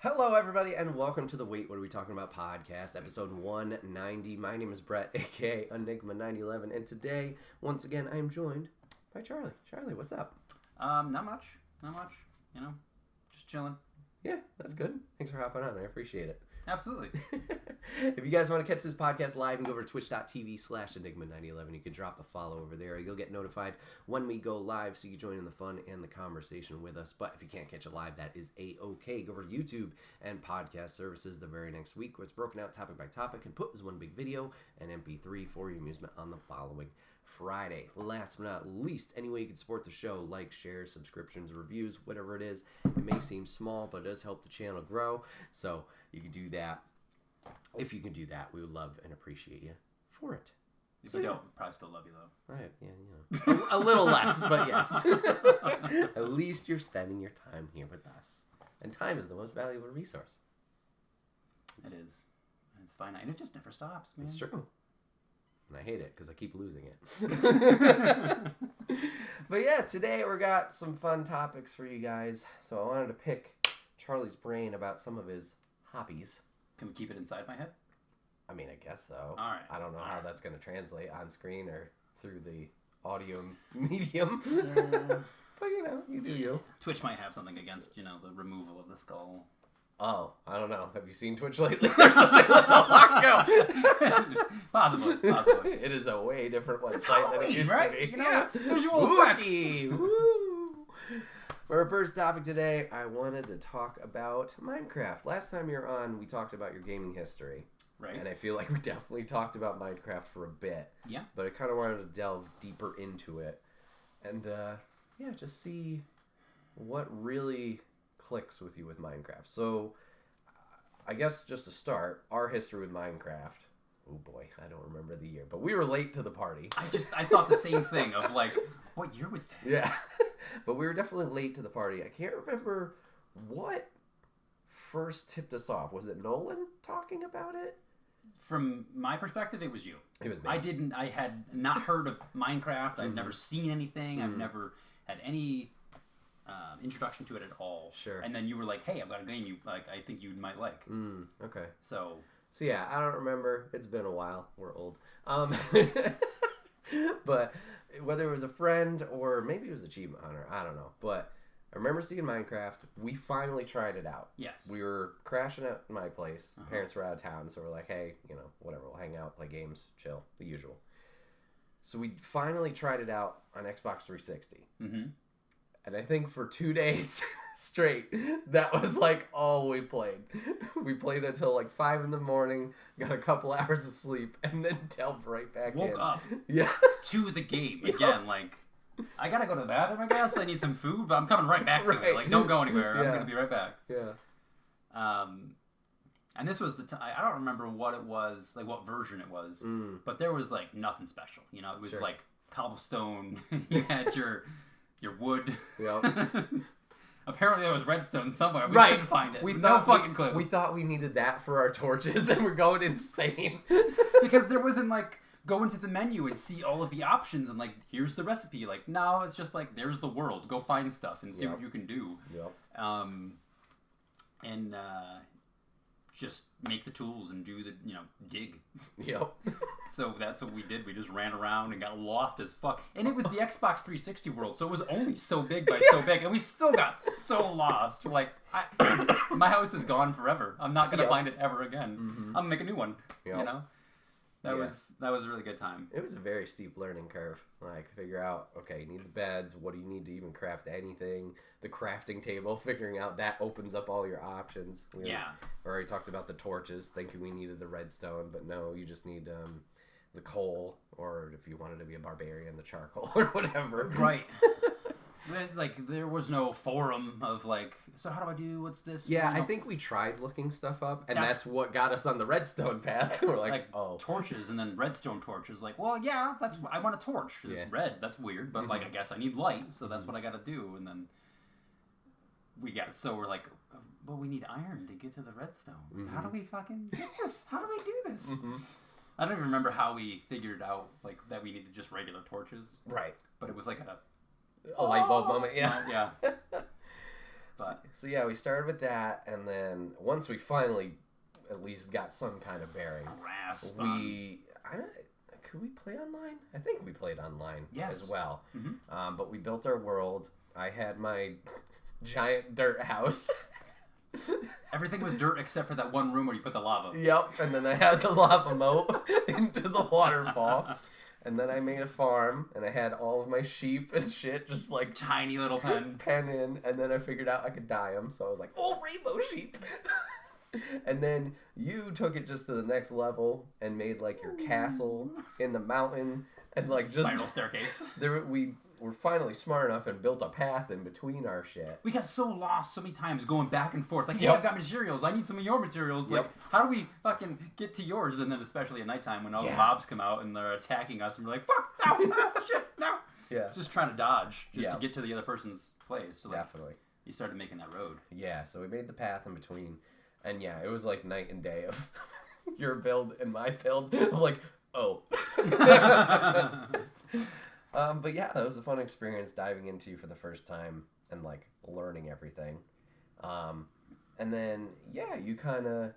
Hello, everybody, and welcome to the Wait, What Are We Talking About podcast, episode 190. My name is Bret, aka Enigma911, and today, once again, I am joined by Charlie. Charlie, what's up? Not much. You know, just chilling. Yeah, that's good. Thanks for hopping on. I appreciate it. Absolutely. If you guys want to catch this podcast live, you can go over to twitch.tv/Enigma911. You can drop a follow over there. You'll get notified when we go live, so you can join in the fun and the conversation with us. But if you can't catch it live, that is A-OK. Go over to YouTube and podcast services the very next week, where it's broken out topic by topic and put as one big video and MP3 for your amusement on the following Friday. Last but not least, any way you can support the show, like, share, subscriptions, reviews, whatever it is. It may seem small, but it does help the channel grow. So you can do that. If you can do that, we would love and appreciate you for it. If you don't, probably still love you though. Right, yeah, you know, a little less, but yes. At least you're spending your time here with us. And time is the most valuable resource. It is. It's finite. And it just never stops, man. It's true. And I hate it because I keep losing it. But yeah, today we got some fun topics for you guys. So I wanted to pick Charlie's brain about some of his hobbies. Can we keep it inside my head? I mean, I guess so. All right. I don't know how that's going to translate on screen or through the audio medium. Yeah. But, you know, you do you. Twitch might have something against, the removal of the skull. Oh, I don't know. Have you seen Twitch lately? There's something like Possibly. It is a way different It's website than it Halloween, used right? to be. You know, Yeah. it's visual Spooky. Woo. For our first topic today, I wanted to talk about Minecraft. Last time you were on, we talked about your gaming history. Right. And I feel like we definitely talked about Minecraft for a bit. Yeah. But I kind of wanted to delve deeper into it. And, just see what really clicks with you with Minecraft. So, I guess just to start, our history with Minecraft. Oh boy, I don't remember the year, but we were late to the party. I thought the same thing of like, what year was that? Yeah, but we were definitely late to the party. I can't remember what first tipped us off. Was it Nolan talking about it? From my perspective, it was you. It was me. I had not heard of Minecraft. I've never seen anything. I've never had any introduction to it at all. Sure. And then you were like, hey, I've got a game I think you might like. Okay. So yeah, I don't remember. It's been a while. We're old. But whether it was a friend or maybe it was Achievement Hunter, I don't know. But I remember seeing Minecraft. We finally tried it out. Yes. We were crashing at my place. Parents were out of town, so we're like, hey, whatever, we'll hang out, play games, chill, the usual. So we finally tried it out on Xbox 360. Mm-hmm. And I think for 2 days straight, that was like all we played. We played until like 5 in the morning, got a couple hours of sleep, and then delved right back in. Woke up. Yeah. To the game again. Like, I gotta go to the bathroom, I guess. I need some food, but I'm coming right back to it. Like, don't go anywhere. I'm gonna be right back. Yeah. And this was the time. I don't remember what it was, like what version it was, but there was like nothing special. It was like cobblestone. You had your wood. Yep. Apparently there was redstone somewhere. We couldn't find it. No fucking clue. We thought we needed that for our torches, and we're going insane. Because there wasn't like go into the menu and see all of the options and like here's the recipe. Like no, it's just like there's the world. Go find stuff and see what you can do. Yep. And just make the tools and do the dig. Yep. So that's what we did. We just ran around and got lost as fuck. And it was the Xbox 360 world, so it was only so big by so big, and we still got so lost. We're like, my house is gone forever. I'm not gonna find it ever again. I'm gonna make a new one. Yep. That was a really good time. It was a very steep learning curve. Like, figure out, okay, you need the beds. What do you need to even craft anything? The crafting table, figuring out that opens up all your options. We already talked about the torches, thinking we needed the redstone, but no, you just need the coal, or if you wanted to be a barbarian, the charcoal, or whatever. Right. Like, there was no forum of, like, so how do I do, what's this? Yeah, I think we tried looking stuff up, and that's what got us on the redstone path. We're like, oh. Torches, and then redstone torches. Like, well, yeah, I want a torch. It's red. That's weird, but, like, I guess I need light, so that's what I gotta do. And then we're like, well, we need iron to get to the redstone. How do we fucking get this? How do we do this? I don't even remember how we figured out, like, that we needed just regular torches. Right. But it was like a light bulb moment, yeah. Yeah. But so yeah, we started with that, and then once we finally at least got some kind of bearing, grasp. Could we play online? I think we played online as well. Mm-hmm. But we built our world. I had my giant dirt house. Everything was dirt except for that one room where you put the lava. Yep, and then I had the lava moat into the waterfall. And then I made a farm, and I had all of my sheep and shit just like tiny little pen in. And then I figured out I could dye them, so I was like, oh, rainbow sheep. And then you took it just to the next level and made like your castle in the mountain and like just spiral staircase. We were finally smart enough and built a path in between our shit. We got so lost so many times going back and forth. Like, hey, I've got materials. I need some of your materials. Like, how do we fucking get to yours? And then especially at nighttime when all the mobs come out and they're attacking us and we're like, fuck, no, shit, no. Yeah. Just trying to dodge just to get to the other person's place. So, like, definitely. You started making that road. Yeah, so we made the path in between. And yeah, it was like night and day of your build and my build. I'm like, oh. But yeah, that was a fun experience diving into you for the first time and like learning everything. And then, yeah, you kind of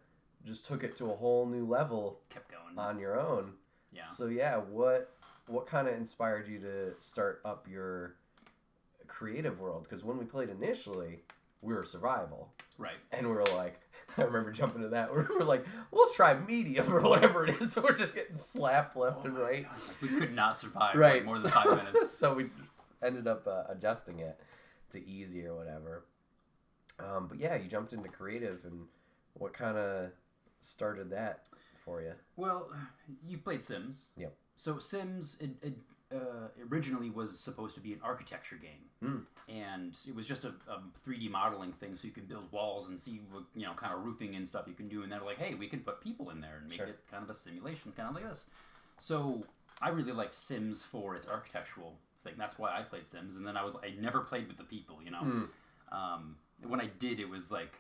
just took it to a whole new level. Kept going. On your own. Yeah. So yeah, what kind of inspired you to start up your creative world? Because when we played initially, we were survival. Right. And we were like, I remember jumping to that. We were like, we'll try medium or whatever it is. So we're just getting slapped left and right. We could not survive like more than 5 minutes. So we ended up adjusting it to easy or whatever. But yeah, you jumped into creative, and what kind of started that for you? Well, you've played Sims. Yep. So Sims originally was supposed to be an architecture game, and it was just a 3D modeling thing, so you can build walls and see what, kind of roofing and stuff you can do. And they're like, hey, we can put people in there and make it kind of a simulation, kind of like this. So I really liked Sims for its architectural thing. That's why I played Sims. And then I never played with the people, When I did, it was like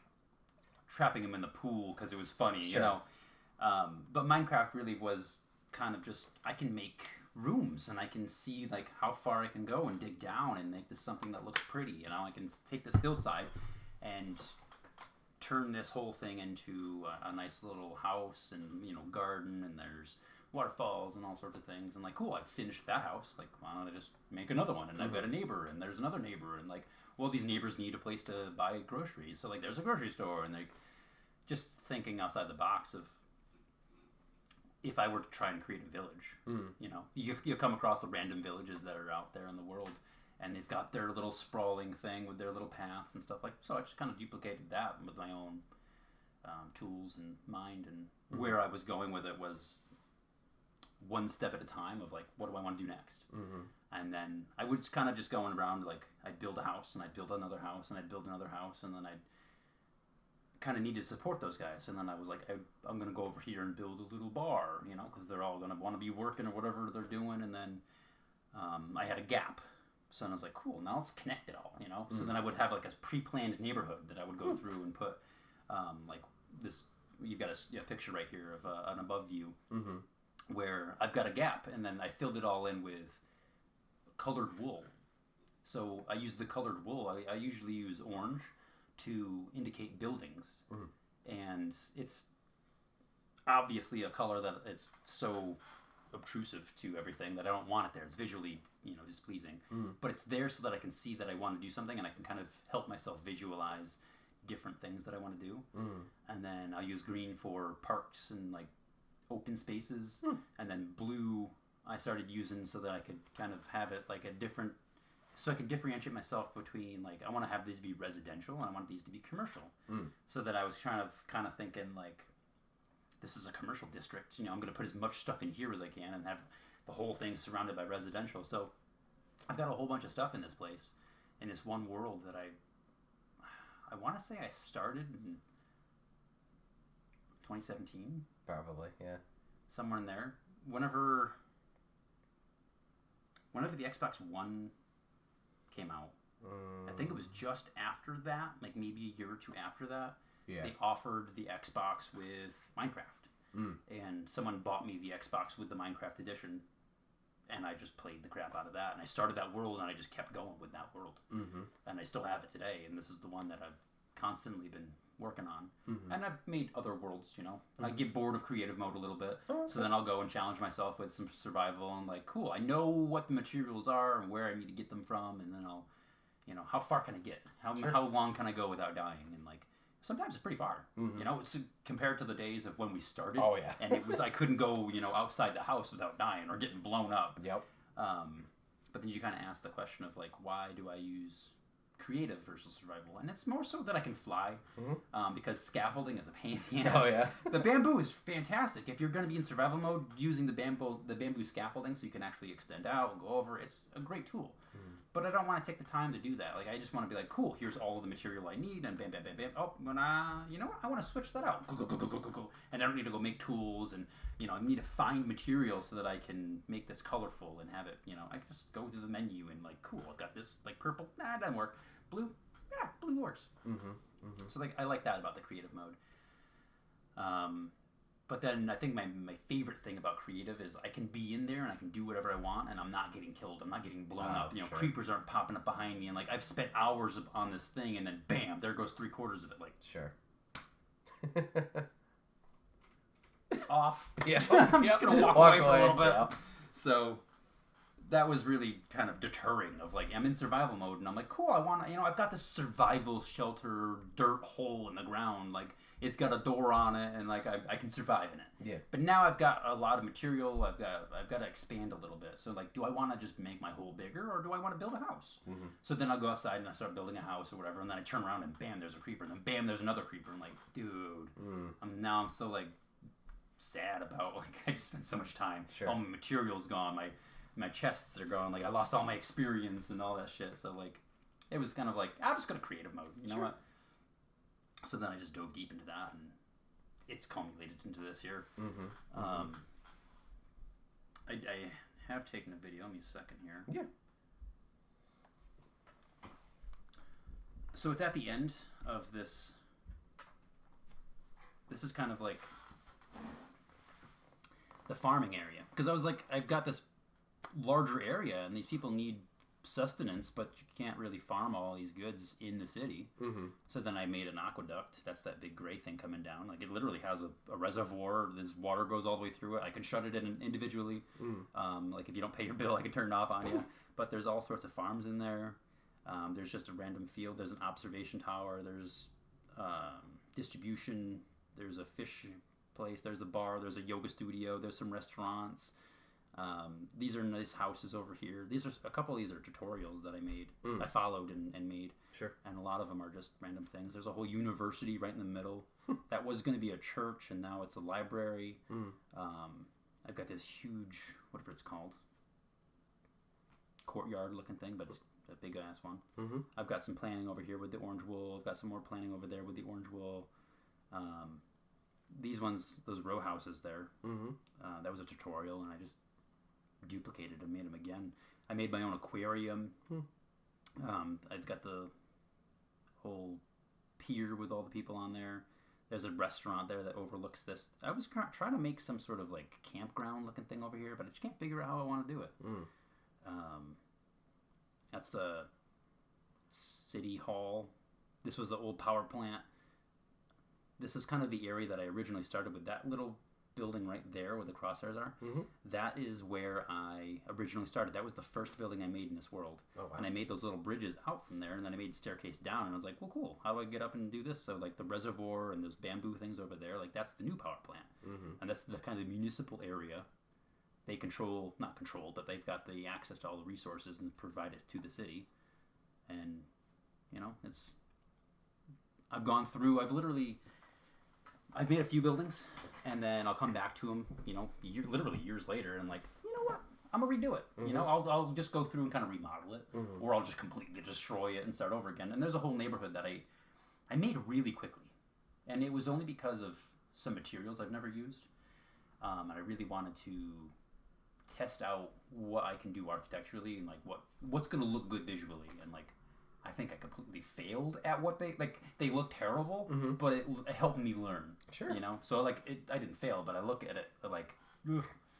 trapping them in the pool because it was funny, But Minecraft really was kind of just, I can make rooms and I can see like how far I can go and dig down and make this something that looks pretty. I can take this hillside and turn this whole thing into a nice little house and garden, and there's waterfalls and all sorts of things. And like, cool, I've finished that house. Like, why don't I just make another one? And I've got a neighbor, and there's another neighbor, and like, well, these neighbors need a place to buy groceries, so like there's a grocery store. And like, just thinking outside the box of, if I were to try and create a village, you come across the random villages that are out there in the world, and they've got their little sprawling thing with their little paths and stuff like. So I just kind of duplicated that with my own tools and mind, and where I was going with it was one step at a time of like, what do I want to do next? And then I would kind of just going around, like, I'd build a house, and I'd build another house, and I'd build another house, and then I'd kind of need to support those guys. And then I was like, I'm going to go over here and build a little bar, because they're all going to want to be working or whatever they're doing. And then I had a gap. So then I was like, cool, now let's connect it all, So then I would have like a pre-planned neighborhood that I would go through and put like this, you've got a picture right here of an above view where I've got a gap, and then I filled it all in with colored wool. So I use the colored wool. I usually use orange to indicate buildings, and it's obviously a color that is so obtrusive to everything that I don't want it there. It's visually, displeasing, but it's there so that I can see that I want to do something, and I can kind of help myself visualize different things that I want to do. And then I'll use green for parks and like open spaces, and then blue I started using so that I could kind of have it like a different, so I could differentiate myself between, like, I want to have these be residential and I want these to be commercial. So that I was kind of thinking, like, this is a commercial district. I'm going to put as much stuff in here as I can and have the whole thing surrounded by residential. So I've got a whole bunch of stuff in this place, in this one world that I want to say I started in 2017. Probably, yeah. Somewhere in there. Whenever the Xbox One came out, I think it was just after that, like maybe a year or two after that, they offered the Xbox with Minecraft. And someone bought me the Xbox with the Minecraft edition, and I just played the crap out of that. And I started that world, and I just kept going with that world. Mm-hmm. And I still have it today. And this is the one that I've constantly been working on. Mm-hmm. And I've made other worlds, you know. Mm-hmm. I get bored of creative mode a little bit. Oh, okay. So then I'll go and challenge myself with some survival. And like, cool, I know what the materials are and where I need to get them from. And then I'll, you know, how far can I get? How long can I go without dying? And like, sometimes it's pretty far. Mm-hmm. You know, it's compared to the days of when we started. Oh, yeah. And it was, I couldn't go, you know, outside the house without dying or getting blown up. Yep. But then you kind of ask the question of like, why do I use creative versus survival? And it's more so that I can fly, because scaffolding is a pain in the ass. Oh, yeah. The bamboo is fantastic. If you're going to be in survival mode, using the bamboo scaffolding so you can actually extend out and go over, it's a great tool. But I don't want to take the time to do that. Like, I just want to be like, cool, here's all of the material I need, and bam, bam, bam, bam. Oh, you know what? I want to switch that out. Go. And I don't need to go make tools, and, you know, I need to find material so that I can make this colorful and have it, you know, I can just go through the menu and, like, cool, I've got this, like, purple. Nah, it doesn't work. Blue? Yeah, blue works. So, like, I like that about the creative mode. But then I think my favorite thing about creative is I can be in there and I can do whatever I want, and I'm not getting killed. I'm not getting blown up. You know, sure. Creepers aren't popping up behind me, and like I've spent hours on this thing, and then bam, there goes 3/4 of it. Like, Sure. off. Yeah. I'm just gonna walk away for a little bit. Yeah. So that was really kind of deterring. Of like, I'm in survival mode, and I'm like, cool. I want to, you know, I've got this survival shelter dirt hole in the ground. Like, it's got a door on it, and like I can survive in it. Yeah. But now I've got a lot of material. I've got to expand a little bit. So like, do I want to just make my hole bigger, or do I want to build a house? So then I'll go outside and I start building a house or whatever, and then I turn around and bam, there's a creeper, and then bam, there's another creeper. I'm like, dude, I'm so like sad about, like, I just spent so much time. Sure. All my material's gone. My chests are gone. Like, I lost all my experience and all that shit. So like, it was kind of like, I'll just go to creative mode. You know what? So then I just dove deep into that, and it's culminated into this here. I have taken a video. Let me a second here. Yeah. So it's at the end of this. This is kind of like the farming area, because I was like, I've got this larger area, and these people need sustenance, but you can't really farm all these goods in the city. So then I made an aqueduct. That's that big gray thing coming down. Like, it literally has a reservoir. This water goes all the way through it. I can shut it in individually. Like, if you don't pay your bill, I can turn it off on you. But there's all sorts of farms in there. There's just a random field. There's an observation tower. There's distribution. There's a fish place. There's a bar. There's a yoga studio. There's some restaurants. These are nice houses over here. A couple of these are tutorials that I made. I followed and made. Sure. And a lot of them are just random things. There's a whole university right in the middle. That was going to be a church, and now it's a library. I've got this huge, whatever it's called, courtyard looking thing, but it's a big ass one. I've got some planning over here with the orange wool. I've got some more planning over there with the orange wool. These ones, those row houses there, that was a tutorial, and I just duplicated and made them again. I made my own aquarium. I've got the whole pier with all the people on there. There's a restaurant there that overlooks this. I was trying to make some sort of like campground looking thing over here, but I just can't figure out how I want to do it. That's the city hall. This was the old power plant. This is kind of the area that I originally started with. That little building right there where the crosshairs are. That is where I originally started. That was the first building I made in this world. Oh, wow. And I made those little bridges out from there, and then I made staircase down, and I was like, well, cool, how do I get up and do this? So like the reservoir and those bamboo things over there, like that's the new power plant. And that's the kind of municipal area. They not control, but they've got the access to all the resources and provide it to the city. And, you know, I've gone through, I've made a few buildings, and then I'll come back to them, you know, literally years later, and like, you know what? I'm gonna redo it. You know, I'll just go through and kind of remodel it, or I'll just completely destroy it and start over again. And there's a whole neighborhood that I made really quickly, and it was only because of some materials I've never used, and I really wanted to test out what I can do architecturally and like what's gonna look good visually, and like I think I completely failed at what they look terrible, but it helped me learn. Sure. You know, so like I didn't fail, but I look at it like,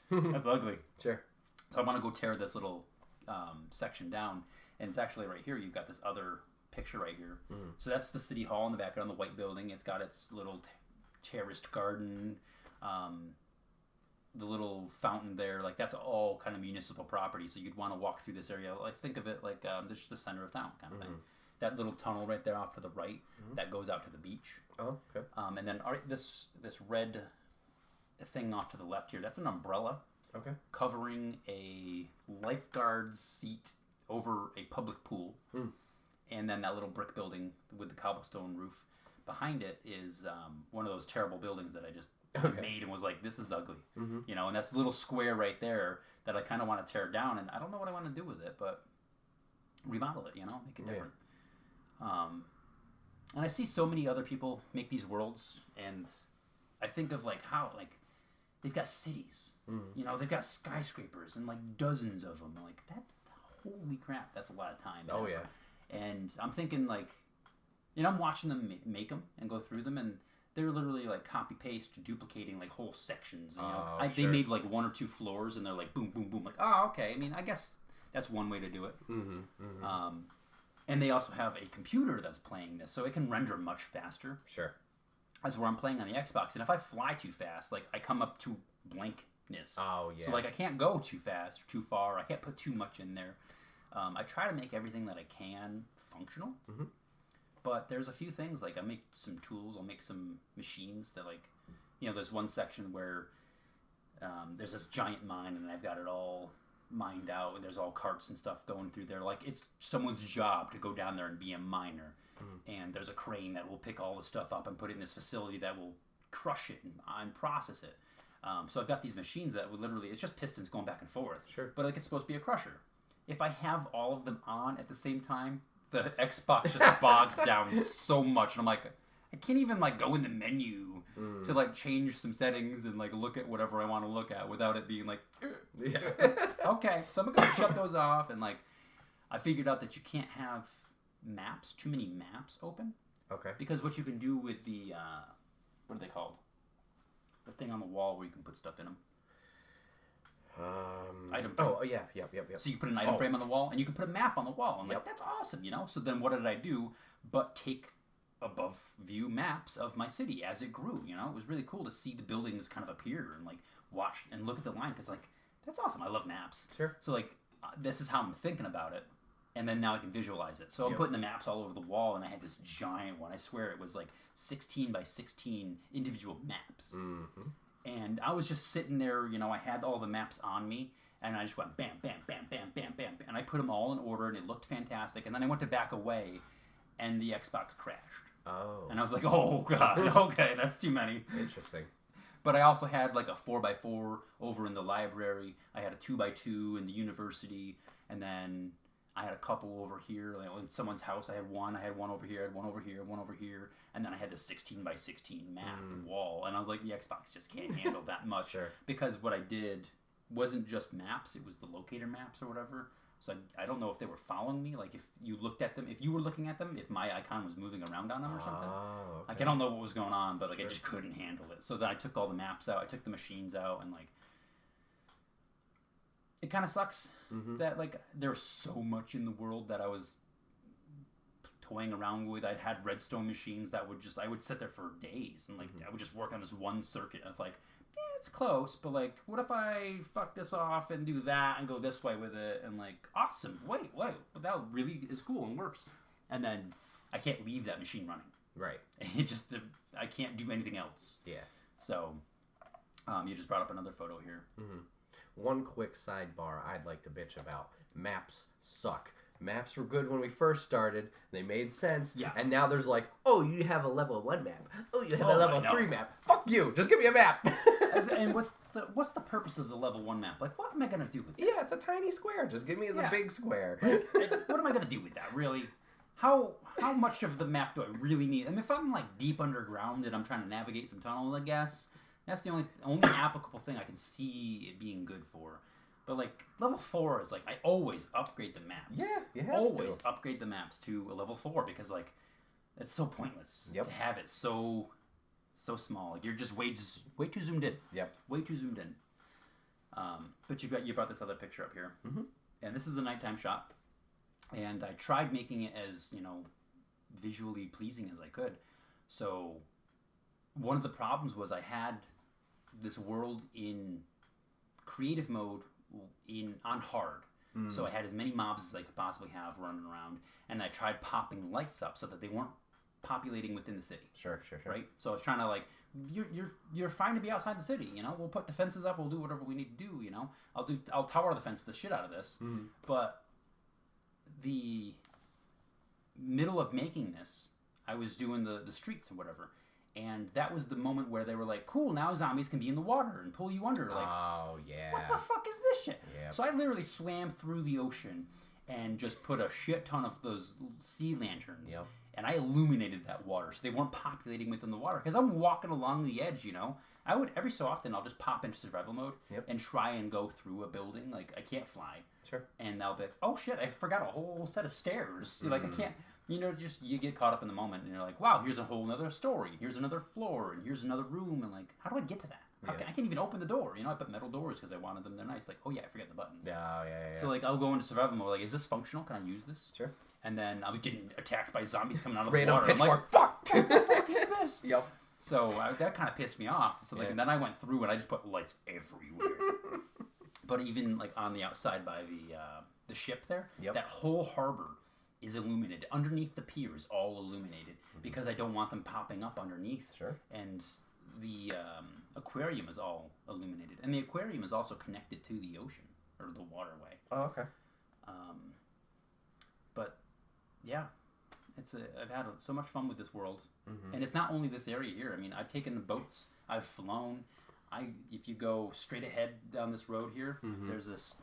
that's ugly. Sure. So I want to go tear this little section down, and it's actually right here. You've got this other picture right here. So that's the city hall in the background, the white building. It's got its little terraced garden, the little fountain there. Like that's all kind of municipal property. So you'd want to walk through this area. Like think of it like this is the center of town kind of thing. That little tunnel right there off to the right that goes out to the beach. Oh, okay. And then this red thing off to the left here, that's an umbrella. Okay. Covering a lifeguard's seat over a public pool. And then that little brick building with the cobblestone roof. Behind it is one of those terrible buildings that I just made and was like, this is ugly. You know, and that's a little square right there that I kind of want to tear down. And I don't know what I want to do with it, but remodel it, you know, make it different. And I see so many other people make these worlds. And I think of like how, like, they've got cities. You know, they've got skyscrapers and like dozens of them. Like, that, holy crap, that's a lot of time. Oh, yeah. And I'm thinking, like, you know, I'm watching them make them and go through them, and they're literally, like, copy-paste, duplicating, like, whole sections. You know? They made, like, 1 or 2 floors, and they're like, boom, boom, boom. Like, oh, okay. I mean, I guess that's one way to do it. And they also have a computer that's playing this, so it can render much faster. Sure. As where I'm playing on the Xbox, and if I fly too fast, like, I come up to blankness. Oh, yeah. So, like, I can't go too fast or too far. I can't put too much in there. I try to make everything that I can functional, but there's a few things, like I make some tools, I'll make some machines that, like, you know, there's one section where there's this giant mine and I've got it all mined out and there's all carts and stuff going through there. Like, it's someone's job to go down there and be a miner. And there's a crane that will pick all the stuff up and put it in this facility that will crush it and process it. So I've got these machines that would literally, it's just pistons going back and forth. Sure. But, like, it's supposed to be a crusher. If I have all of them on at the same time, the Xbox just bogs down so much. And I'm like, I can't even, like, go in the menu to, like, change some settings and, like, look at whatever I want to look at without it being like, okay, so I'm going to shut those off. And, like, I figured out that you can't have maps, too many maps open. Okay. Because what you can do with the, what are they called? The thing on the wall where you can put stuff in them. Item frame. Oh, yeah. So you put an item frame on the wall, and you can put a map on the wall. I'm like, that's awesome, you know? So then what did I do but take above view maps of my city as it grew, you know? It was really cool to see the buildings kind of appear and, like, watch and look at the line, because, like, that's awesome. I love maps. Sure. So, like, this is how I'm thinking about it, and then now I can visualize it. So I'm putting the maps all over the wall, and I had this giant one. I swear it was, like, 16 by 16 individual maps. And I was just sitting there, you know, I had all the maps on me, and I just went bam, bam, bam, bam, bam, bam, and I put them all in order, and it looked fantastic. And then I went to back away, and the Xbox crashed. Oh. And I was like, oh, God, okay, that's too many. Interesting. But I also had, like, a 4x4 over in the library. I had a 2x2 in the university, and then I had a couple over here, like, in someone's house. I had one over here, I had one over here, one over here, and then I had this 16 by 16 map wall. And I was like, the Xbox just can't handle that much. Sure. Because what I did wasn't just maps, it was the locator maps or whatever. So I don't know if they were following me. Like, if you looked at them, if you were looking at them, if my icon was moving around on them or something. Oh, okay. Like, I don't know what was going on, but, like, I just couldn't handle it. So then I took all the maps out, I took the machines out, and, like, it kind of sucks that, like, there's so much in the world that I was toying around with. I'd had redstone machines that would just, I would sit there for days, and, like, I would just work on this one circuit. Of like, it's close, but, like, what if I fuck this off and do that and go this way with it? And, like, awesome, wait, but that really is cool and works. And then I can't leave that machine running. Right. It just, I can't do anything else. Yeah. So, you just brought up another photo here. One quick sidebar I'd like to bitch about. Maps suck. Maps were good when we first started. They made sense. Yeah. And now there's like, oh, you have a level 1 map. Oh, you have a level 3 map. Fuck you. Just give me a map. And what's the purpose of the level 1 map? Like, what am I going to do with that? Yeah, it's a tiny square. Just give me the big square. Like, what am I going to do with that, really? How much of the map do I really need? I mean, if I'm, like, deep underground and I'm trying to navigate some tunnel, I guess, that's the only applicable thing I can see it being good for. But, like, level 4 is, like, I always upgrade the maps. Yeah, you have always to. upgrade the maps to a level 4 because, like, it's so pointless to have it so small. Like, you're just way too zoomed in. Yep. Way too zoomed in. But you brought this other picture up here, Mm-hmm. and this is a nighttime shot. And I tried making it as visually pleasing as I could. So one of the problems was I had this world in creative mode on hard. So I had as many mobs as I could possibly have running around, and I tried popping lights up so that they weren't populating within the city. Sure. Right? So I was trying to you're fine to be outside the city, we'll put defenses up, we'll do whatever we need to do, I'll tower defense the shit out of this. But the middle of making this, I was doing the streets and whatever, and that was the moment where they were like, cool, now zombies can be in the water and pull you under. Like, oh yeah, what the fuck is this shit? Yep. So I literally swam through the ocean and just put a shit ton of those sea lanterns. Yep. And I illuminated that water so they weren't populating within the water. Because I'm walking along the edge, I would, every so often, I'll just pop into survival mode and try and go through a building. Like, I can't fly. Sure. And they'll be like, oh shit, I forgot a whole set of stairs. Like, I can't, you get caught up in the moment and you're like, wow, here's a whole nother story. Here's another floor and here's another room. And like, how do I get to that? I can't even open the door. I put metal doors because I wanted them. They're nice. Like, oh yeah, I forget the buttons. Yeah. So like, I'll go into survival mode. Like, is this functional? Can I use this? Sure. And then I was getting attacked by zombies coming out of Random the water. I'm like, fuck! what the fuck is this? Yep. So that kind of pissed me off. So like, and then I went through and I just put lights everywhere. But even like on the outside by the ship there, that whole harbor is illuminated. Underneath the pier is all illuminated because I don't want them popping up underneath. Sure. And the aquarium is all illuminated, and the aquarium is also connected to the ocean or the waterway. Oh, okay. But yeah, I've had so much fun with this world, and it's not only this area here. I mean, I've taken the boats, I've flown. If you go straight ahead down this road here, there's this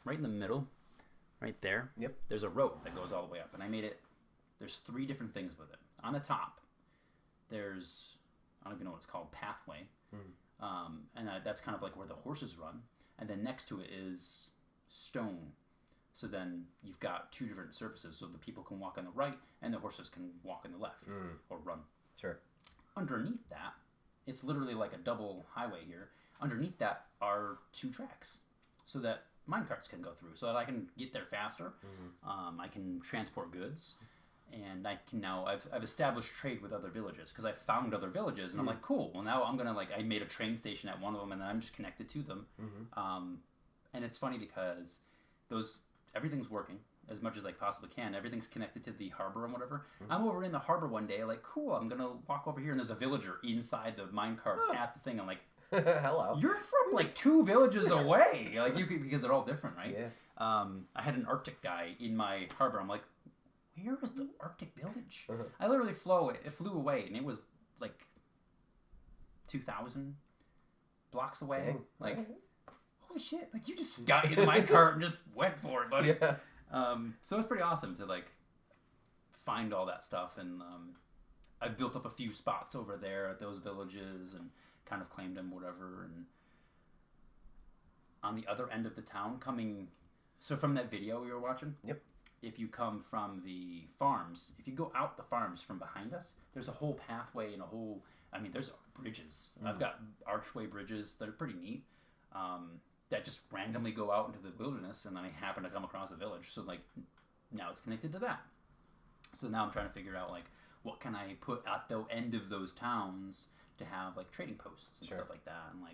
right in the middle, right there. Yep. There's a road that goes all the way up, and I made it. There's 3 different things with it. On the top, there's I don't even know what it's called, pathway, and that's kind of like where the horses run. And then next to it is stone. So then you've got 2 different surfaces, so the people can walk on the right and the horses can walk on the left or run. Sure. Underneath that, it's literally like a double highway here. Underneath that are 2 tracks, so that minecarts can go through, so that I can get there faster. I can transport goods, and I can now I've established trade with other villages because I found other villages, and I'm like, cool. Well, now I'm gonna I made a train station at one of them, and then I'm just connected to them. And it's funny because everything's working as much as I possibly can. Everything's connected to the harbor and whatever. I'm over in the harbor one day, like, cool, I'm gonna walk over here and there's a villager inside the minecarts at the thing. I'm like, hello. You're from like 2 villages away. Like because they're all different, right? Yeah. I had an Arctic guy in my harbor. I'm like, where is the Arctic village? I literally flew away, and it was like 2,000 blocks away. Dang. Like, holy shit! Like, you just got in my cart and just went for it, buddy. Yeah. So it's pretty awesome to find all that stuff, and I've built up a few spots over there at those villages and kind of claimed them, whatever. And on the other end of the town, so from that video we were watching. Yep. If you come from the farms, if you go out the farms from behind us, there's a whole pathway and there's bridges. I've got archway bridges that are pretty neat, that just randomly go out into the wilderness, and then I happen to come across a village. So now it's connected to that. So now I'm trying to figure out what can I put at the end of those towns to have trading posts and stuff like that, and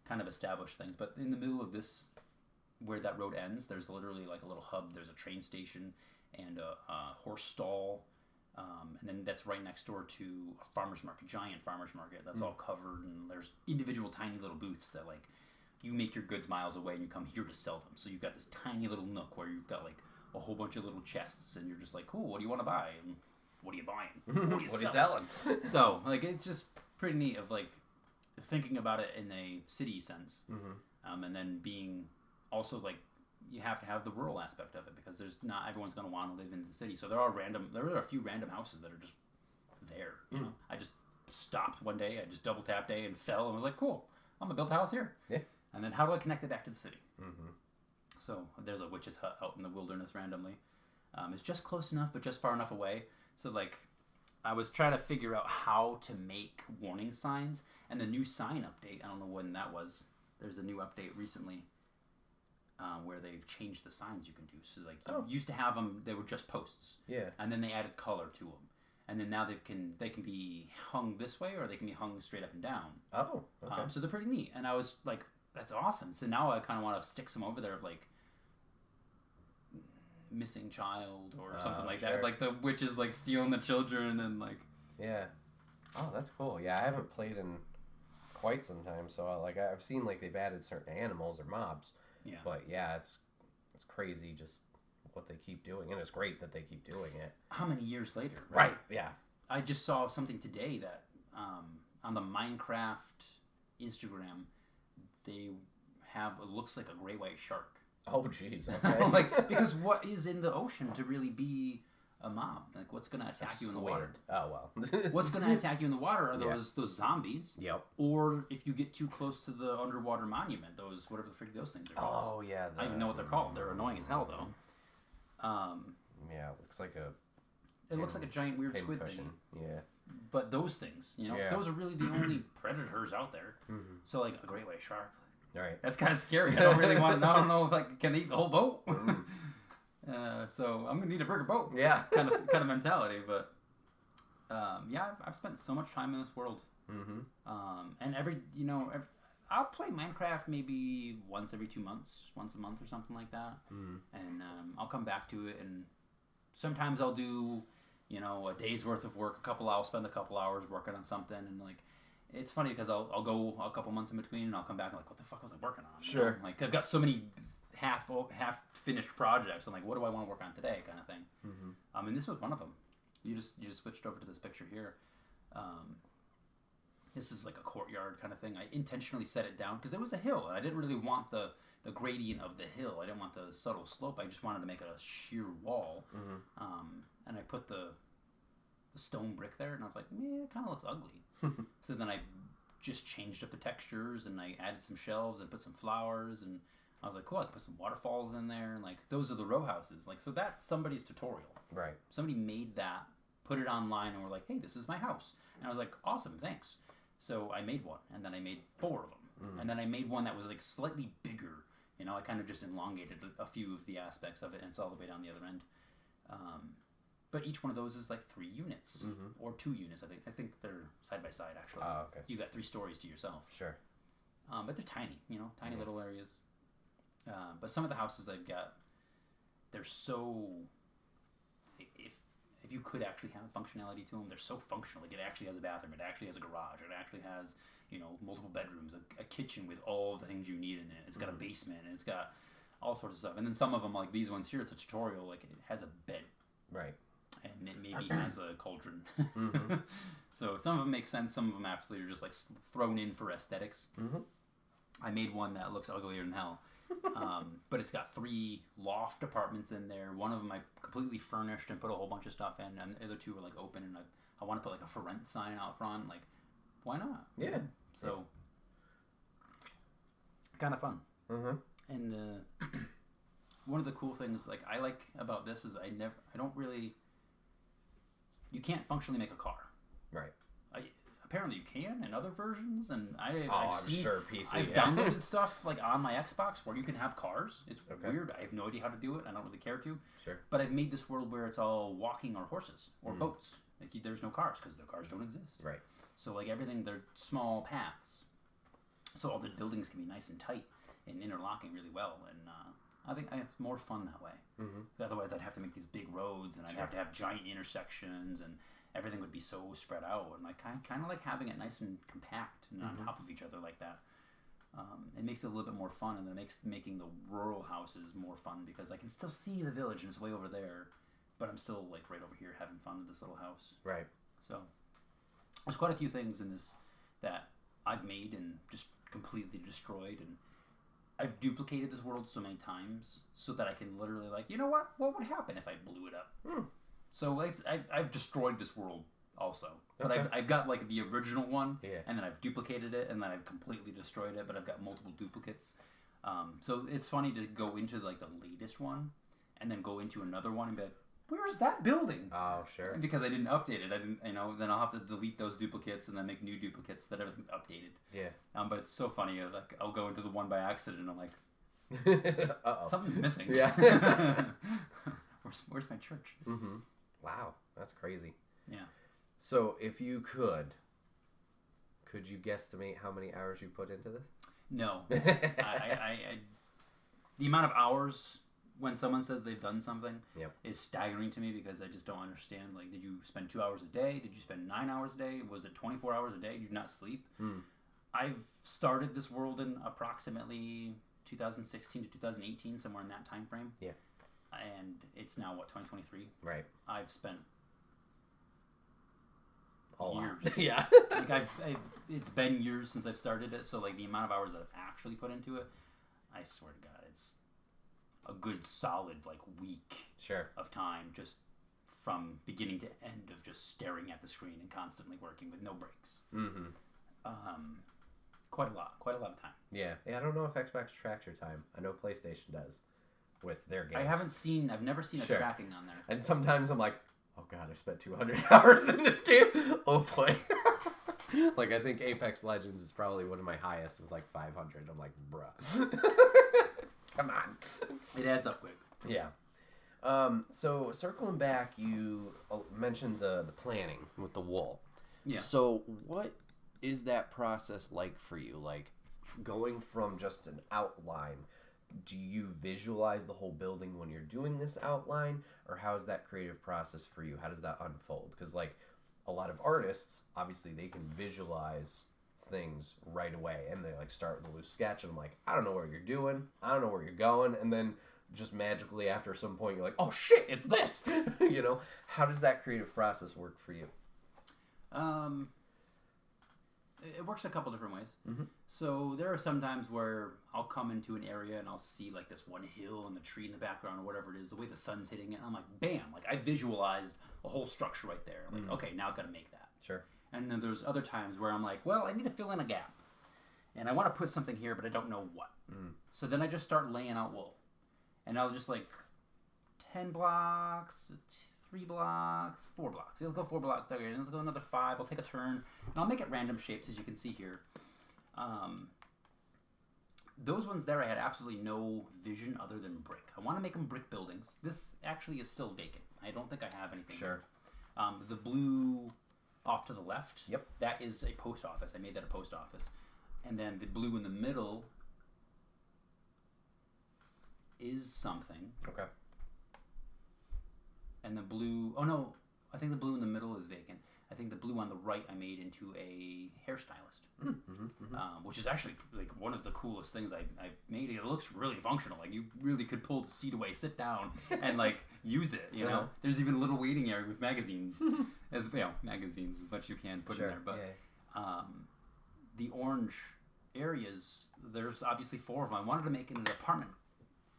kind of establish things. But in the middle of this, where that road ends, there's literally a little hub. There's a train station and a horse stall, and then that's right next door to a farmer's market, giant farmer's market that's all covered, and there's individual tiny little booths that you make your goods miles away and you come here to sell them. So you've got this tiny little nook where you've got a whole bunch of little chests, and you're just like, cool, what do you want to buy? And what are you buying? What are you selling? So it's just pretty neat of thinking about it in a city sense, and then being also you have to have the rural aspect of it, because there's not everyone's going to want to live in the city. So there are a few random houses that are just there. You know, I just stopped one day, I just double tapped A and fell, and was like, cool, I'm gonna build a house here. Yeah. And then how do I connect it back to the city? So there's a witch's hut out in the wilderness randomly. It's just close enough, but just far enough away. So I was trying to figure out how to make warning signs, and the new sign update, I don't know when that was, there's a new update recently where they've changed the signs you can do. So like you used to have them, they were just posts. Yeah. And then they added color to them. And then now they can be hung this way or they can be hung straight up and down. Oh, okay. So they're pretty neat. And I was like, that's awesome. So now I kind of want to stick some over there of like missing child or something like that. Like the witches like stealing the children and like. Yeah. Oh, that's cool. Yeah, I haven't played in quite some time, so I've seen like they've added certain animals or mobs. Yeah. But yeah, it's crazy just what they keep doing, and it's great that they keep doing it. How many years later? Right. Yeah. I just saw something today that on the Minecraft Instagram, they have it looks like a gray white shark. Oh, jeez. Okay. Like because what is in the ocean to really be a mob? Like what's going to attack you in the water? Oh well. What's going to attack you in the water are those zombies. Yep. Or if you get too close to the underwater monument, those whatever the freak those things are called. Oh yeah. I don't even know what they're called. They're annoying as hell though. Yeah, it looks like a. It looks like a giant weird squid cushion. thing. Yeah. But those things, those are really the only predators out there. Mm-hmm. So like a great white shark. Right. That's kind of scary. I don't really want. I don't know if can they eat the whole boat. So I'm gonna need a bigger boat. Yeah. kind of mentality, but yeah, I've spent so much time in this world. Mm-hmm. And I'll play Minecraft maybe once every 2 months, once a month or something like that. Mm. And I'll come back to it, and sometimes I'll do, a day's worth of work. I'll spend a couple hours working on something, and like, it's funny because I'll go a couple months in between, and I'll come back and like, what the fuck was I working on? Sure. Like I've got so many half finished projects. I'm like, what do I want to work on today, kind of thing. Mm-hmm. And this was one of them. You just switched over to this picture here. This is like a courtyard kind of thing. I intentionally set it down because it was a hill, and I didn't really want the gradient of the hill. I didn't want the subtle slope. I just wanted to make it a sheer wall. Mm-hmm. And I put the stone brick there, and I was like, it kind of looks ugly. So then I just changed up the textures, and I added some shelves and put some flowers, and I was like, cool, I can put some waterfalls in there, and like those are the row houses. Like, so that's somebody's tutorial. Right. Somebody made that, put it online, and we're like, hey, this is my house. And I was like, awesome, thanks. So I made one, and then I made 4 of them. And then I made one that was like slightly bigger. I kind of just elongated a few of the aspects of it, and it's all the way down the other end. But each one of those is like 3 units, or 2 units. I think they're side by side, actually. Oh, okay. You got 3 stories to yourself. Sure. But they're tiny, tiny little areas. But some of the houses I've got, they're so. If you could actually have functionality to them, they're so functional. Like it actually has a bathroom, it actually has a garage, it actually has multiple bedrooms, a kitchen with all the things you need in it. It's got a basement, and it's got all sorts of stuff. And then some of them, like these ones here, it's a tutorial. Like it has a bed, right, and it maybe has a cauldron. So some of them make sense. Some of them absolutely are just like thrown in for aesthetics. I made one that looks uglier than hell. But it's got 3 loft apartments in there. One of them I completely furnished and put a whole bunch of stuff in, and the other 2 were like open, and I want to put like a for rent sign out front. Like, why not? Yeah. So, kind of fun. And one of the cool things like I like about this is you can't functionally make a car. Right. Apparently you can in other versions, and I've downloaded stuff like on my Xbox where you can have cars. It's weird. I have no idea how to do it. I don't really care to. Sure. But I've made this world where it's all walking or horses or boats. Like there's no cars because the cars don't exist. Right. So like everything, they're small paths. So all the buildings can be nice and tight and interlocking really well. And I think it's more fun that way. Otherwise, I'd have to make these big roads, and I'd have to have giant intersections, and everything would be so spread out, and like kind of like having it nice and compact and on top of each other like that. It makes it a little bit more fun, and it makes making the rural houses more fun because I can still see the village and it's way over there, but I'm still like right over here having fun with this little house. Right. So there's quite a few things in this that I've made and just completely destroyed, and I've duplicated this world so many times so that I can literally like, you know what would happen if I blew it up? So I've destroyed this world also, but I've got like the original one, and then I've duplicated it, and then I've completely destroyed it, but I've got multiple duplicates. So it's funny to go into like the latest one, and then go into another one and be like, where's that building? Oh, sure. And because I didn't update it, I didn't, then I'll have to delete those duplicates and then make new duplicates that everything's updated. Yeah. But it's so funny. Like, I'll go into the one by accident and I'm like, uh-oh. Something's missing. Yeah. Where's my church? Mm-hmm. Wow, that's crazy. Yeah. So, if you could you guesstimate how many hours you put into this? No. The amount of hours when someone says they've done something is staggering to me because I just don't understand. Like, did you spend 2 hours a day? Did you spend 9 hours a day? Was it 24 hours a day? Did you not sleep? I've started this world in approximately 2016 to 2018, somewhere in that time frame. Yeah. And it's now, 2023? Right. I've spent years. Yeah. Like, it's been years since I've started it, so, like, the amount of hours that I've actually put into it, I swear to God, it's a good solid, like, week of time, just from beginning to end of just staring at the screen and constantly working with no breaks. Mm-hmm. Quite a lot of time. Yeah. I don't know if Xbox tracks your time. I know PlayStation does with their games. I've never seen a tracking on there. And sometimes I'm like, oh God, I spent 200 hours in this game. Oh boy. Like, I think Apex Legends is probably one of my highest with like 500. I'm like, bruh. Come on. It adds up quick. Yeah. So circling back, you mentioned the planning with the wool. Yeah. So what is that process like for you? Like, going from just an outline, do you visualize the whole building when you're doing this outline, or how is that creative process for you? How does that unfold? Because, like, a lot of artists, obviously, they can visualize things right away, and they, like, start with a loose sketch, and I'm like, I don't know what you're doing, I don't know where you're going, and then just magically after some point, you're like, oh shit, it's this. How does that creative process work for you? It works a couple different ways. Mm-hmm. So there are some times where I'll come into an area and I'll see, like, this one hill and the tree in the background or whatever it is, the way the sun's hitting it. And I'm like, bam! Like, I visualized a whole structure right there. I'm like, okay, now I've got to make that. Sure. And then there's other times where I'm like, well, I need to fill in a gap. And I want to put something here, but I don't know what. So then I just start laying out wool. And I'll just, like, 10 blocks, 3 blocks, 4 blocks. Let's go 4 blocks. Okay, let's go another 5. I'll take a turn. And I'll make it random shapes, as you can see here. Those ones there, I had absolutely no vision other than brick. I want to make them brick buildings. This actually is still vacant. I don't think I have anything. Sure. The blue off to the left, yep, that is a post office. I made that a post office. And then the blue in the middle is something. Okay. And the blue, oh no, I think the blue in the middle is vacant. I think the blue on the right I made into a hairstylist, which is actually, like, one of the coolest things I made. It looks really functional. Like, you really could pull the seat away, sit down, and, like, use it. You know, there's even a little waiting area with magazines, magazines as much as you can put in there. But the orange areas, there's obviously 4 of them. I wanted to make it an apartment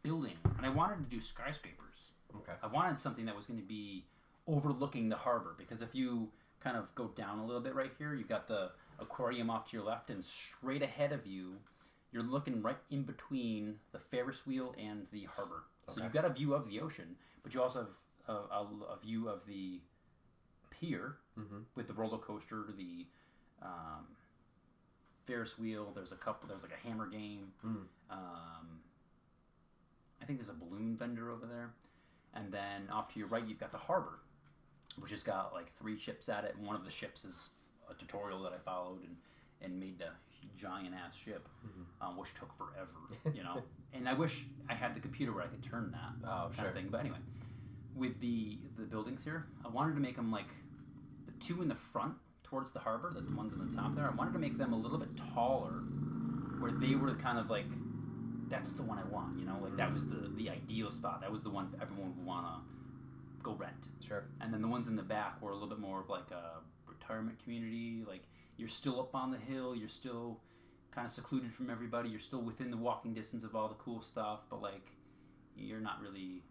building, and I wanted to do skyscrapers. Okay. I wanted something that was going to be overlooking the harbor, because if you kind of go down a little bit right here, you've got the aquarium off to your left, and straight ahead of you, you're looking right in between the Ferris wheel and the harbor. Okay. So you've got a view of the ocean, but you also have a view of the pier with the roller coaster, the Ferris wheel. There's like a hammer game. I think there's a balloon vendor over there. And then off to your right, you've got the harbor, which has got like 3 ships at it. And one of the ships is a tutorial that I followed and made the giant ass ship, which took forever, you know. And I wish I had the computer where I could turn that kind of thing. But anyway, with the buildings here, I wanted to make them like the 2 in the front towards the harbor, the ones in the top there. I wanted to make them a little bit taller, where they were kind of like, that's the one I want, you know, like that was the ideal spot. That was the one everyone would want to go rent. Sure. And then the ones in the back were a little bit more of like a retirement community. Like, you're still up on the hill, you're still kind of secluded from everybody, you're still within the walking distance of all the cool stuff, but like, you're not really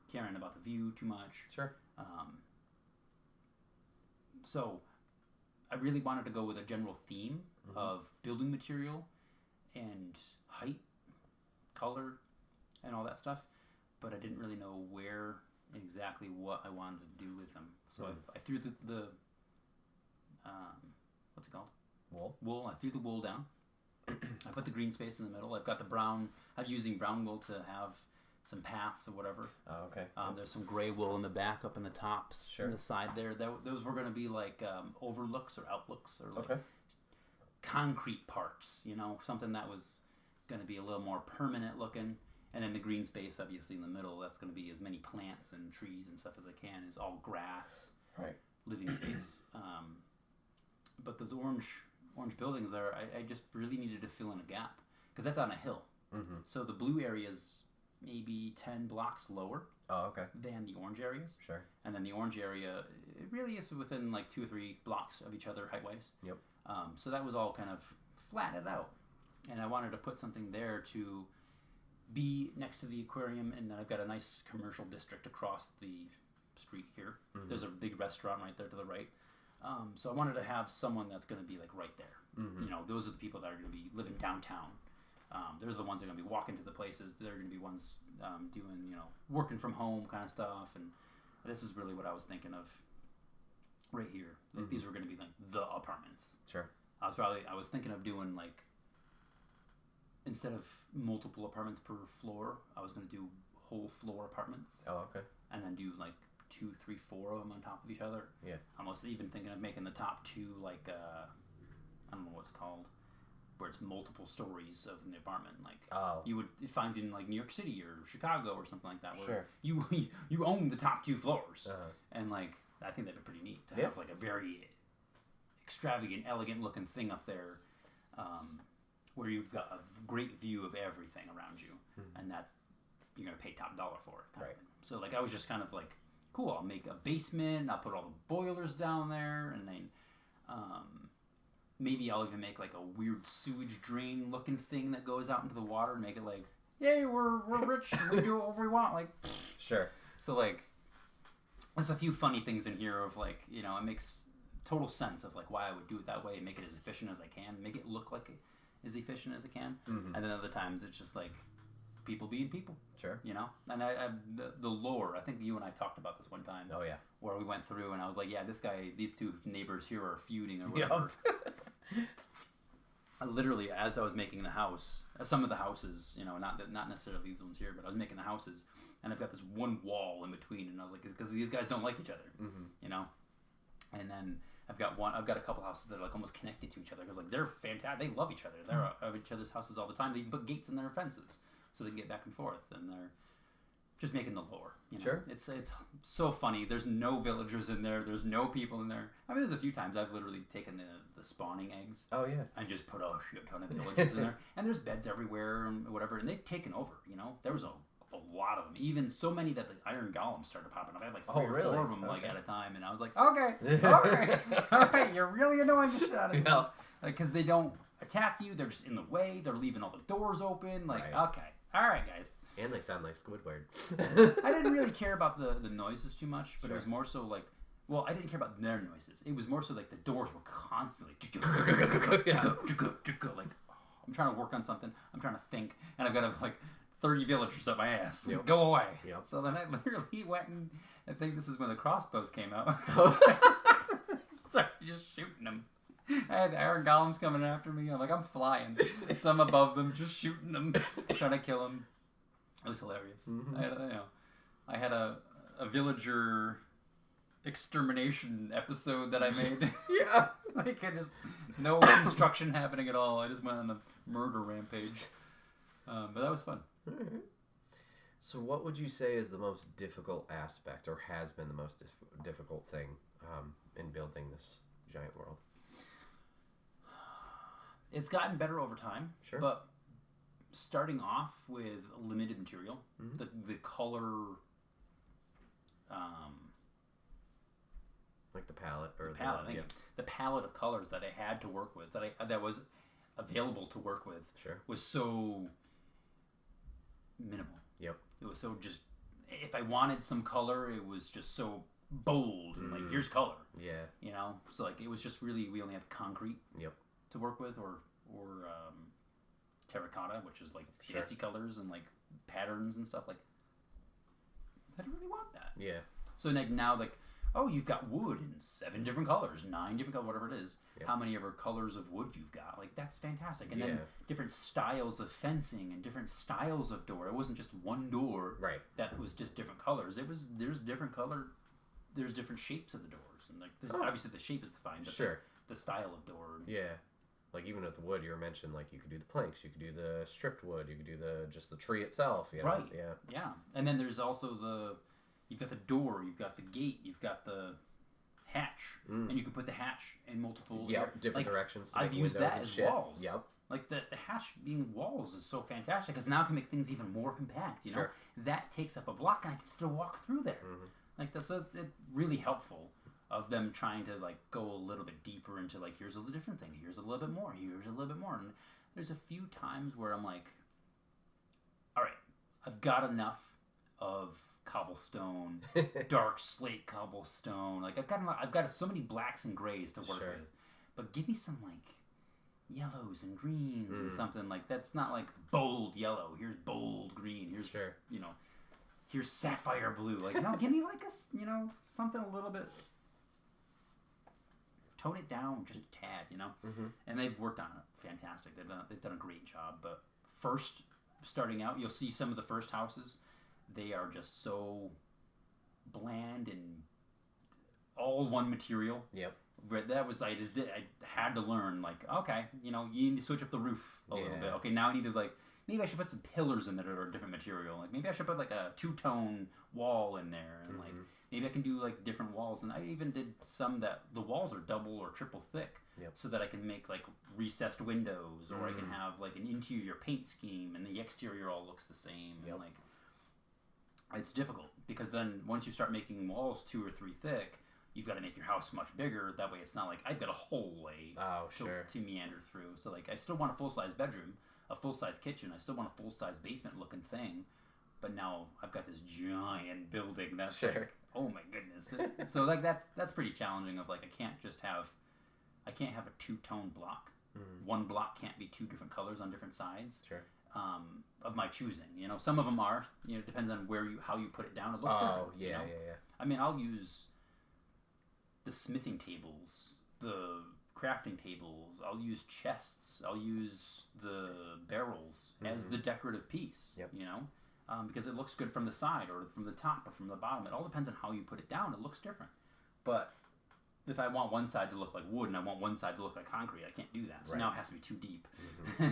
caring about the view too much. Sure. So I really wanted to go with a general theme of building material and height, color, and all that stuff, but I didn't really know where exactly what I wanted to do with them. So I threw the what's it called? Wool. I threw the wool down. I put the green space in the middle. I've got the brown. I'm using brown wool to have some paths or whatever. Oh, okay. There's some gray wool in the back, up in the tops, Sure. on the side there. Those were going to be like overlooks or outlooks or like concrete parts, something that was going to be a little more permanent looking. And then the green space, obviously, in the middle, that's going to be as many plants and trees and stuff as I can, is all grass, living space. But those orange buildings there, I just really needed to fill in a gap because that's on a hill. Mm-hmm. So the blue area is maybe 10 blocks lower than the orange areas. Sure. And then the orange area, it really is within like 2 or 3 blocks of each other height-wise. Yep. So that was all kind of flattened out. And I wanted to put something there to be next to the aquarium, and then I've got a nice commercial district across the street here. Mm-hmm. There's a big restaurant right there to the right. So I wanted to have someone that's going to be like right there. Mm-hmm. Those are the people that are going to be living downtown. They're the ones that are going to be walking to the places. They're going to be ones doing, working from home kind of stuff. And this is really what I was thinking of right here. Like, these were going to be like the apartments. Sure. I was thinking of doing like, instead of multiple apartments per floor, I was going to do whole floor apartments. Oh, okay. And then do like 2, 3, 4 of them on top of each other. Yeah. I was even thinking of making the top 2 like I don't know what it's called, where it's multiple stories of an apartment. Like you would find in like New York City or Chicago or something like that, where you own the top 2 floors, and like I think that'd be pretty neat to have like a very extravagant, elegant looking thing up there, where you've got a great view of everything around you, and that's you're gonna pay top dollar for it, kind of thing. So like I was just kind of like, cool, I'll make a basement, I'll put all the boilers down there, and then maybe I'll even make like a weird sewage drain looking thing that goes out into the water and make it like, yay, we're rich, we do whatever we want, like. Sure. So like, there's a few funny things in here of like, it makes total sense of like why I would do it that way and make it as efficient as I can, make it look like as efficient as I can, and then other times it's just like people being people. Sure. And the lore, I think you and I talked about this one time. Oh yeah. Where we went through and I was like, yeah, these 2 neighbors here are feuding or whatever. I literally, as I was making the house, some of the houses, not necessarily these ones here, but I was making the houses, and I've got this one wall in between, and I was like, it's because these guys don't like each other, And then I've got a couple houses that are like almost connected to each other because like they're fantastic, they love each other, they're at each other's houses all the time. They even put gates in their fences so they can get back and forth, and they're just making the lore. Sure. It's so funny. There's no villagers in there. There's no people in there. I mean, there's a few times I've literally taken the spawning eggs. Oh yeah. And just put a shit ton of villagers in there. And there's beds everywhere and whatever. And they've taken over. There was a lot of them. Even so many that the iron golems started popping up. I had like 3 or 4 of them like at a time. And I was like, okay, all right, you're really annoying the shit out of me. Because they don't attack you. They're just in the way. They're leaving all the doors open. Like, okay. All right, guys. And they sound like Squidward. I didn't really care about the noises too much, but it was more so like, well, I didn't care about their noises. It was more so like the doors were constantly like, I'm trying to work on something. I'm trying to think, and I've got like 30 villagers up my ass. Yep. Go away. Yep. So then I literally went and I think this is when the crossbows came out. Started just shooting them. I had iron golems coming after me. I'm like, I'm flying. So I'm above them, just shooting them, trying to kill them. It was hilarious. Mm-hmm. I had a villager extermination episode that I made. Yeah. Like, no construction happening at all. I just went on a murder rampage. But that was fun. Mm-hmm. So what would you say is the most difficult aspect, or has been the most difficult thing in building this giant world? It's gotten better over time, sure. But starting off with limited material, the color, like the palette, or the palette of colors that I had to work with, that was available to work with, sure, was so minimal. Yep. It was so just, if I wanted some color, it was just so bold and like, here's color. Yeah. So like it was just really, we only had concrete. Yep. To work with, or terracotta, which is like fancy colors and like patterns and stuff. Like I don't really want that. Yeah. So now, like, oh, you've got wood in 7 different colors, 9 different colors, whatever it is. Yep. How many ever colors of wood you've got? Like, that's fantastic. And then different styles of fencing and different styles of door. It wasn't just one door that was just different colors. There's different color. There's different shapes of the doors, and like obviously the shape is fine, but the style of door. Yeah. Like even with the wood, you were mentioning like you could do the planks, you could do the stripped wood, you could do just the tree itself. You know? Right. Yeah. Yeah. And then there's also you've got the door, you've got the gate, you've got the hatch, and you can put the hatch in multiple different directions. I've used that as walls. Yep. Like the hatch being walls is so fantastic because now I can make things even more compact. You know, that takes up a block, and I can still walk through there. Like that's it's really helpful of them trying to like go a little bit deeper into like here's a different thing, here's a little bit more, here's a little bit more, and there's a few times where I'm like, all right, I've got enough of cobblestone, dark slate cobblestone. Like I've got so many blacks and grays to work with, but give me some like yellows and greens and something like that's not like bold yellow. Here's bold green. Here's you know, here's sapphire blue. Like no, give me like a something a little bit. Tone it down just a tad, you know, and they've worked on it. Fantastic. They've done a great job. But first, starting out, you'll see some of the first houses. They are just so bland and all one material. Yep. But that was I had to learn like okay, you need to switch up the roof a little bit. Okay, now I need to like maybe I should put some pillars in there that are a different material. Like maybe I should put like a 2-tone wall in there and like. Maybe I can do like different walls, and I even did some that the walls are double or triple thick, so that I can make like recessed windows, or I can have like an interior paint scheme, and the exterior all looks the same. And like, it's difficult because then once you start making walls 2 or 3 thick, you've got to make your house much bigger. That way, it's not like I've got a whole way to meander through. So like, I still want a full size bedroom, a full size kitchen. I still want a full size basement looking thing. But now I've got this giant building that's like, oh my goodness. So like that's pretty challenging of like I can't have a 2-tone block. One block can't be 2 different colors on different sides. Of my choosing. Some of them are, it depends on how you put it down. It looks different. Yeah. I mean, I'll use the smithing tables, the crafting tables, I'll use chests, I'll use the barrels as the decorative piece. Because it looks good from the side or from the top or from the bottom. It all depends on how you put it down. It looks different. But if I want one side to look like wood and I want one side to look like concrete, I can't do that. So now it has to be too deep.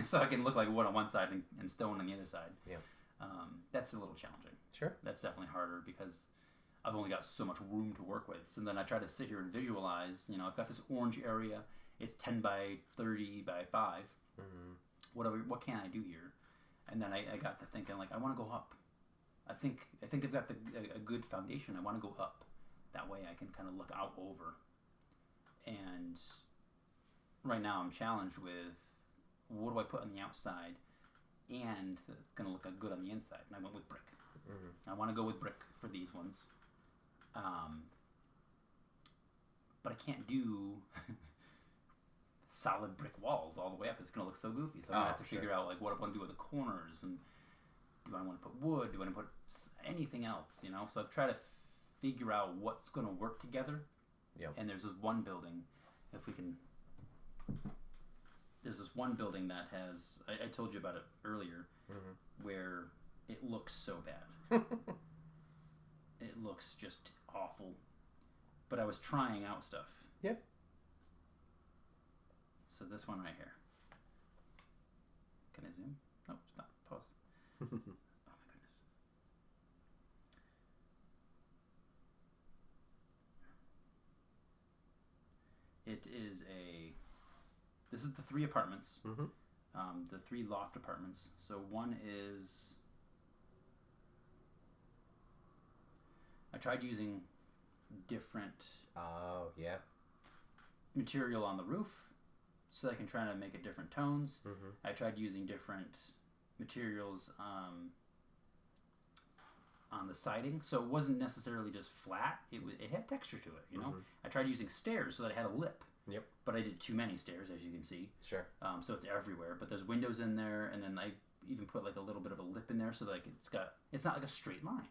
So I can look like wood on one side and stone on the other side. That's a little challenging. That's definitely harder because I've only got so much room to work with. So then I try to sit here and visualize, I've got this orange area. It's 10 by 30 by 5. What can I do here? And then I got to thinking, like, I want to go up. I think I've got a good foundation. I want to go up. That way I can kind of look out over. And right now I'm challenged with what do I put on the outside and that's going to look good on the inside. And I went with brick. I want to go with brick for these ones. But I can't do solid brick walls all the way up. It's going to look so goofy. So I'm going to have to figure out like what I want to do with the corners, and do I want to put wood? Do I want to put anything else? So I've tried to figure out what's going to work together. And there's this one building, there's this one building that has, I told you about it earlier, where it looks so bad. It looks just awful. But I was trying out stuff. So this one right here. Can I zoom? No, stop. Pause. Oh my goodness. This is the 3 apartments. The 3 loft apartments. So one is, I tried using different material on the roof so I can try to make it different tones. I tried using different materials on the siding, so it wasn't necessarily just flat. It had texture to it, I tried using stairs so that it had a lip. But I did too many stairs, as you can see. So it's everywhere. But there's windows in there, and then I even put like a little bit of a lip in there so that it's not like a straight line.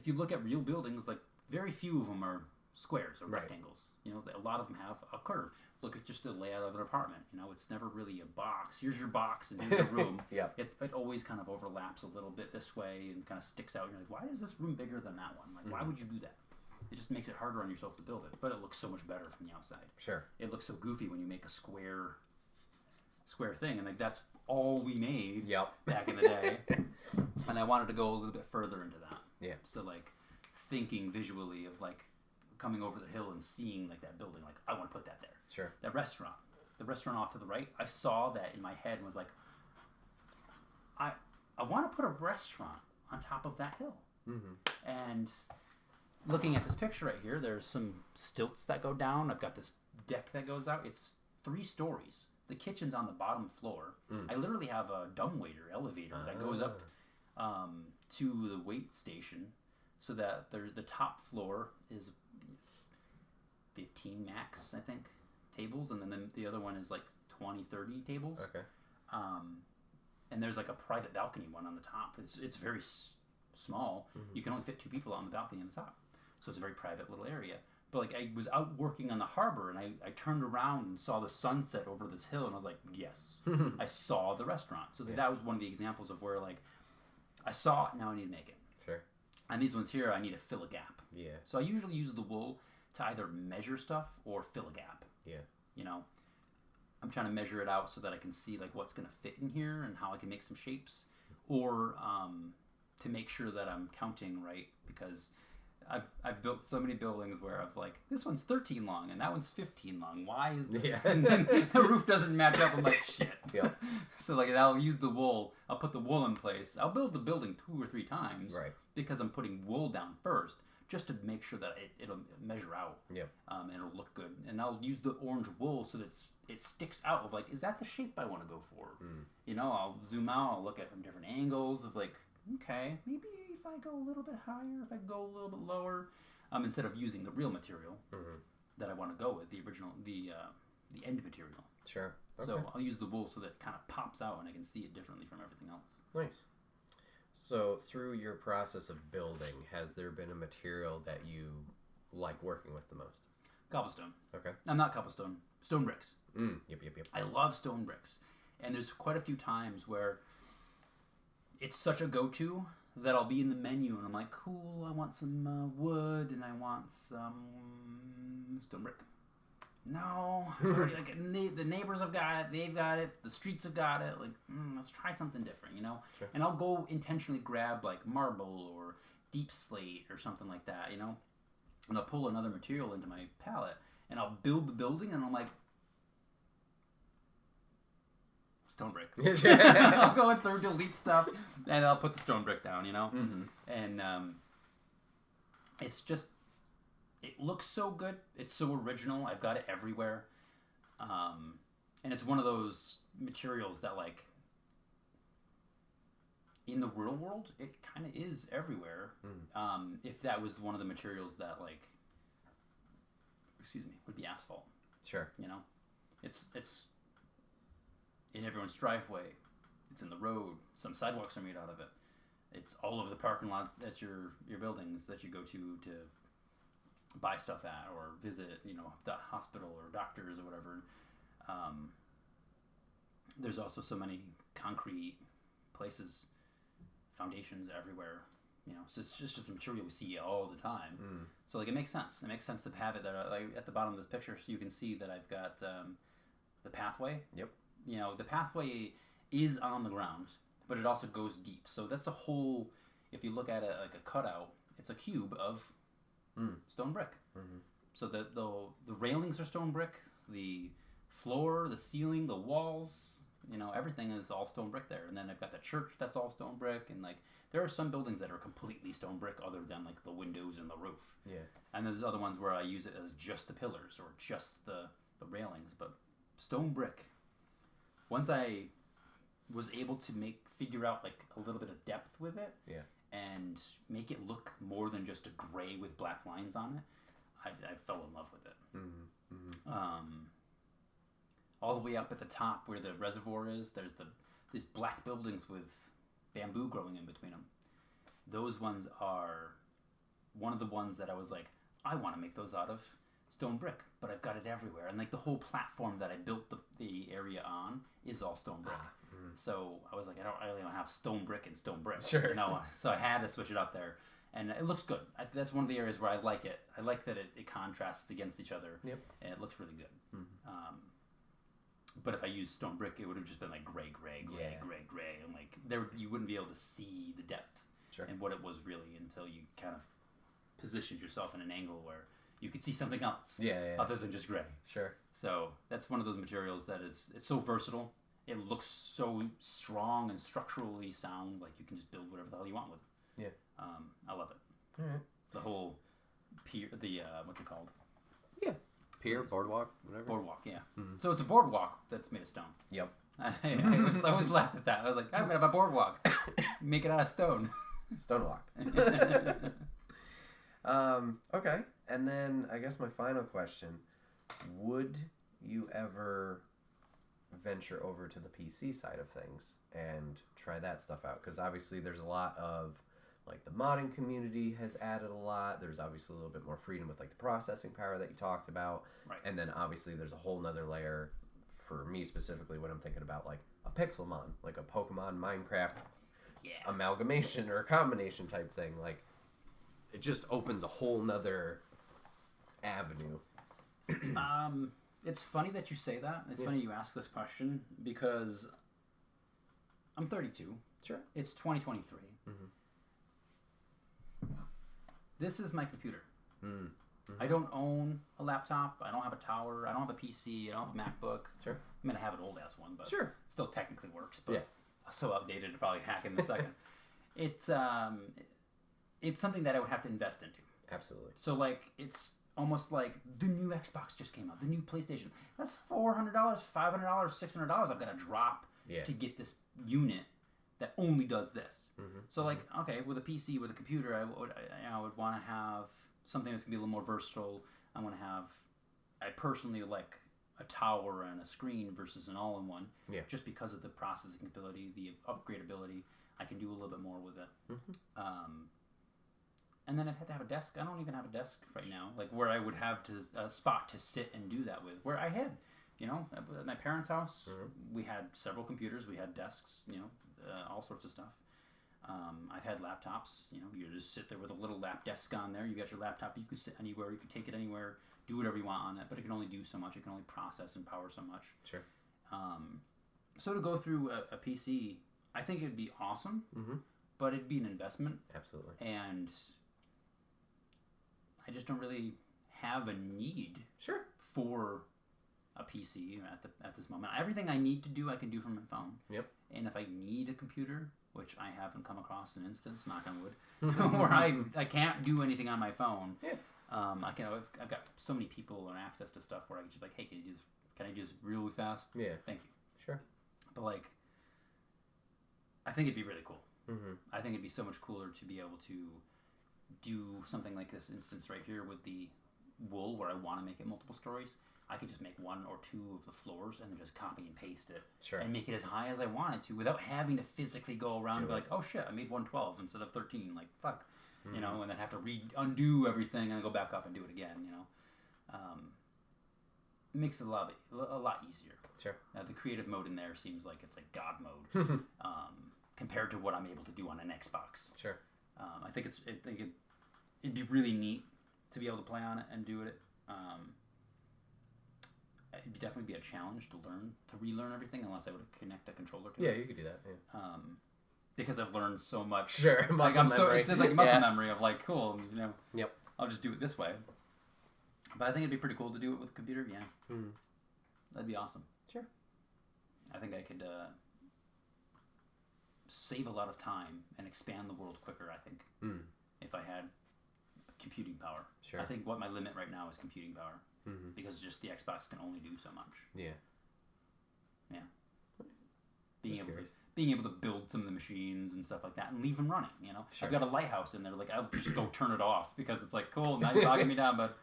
you look at real buildings, like very few of them are squares or Right. rectangles. You know, a lot of them have a curve. Look at just the layout of an apartment. You know, it's never really a box. Here's your box and here's your room. Yeah. It always kind of overlaps a little bit this way and kind of sticks out. You're like, why is this room bigger than that one? Like, why would you do that? It just makes it harder on yourself to build it, but it looks so much better from the outside. Sure. It looks so goofy when you make a square thing, and like that's all we made Yep. back in the day. And I wanted to go a little bit further into that. Yeah. So like thinking visually of like coming over the hill and seeing like that building, like I want to put that there. Sure. That restaurant, the restaurant off to the right, I saw that in my head and was like, I want to put a restaurant on top of that hill. Mm-hmm. And looking at this picture right here, there's some stilts that go down. I've got this deck that goes out. It's 3 stories. The kitchen's on the bottom floor. I literally have a dumbwaiter elevator that goes up to the wait station, so that the top floor is 15 max, I think, tables, and then the other one is like 20, 30 tables. Okay. And there's like a private balcony one on the top. It's very small. You can only fit 2 people on the balcony on the top, so it's a very private little area. But like I was out working on the harbor, and I turned around and saw the sunset over this hill, and I was like, yes, I saw the restaurant. So that was one of the examples of where like I saw it, now I need to make it. Sure. And these ones here, I need to fill a gap. Yeah. So I usually use the wool to either measure stuff or fill a gap. Yeah. You know, I'm trying to measure it out so that I can see like what's going to fit in here and how I can make some shapes, or to make sure that I'm counting right, because I've built so many buildings where I've like, this one's 13 long and that one's 15 long. Why is the, and then the roof doesn't match up? I'm like, shit. Yeah. So like I'll use the wool. I'll put the wool in place. I'll build the building 2 or 3 times, Right. because I'm putting wool down first, just to make sure that it'll measure out. Yeah. And it'll look good. And I'll use the orange wool so that it sticks out of like, is that the shape I want to go for? You know, I'll zoom out. I'll look at it from different angles of like, okay, maybe if I go a little bit higher, if I go a little bit lower, instead of using the real material that I want to go with, the original, the end material. Sure. Okay. So I'll use the wool so that it kind of pops out and I can see it differently from everything else. Nice. So through your process of building, has there been a material that you like working with the most? Cobblestone. Okay. I'm not cobblestone. Stone bricks. Yep. I love stone bricks. And there's quite a few times where it's such a go-to that I'll be in the menu and I'm like, cool, I want some wood and I want some stone brick. No, like the neighbors have got it, they've got it, the streets have got it. Like, let's try something different, you know. Sure. And I'll go intentionally grab like marble or deep slate or something like that, you know. And I'll pull another material into my palette and I'll build the building and I'm like, stone brick. I'll go through, delete stuff, and I'll put the stone brick down, you know. And it's just, it looks so good. It's so original. I've got it everywhere, and it's one of those materials that, like, in the real world, it kind of is everywhere. If that was one of the materials that, like, would be asphalt. Sure. You know, it's in everyone's driveway. It's in the road. Some sidewalks are made out of it. It's all over the parking lot at your buildings that you go to buy stuff at or visit, you know, the hospital or doctors or whatever. There's also so many concrete places, foundations everywhere. You know, so it's just a material we see all the time. So like it makes sense. It makes sense to have it there. Like at the bottom of this picture, so you can see that I've got the pathway. Yep. You know, the pathway is on the ground, but it also goes deep. So that's a whole, if you look at it like a cutout, it's a cube of stone brick. So the railings are stone brick, the floor, the ceiling, the walls, you know, everything is all stone brick there. And then I've got the church that's all stone brick, and like there are some buildings that are completely stone brick other than like the windows and the roof. Yeah. And there's other ones where I use it as just the pillars or just the railings, but stone brick. Once I was able to figure out like a little bit of depth with it, and make it look more than just a gray with black lines on it, I fell in love with it. All the way up at the top where the reservoir is, there's these black buildings with bamboo growing in between them. Those ones are one of the ones that I was like, I want to make those out of stone brick, but I've got it everywhere. And like the whole platform that I built the area on is all stone brick. So I was like, I really don't have stone brick and stone brick. Sure. You know, so I had to switch it up there. And it looks good. That's one of the areas where I like it. I like that it contrasts against each other. Yep. And it looks really good. But if I used stone brick, it would have just been like gray. And like you wouldn't be able to see the depth and what it was really until you kind of positioned yourself in an angle where you could see something else other than just gray. Sure. So that's one of those materials that it's so versatile. It looks so strong and structurally sound. Like you can just build whatever the hell you want with it. Yeah. I love it. All right. The whole pier, what's it called? Yeah. Pier, boardwalk, whatever. Boardwalk, yeah. Mm-hmm. So it's a boardwalk that's made of stone. Yep. I was laughed at that. I was like, I'm gonna have a boardwalk. Make it out of stone. Stonewalk. Okay. And then I guess my final question: would you ever venture over to the PC side of things and try that stuff out? Because obviously there's a lot of like the modding community has added a lot. There's obviously a little bit more freedom with like the processing power that you talked about. Right. And then obviously there's a whole nother layer for me specifically when I'm thinking about like a Pixelmon, like a Pokemon Minecraft amalgamation or a combination type thing. Like it just opens a whole nother avenue. It's funny that you say that. It's funny you ask this question because I'm 32. Sure. It's 2023. Mm-hmm. This is my computer. Mm-hmm. I don't own a laptop. I don't have a tower. I don't have a PC. I don't have a MacBook. Sure. I mean, I have an old ass one, but sure, still technically works. But so outdated to probably hack in a second. It's something that I would have to invest into. Absolutely. So like it's almost like the new Xbox just came out, the new PlayStation. That's $400, $500, $600 I've got to drop to get this unit that only does this. Mm-hmm. So like, okay, with a PC, with a computer, I would want to have something that's going to be a little more versatile. I personally like a tower and a screen versus an all-in-one. Yeah. Just because of the processing ability, the upgradability, I can do a little bit more with it. Mm-hmm. And then I'd have to have a desk. I don't even have a desk right now, like where I would have a spot to sit and do that with. Where I had, at my parents' house, we had several computers, we had desks, all sorts of stuff. I've had laptops. You just sit there with a little lap desk on there. You got your laptop. You can sit anywhere. You can take it anywhere. Do whatever you want on it. But it can only do so much. It can only process and power so much. Sure. So to go through a PC, I think it'd be awesome. Mm-hmm. But it'd be an investment. Absolutely. And I just don't really have a need for a PC at this moment. Everything I need to do, I can do from my phone. Yep. And if I need a computer, which I haven't come across an instance, knock on wood, where I can't do anything on my phone. Yeah. I've got so many people and access to stuff where I can just be like, hey, can I just really fast? Yeah. Thank you. Sure. But like, I think it'd be really cool. Mm-hmm. I think it'd be so much cooler to be able to do something like this instance right here with the wool where I want to make it multiple stories. I could just make one or two of the floors and then just copy and paste it and make it as high as I wanted to without having to physically go around and be like, oh shit, I made 112 instead of 13. Like, fuck. Mm-hmm. And then have to undo everything and go back up and do it again, It makes it a lot easier. Sure. The creative mode in there seems like it's like God mode compared to what I'm able to do on an Xbox. Sure. I think it'd be really neat to be able to play on it and do it. It'd definitely be a challenge to relearn everything unless I would connect a controller to it. Yeah, you could do that. Yeah. Because I've learned so much. Sure, muscle memory. It's like muscle memory of like, cool, Yep. I'll just do it this way. But I think it'd be pretty cool to do it with a computer. Yeah. Mm. That'd be awesome. Sure. I think I could save a lot of time and expand the world quicker, I think, if I had computing power. Sure. I think what my limit right now is computing power. Mm-hmm. Because just the Xbox can only do so much. Yeah. Yeah. Being able to build some of the machines and stuff like that and leave them running, Sure. I've got a lighthouse in there, like I'll just go turn it off because it's like, cool, now you're bogging me down, but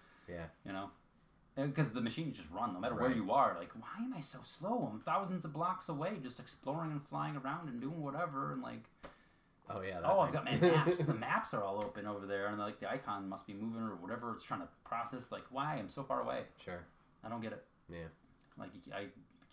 because the machines just run no matter where you are. Like, why am I so slow? I'm thousands of blocks away just exploring and flying around and doing whatever and like Oh yeah. Oh, I've got my maps. The maps are all open over there, and like the icon must be moving or whatever it's trying to process. Like, why? I'm so far away. Sure. I don't get it. Yeah. Like, I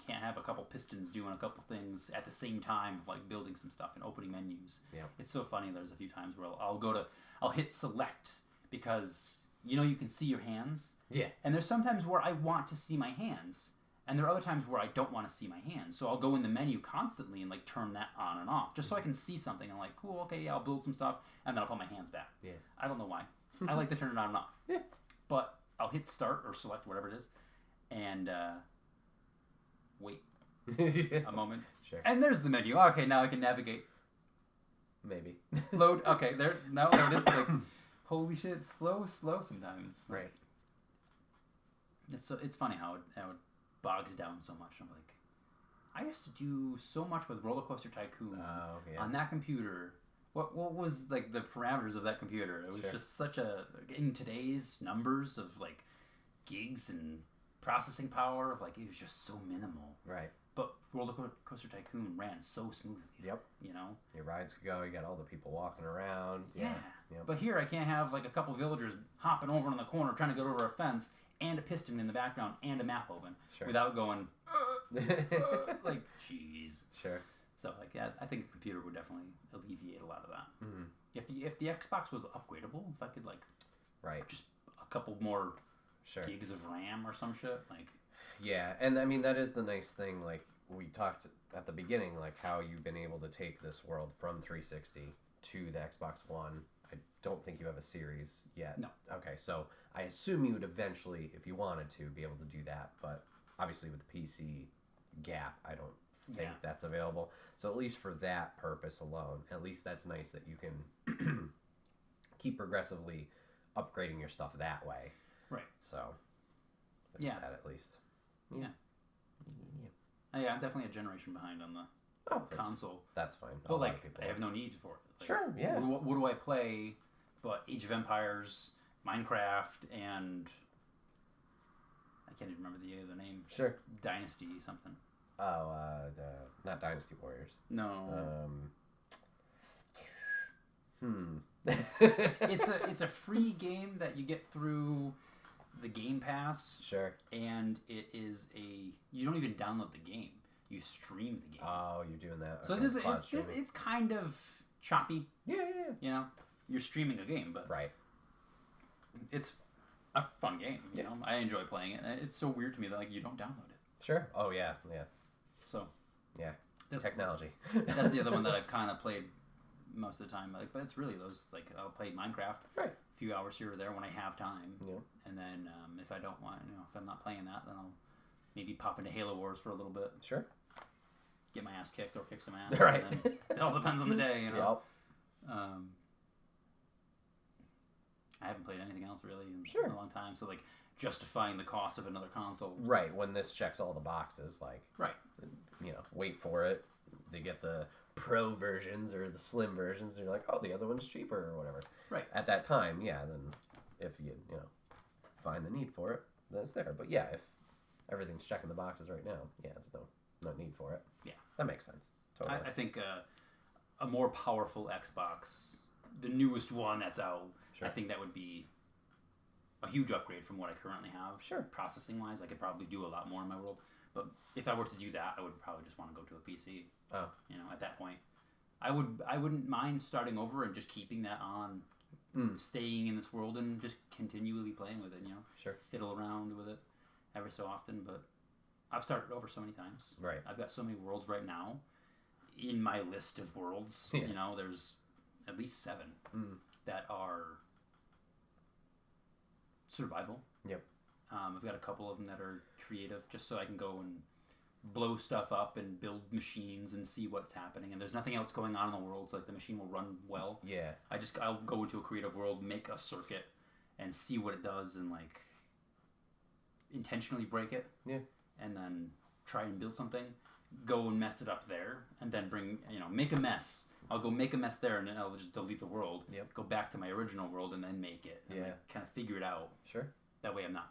can't have a couple pistons doing a couple things at the same time, of like building some stuff and opening menus. Yeah. It's so funny. There's a few times where I'll hit select because you can see your hands. Yeah. And there's sometimes where I want to see my hands. And there are other times where I don't want to see my hands. So I'll go in the menu constantly and like turn that on and off just so I can see something. I'm like, cool, okay, yeah, I'll build some stuff. And then I'll put my hands back. Yeah. I don't know why. I like to turn it on and off. Yeah. But I'll hit start or select, whatever it is. And wait a moment. Sure. And there's the menu. Okay, now I can navigate. Maybe. Load. Okay, there. Now loaded. Like, holy shit, slow sometimes. Right. It's funny how it bogs down so much. I'm like, I used to do so much with Roller Coaster Tycoon on that computer. What was like the parameters of that computer? It was just such a, in today's numbers of like gigs and processing power, of like, it was just so minimal. Right. But Roller Coaster Tycoon ran so smoothly. Yep. Your rides could go. You got all the people walking around. Yeah. Yep. But here I can't have like a couple villagers hopping over in the corner trying to get over a fence and a piston in the background and a map open without going like, jeez. Sure. So like, yeah, I think a computer would definitely alleviate a lot of that. Mm-hmm. If the Xbox was upgradable, if I could like, just a couple more gigs of RAM or some shit, like. Yeah, and I mean that is the nice thing. Like we talked at the beginning, like how you've been able to take this world from 360 to the Xbox One. I don't think you have a series yet. No. Okay, so I assume you would eventually, if you wanted to, be able to do that. But obviously with the PC gap, I don't think that's available. So at least for that purpose alone, at least that's nice that you can keep progressively upgrading your stuff that way. Right. So there's that at least. Yeah. I'm definitely a generation behind on the console. That's fine. But like, I have no need for it. Like, sure, yeah. What do I play but Age of Empires, Minecraft, and I can't even remember the other name. Sure. Dynasty something. Oh, not Dynasty Warriors. No. It's it's a free game that you get through the Game Pass. Sure. And it is you don't even download the game. You stream the game. Oh, you're doing that. So it's kind of choppy. Yeah. You're streaming a game, but it's a fun game. You know, I enjoy playing it. And it's so weird to me that like you don't download it. Sure. Oh yeah. So. Yeah. Technology. That's the other one that I've kind of played most of the time. Like, but it's really those, like, I'll play Minecraft. Right. A few hours here or there when I have time. Yeah. And then if I don't want, if I'm not playing that, then I'll maybe pop into Halo Wars for a little bit. Sure. Get my ass kicked or kick some ass. Right. And then it all depends on the day, Yep. I haven't played anything else really in a long time. So, like, justifying the cost of another console. Right. When this checks all the boxes, like. Right. Wait for it. They get the pro versions or the slim versions. They're like, oh, the other one's cheaper or whatever. Right. At that time, then if you find the need for it, then it's there. But yeah, if everything's checking the boxes right now, there's no need for it. Yeah. That makes sense. Totally. I think a more powerful Xbox, the newest one that's out, I think that would be a huge upgrade from what I currently have. Sure. Processing wise, I could probably do a lot more in my world. But if I were to do that, I would probably just want to go to a PC. Oh. At that point, I wouldn't mind starting over and just keeping that on, staying in this world and just continually playing with it. Sure. Fiddle around with it every so often. But I've started over so many times. Right. I've got so many worlds right now in my list of worlds. Yeah. There's at least 7 that are survival. Yep. I've got a couple of them that are creative, just so I can go and blow stuff up and build machines and see what's happening. And there's nothing else going on in the world, so like the machine will run well. Yeah. I'll go into a creative world, make a circuit, and see what it does, and like intentionally break it. Yeah. And then try and build something, go and mess it up there, and then make a mess. I'll go make a mess there, and then I'll just delete the world. Yep. Go back to my original world, and then make it. And kind of figure it out. Sure. That way I'm not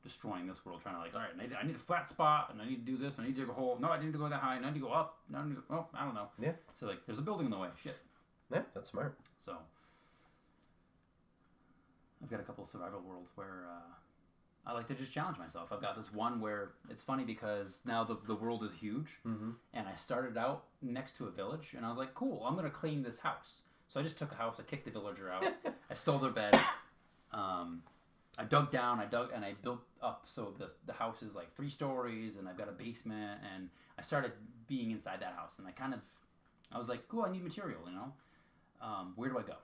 destroying this world, trying to all right, I need a flat spot, and I need to do this, I need to dig a hole. No, I need to go that high, and I need to go up. No, I need to go, I don't know. Yeah. So, like, there's a building in the way. Shit. Yeah, that's smart. So I've got a couple of survival worlds where I like to just challenge myself. I've got this one where it's funny because now the world is huge, and I started out next to a village, and I was like, cool, I'm going to claim this house. So I just took a house, I kicked the villager out, I stole their bed, I dug down, and I built up, so the house is like 3 stories, and I've got a basement, and I started being inside that house, and I was like, cool, I need material, you know? Where do I go?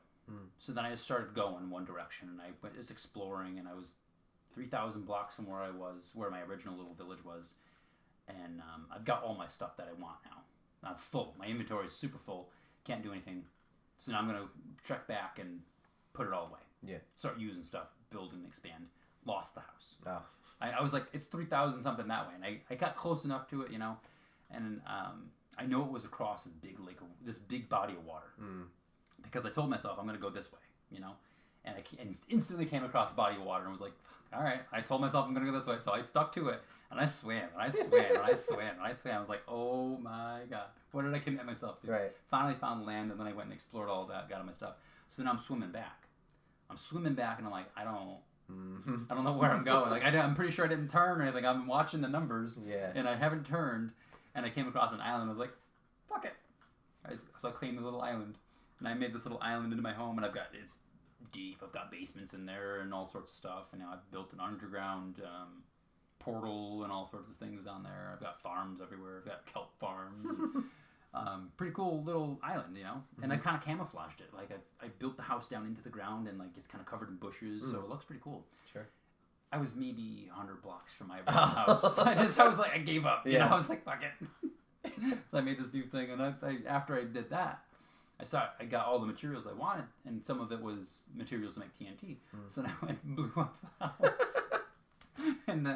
So then I just started going one direction, and I was exploring, and I was 3,000 blocks from where my original little village was, and I've got all my stuff that I want now. I'm full. My inventory is super full. Can't do anything. So now I'm going to trek back and put it all away. Yeah. Start using stuff, build and expand. Lost the house. Oh. I was like, it's 3,000 something that way, and I got close enough to it, you know, and I know it was across this big lake, this big body of water, because I told myself I'm going to go this way, you know, and I instantly came across the body of water and was like, all right, I told myself I'm going to go this way, so I stuck to it, and I swam, and I swam, and I swam, and I swam. I was like, oh my God, what did I commit myself to? Right. Finally found land, and then I went and explored all of that, got all my stuff. So then I'm swimming back, and I'm like, I don't know where I'm going. Like I'm pretty sure I didn't turn or anything. I'm watching the numbers, and I haven't turned, and I came across an island. I was like, fuck it. So I claimed the little island, and I made this little island into my home, and it's deep. I've got basements in there and all sorts of stuff, and now I've built an underground portal and all sorts of things down there. I've got farms everywhere. I've got kelp farms. And, pretty cool little island, you know. And I kind of camouflaged it. Like I built the house down into the ground, and like it's kind of covered in bushes, so it looks pretty cool. Sure. I was maybe 100 blocks from my original house. I was like, I gave up. You know, I was like, fuck it. So I made this new thing, and after I did that, I got all the materials I wanted, and some of it was materials to make TNT. So now I blew up the house. And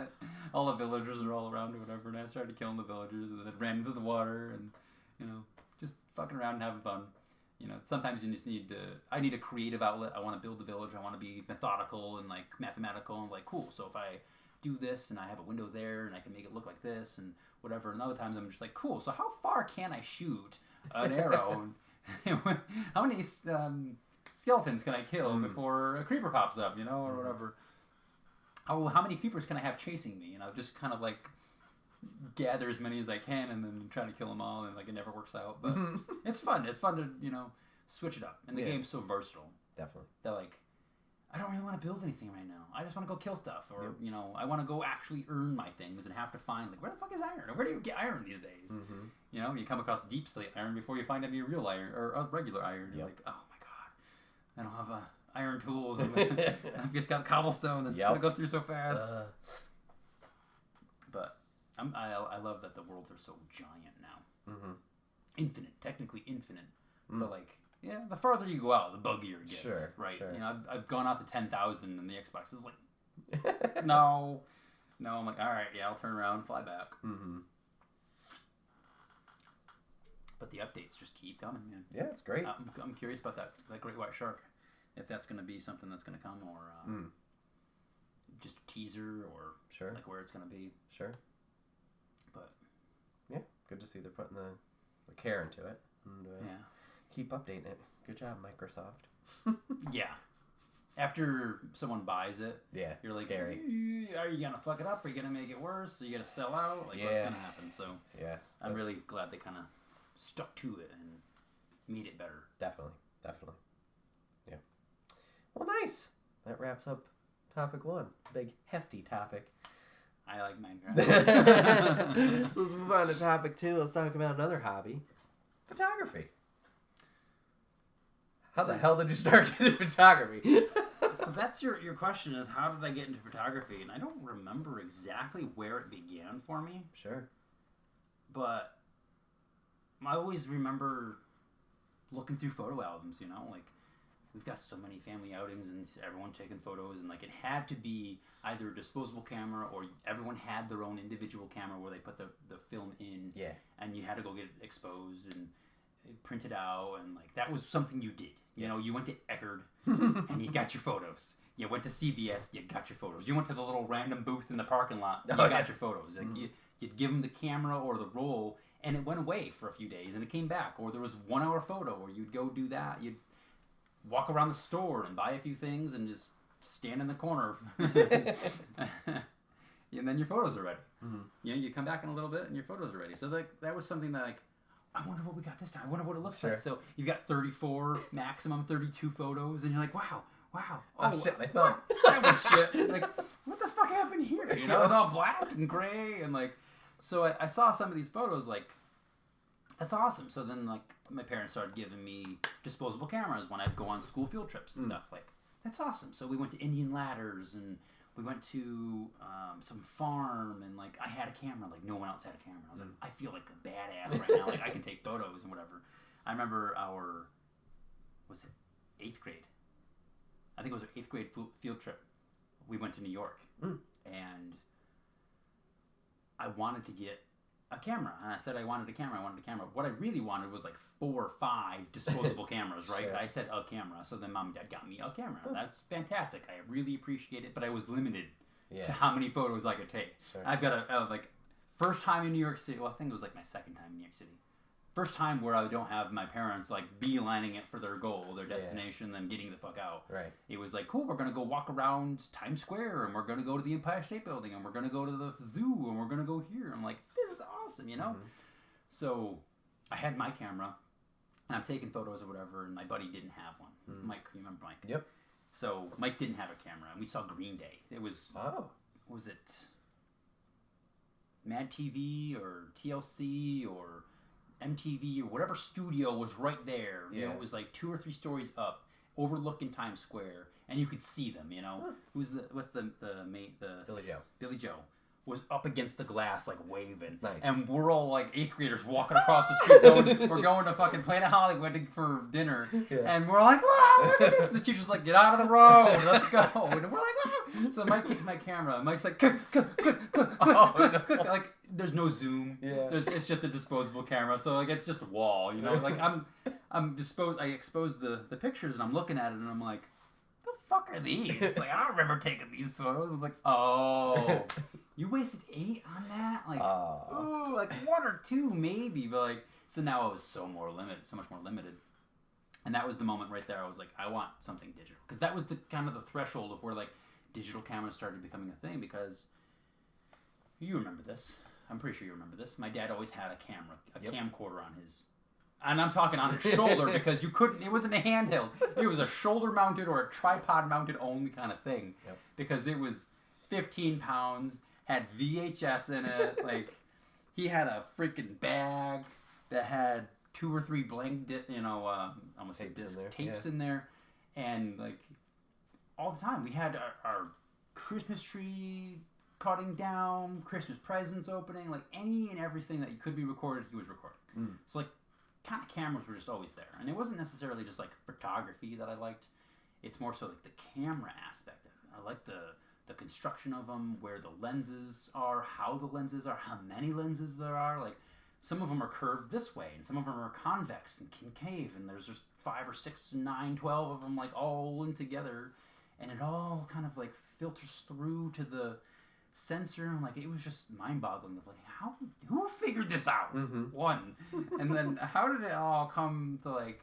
all the villagers are all around or whatever, and I started killing the villagers, and then I ran into the water, and, you know, just fucking around and having fun. You know, sometimes you just I need a creative outlet. I want to build a village. I want to be methodical and, like, mathematical, and, like, cool. So if I do this, and I have a window there, and I can make it look like this, and whatever. And other times I'm just like, cool, so how far can I shoot an arrow? How many skeletons can I kill before a creeper pops up, you know, or whatever? How many creepers can I have chasing me? And I'll just kind of like gather as many as I can, and then try to kill them all, and like it never works out. But it's fun. It's fun to, you know, switch it up. And the game's so versatile. Definitely. That like, I don't really want to build anything right now. I just want to go kill stuff, or you know, I want to go actually earn my things and have to find like, where the fuck is iron? Where do you get iron these days? You know, you come across deep slate iron before you find any real iron or a regular iron. You're like, oh my God, I don't have iron tools. And I've just got cobblestone that's gonna go through so fast. But I love that the worlds are so giant now. Infinite, technically infinite, but like. Yeah, the farther you go out, the buggier it gets. Sure, right? Sure. You know, I've gone out to 10,000, and the Xbox is like, no. I'm like, all right, yeah, I'll turn around and fly back. But the updates just keep coming, man. Yeah, it's great. I'm curious about that great white shark, if that's going to be something that's going to come, or just a teaser, or like where it's going to be. Sure. But yeah, good to see they're putting the care into it. And, keep updating it. Good job, Microsoft. Yeah. After someone buys it, you're like, scary. Are you going to fuck it up? Are you going to make it worse? Are you going to sell out? Like, what's going to happen? So, I'm really glad they kind of stuck to it and made it better. Definitely. Yeah. Well, nice. That wraps up topic 1. Big, hefty topic. I like Minecraft. So let's move on to topic 2. Let's talk about another hobby. Photography. How the hell did you start getting photography? So that's your question is, how did I get into photography? And I don't remember exactly where it began for me. Sure. But I always remember looking through photo albums, you know, like we've got so many family outings and everyone taking photos, and like it had to be either a disposable camera or everyone had their own individual camera where they put the film in. Yeah. And you had to go get it exposed and printed out, and like that was something you did. You know, you went to Eckerd and you got your photos. You went to CVS, you got your photos. You went to the little random booth in the parking lot, you got your photos. Like you'd give them the camera or the roll, and it went away for a few days, and it came back. Or there was 1 hour photo where you'd go do that. You'd walk around the store and buy a few things and just stand in the corner. And then your photos are ready. Mm-hmm. You know, you come back in a little bit and your photos are ready. So that was something that, like, I wonder what we got this time. I wonder what it looks like. So you've got 34, maximum 32 photos, and you're like, wow. Oh shit, I thought that was shit. Like, what the fuck happened here? You know, it was all black and gray, and like, so I saw some of these photos, like, that's awesome. So then, like, my parents started giving me disposable cameras when I'd go on school field trips and stuff. Like, that's awesome. So we went to Indian Ladders, and we went to some farm, and like, I had a camera, like no one else had a camera. I was like, I feel like a badass right now. Like, I can take photos and whatever. I remember was it 8th grade? I think it was our 8th grade field trip. We went to New York, and I wanted to get a camera. And I said I wanted a camera. What I really wanted was like 4 or 5 disposable cameras, right? Sure. I said a camera. So then Mom and Dad got me a camera. That's fantastic. I really appreciate it, but I was limited to how many photos I could take. Sure. I've got like, first time in New York City. Well, I think it was like my second time in New York City. First time where I don't have my parents like beelining it for their goal, their destination, then getting the fuck out. Right. It was like, cool, we're going to go walk around Times Square, and we're going to go to the Empire State Building, and we're going to go to the zoo, and we're going to go here. I'm like, this is awesome, you know? Mm-hmm. So I had my camera, and I'm taking photos or whatever, and my buddy didn't have one. Mm-hmm. Mike, you remember Mike? Yep. So Mike didn't have a camera, and we saw Green Day. It was, was it Mad TV or TLC or MTV or whatever studio was right there. You know, it was like 2 or 3 stories up, overlooking Times Square, and you could see them. You know, what's the mate? Billy Joe was up against the glass, like waving. Nice. And we're all like 8th graders walking across the street. We're going to fucking Planet Hollywood for dinner, and we're like, wow, look at this. And the teacher's like, get out of the road, let's go. And we're like, wow. So Mike kicks my camera. Mike's like, click. Like, there's no zoom. Yeah. It's just a disposable camera. So like, it's just a wall. You know, like I exposed the pictures, and I'm looking at it, and I'm like, the fuck are these? Like, I don't remember taking these photos. I was like, oh. You wasted 8 on that? Like, ooh, like 1 or 2 maybe, but like, so now I was so much more limited. And that was the moment right there. I was like, I want something digital. Because that was the kind of the threshold of where like digital cameras started becoming a thing, because you remember this. I'm pretty sure you remember this. My dad always had a camera, camcorder on his, and I'm talking on his shoulder, because you couldn't, it wasn't a handheld. It was a shoulder mounted or a tripod mounted only kind of thing. Yep. Because it was 15 pounds, had VHS in it. Like, he had a freaking bag that had 2 or 3 blank, almost tapes in there. And like, all the time we had our Christmas tree cutting down, Christmas presents opening, like any and everything that could be recorded, he was recording. So like, kind of cameras were just always there. And it wasn't necessarily just like photography that I liked. It's more so like the camera aspect of it. I like the construction of them, where the lenses are, how the lenses are, how many lenses there are. Like, some of them are curved this way, and some of them are convex and concave, and there's just 5 or 6, 9, 12 of them, like, all linked together, and it all kind of like filters through to the sensor. And like, it was just mind-boggling of like, who figured this out? One. And then how did it all come to like,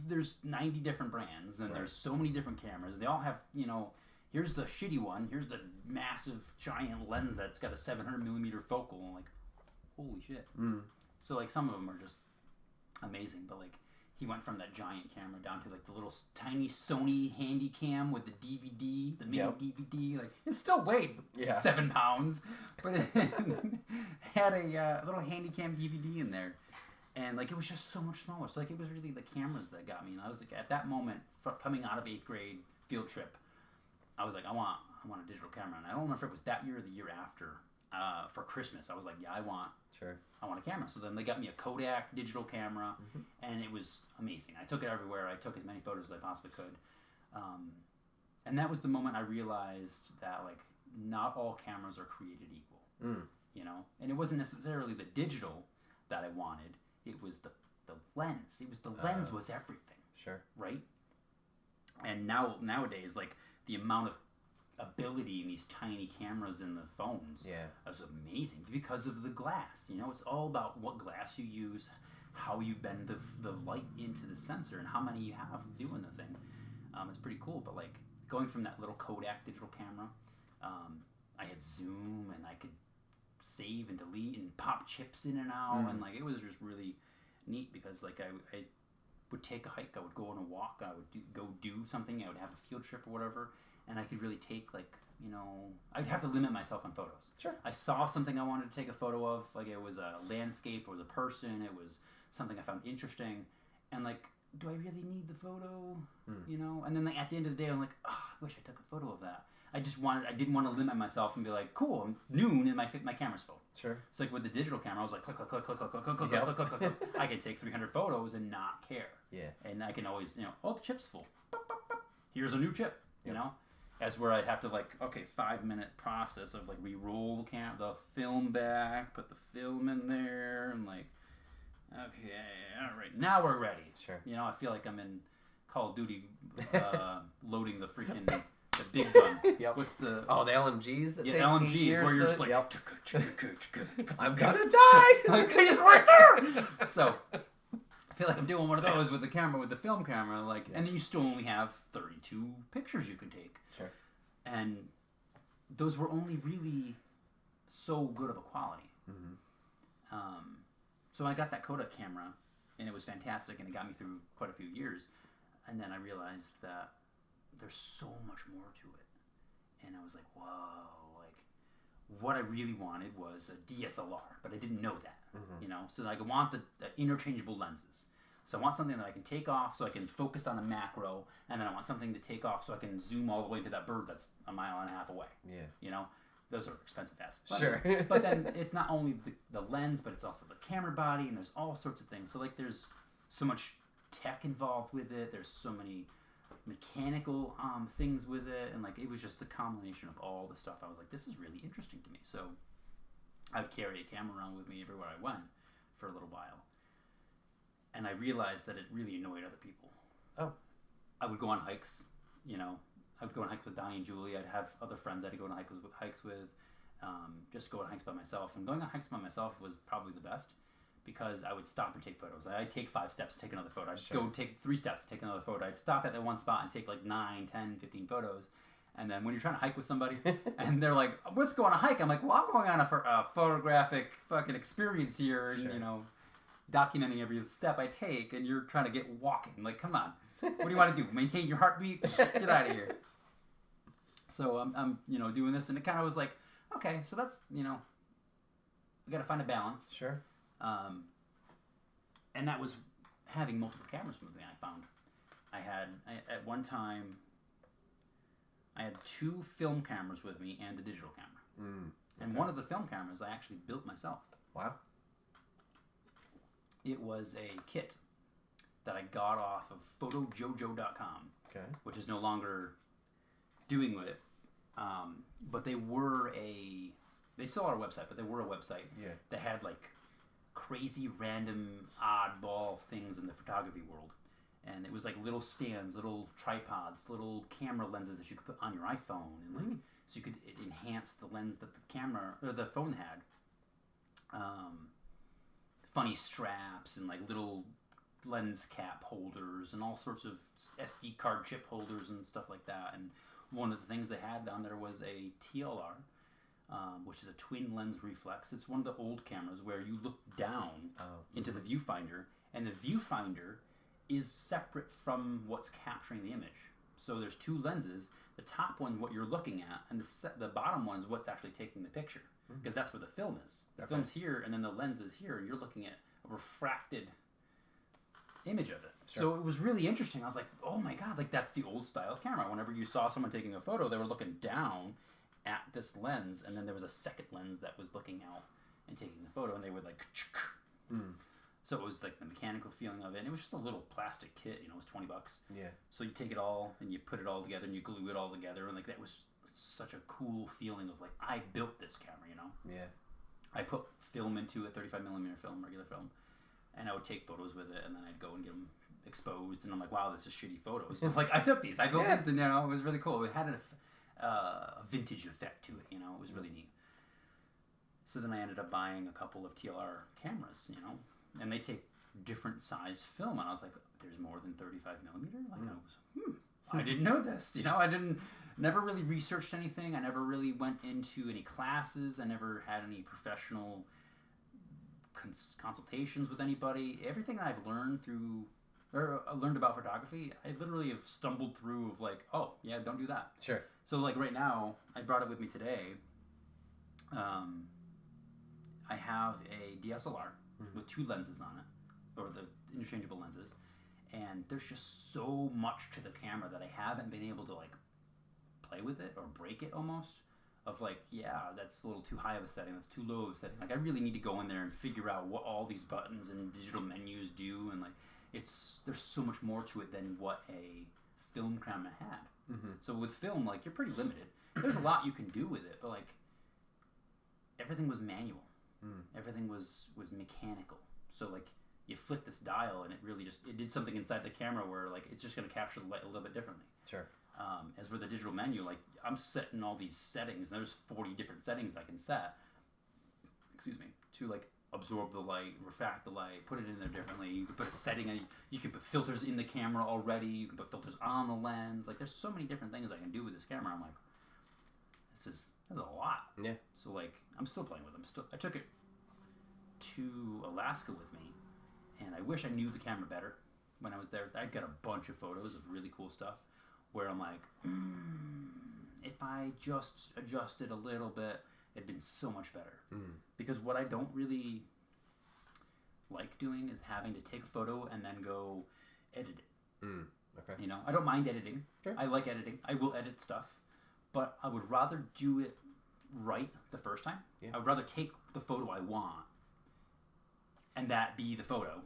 there's 90 different brands, and there's so many different cameras. They all have, here's the shitty one, here's the massive giant lens that's got a 700 millimeter focal, and like, holy shit. So like, some of them are just amazing, but like, he went from that giant camera down to like the little tiny Sony Handycam with the DVD, the mini DVD. Like, it still weighed 7 pounds, but it had a little Handycam DVD in there. And like, it was just so much smaller. So like, it was really the cameras that got me. And I was like, at that moment, coming out of 8th grade field trip, I was like, I want a digital camera. And I don't remember if it was that year or the year after. For Christmas, I was like, I want a camera. So then they got me a Kodak digital camera, and it was amazing. I took it everywhere. I took as many photos as I possibly could. And that was the moment I realized that like, not all cameras are created equal. And it wasn't necessarily the digital that I wanted. It was the lens. It was the lens was everything. Sure. Right? And nowadays, like, the amount of ability in these tiny cameras in the phones. Yeah. It was amazing because of the glass. You know, it's all about what glass you use, how you bend the light into the sensor, and how many you have doing the thing. It's pretty cool. But like going from that little Kodak digital camera, I had zoom and I could save and delete and pop chips in and out, and like it was just really neat because like I would take a hike, I would go on a walk, I would go do something, I would have a field trip or whatever, and I could really take like, you know, I'd have to limit myself on photos. Sure. I saw something I wanted to take a photo of, like it was a landscape, it was a person, it was something I found interesting, and like, do I really need the photo? You know? And then like, at the end of the day, I'm like, oh, I wish I took a photo of that. I didn't want to limit myself and be like, cool, I'm noon and my camera's full. Sure. It's like with the digital camera, I was like, click, click, click, click, click, click, click, click, click, click, click, click. I can take 300 photos and not care. Yeah. And I can always, you know, oh, the chip's full. Here's a new chip, you know? As where I'd have to like, okay, 5-minute process of like re-roll the film back, put the film in there, and like, okay, all right, now we're ready. Sure. You know, I feel like I'm in Call of Duty loading the freaking... the big gun. Yep. What's the... the LMGs that take LMGs where you're just like... I'm gonna die! Like, he's right there! So, I feel like I'm doing one of those with the camera, with the film camera, like, and then you still only have 32 pictures you can take. Sure. And those were only really so good of a quality. So I got that Kodak camera, and it was fantastic, and it got me through quite a few years. And then I realized that there's so much more to it. And I was like, whoa, like, what I really wanted was a DSLR, but I didn't know that, you know? So I want the interchangeable lenses. So I want something that I can take off so I can focus on a macro, and then I want something to take off so I can zoom all the way to that bird that's 1.5 miles away. Yeah. You know? Those are expensive assets. Sure. But then it's not only the lens, but it's also the camera body, and there's all sorts of things. So, like, there's so much tech involved with it. There's so many mechanical things with it, and like it was just the combination of all the stuff. I was like, this is really interesting to me. So I would carry a camera around with me everywhere I went for a little while, and I realized that it really annoyed other people. Oh. I would go on hikes, you know. I would go on hikes with Donnie and Julie. I'd have other friends I'd go on hikes with, just go on hikes by myself. And going on hikes by myself was probably the best, because I would stop and take photos. I'd take 5 steps, take another photo. I'd go take 3 steps, take another photo. I'd stop at that one spot and take like 9, 10, 15 photos. And then when you're trying to hike with somebody and they're like, let's go on a hike. I'm like, well, I'm going on a photographic fucking experience here, and, you know, documenting every step I take, and you're trying to get walking. Like, come on. What do you want to do? Maintain your heartbeat? Get out of here. So I'm you know, doing this, and it kind of was like, okay, so that's, you know, we got to find a balance. Sure. And that was having multiple cameras with me. I found at one time I had 2 film cameras with me and a digital camera. And one of the film cameras I actually built myself. Wow. It was a kit that I got off of photojojo.com, which is no longer doing with it. But they still are a website, but they were a website that had like crazy random oddball things in the photography world. And it was like little stands, little tripods, little camera lenses that you could put on your iPhone, and like so you could enhance the lens that the camera or the phone had. Funny straps and like little lens cap holders and all sorts of SD card chip holders and stuff like that. And one of the things they had down there was a TLR, which is a twin lens reflex. It's one of the old cameras where you look down into the viewfinder, and the viewfinder is separate from what's capturing the image. So there's 2 lenses. The top one, what you're looking at, and the bottom one is what's actually taking the picture, because that's where the film is. The film's here, and then the lens is here, and you're looking at a refracted image of it. So it was really interesting. I was like, oh my god, like that's the old style camera. Whenever you saw someone taking a photo, they were looking down at this lens, and then there was a second lens that was looking out and taking the photo, and they would like so it was like the mechanical feeling of it, and it was just a little plastic kit, you know, it was $20. Yeah. So you take it all and you put it all together and you glue it all together, and like that was such a cool feeling of like, I built this camera, you know. Yeah. I put film into it, 35mm film, regular film, and I would take photos with it, and then I'd go and get them exposed, and I'm like, wow, this is shitty photos. But like, I took these, I built these, and you know, it was really cool. We had a vintage effect to it. You know, it was really neat. So then I ended up buying a couple of TLR cameras, you know, and they take different size film, and I was like, there's more than 35 millimeter? Like, I didn't know this, you know, never really researched anything. I never really went into any classes. I never had any professional consultations with anybody. Everything that I've learned learned about photography, I literally have stumbled through of like, oh, yeah, don't do that. Sure. So like right now, I brought it with me today. I have a DSLR with 2 lenses on it, or the interchangeable lenses, and there's just so much to the camera that I haven't been able to like play with it or break it almost. Of like, yeah, that's a little too high of a setting, that's too low of a setting. Like I really need to go in there and figure out what all these buttons and digital menus do, and like there's so much more to it than what a film camera had. So with film, like you're pretty limited. There's a lot you can do with it, but like everything was manual. Everything was mechanical. So like you flip this dial and it really it did something inside the camera where like it's just going to capture the light a little bit differently. Sure. As with the digital menu, like I'm setting all these settings. And there's 40 different settings I can set. Excuse me. To like absorb the light, refract the light, put it in there differently. You can put a setting in. You can put filters in the camera already. You can put filters on the lens. Like there's so many different things I can do with this camera. I'm like, that's a lot. Yeah. So like I'm still playing with them. I took it to Alaska with me, and I wish I knew the camera better when I was there. I got a bunch of photos of really cool stuff where I'm like, if I just adjusted a little bit, it'd been so much better. Because what I don't really like doing is having to take a photo and then go edit it. Okay. You know, I don't mind editing. Sure. I like editing. I will edit stuff. But I would rather do it right the first time. Yeah. I would rather take the photo I want and that be the photo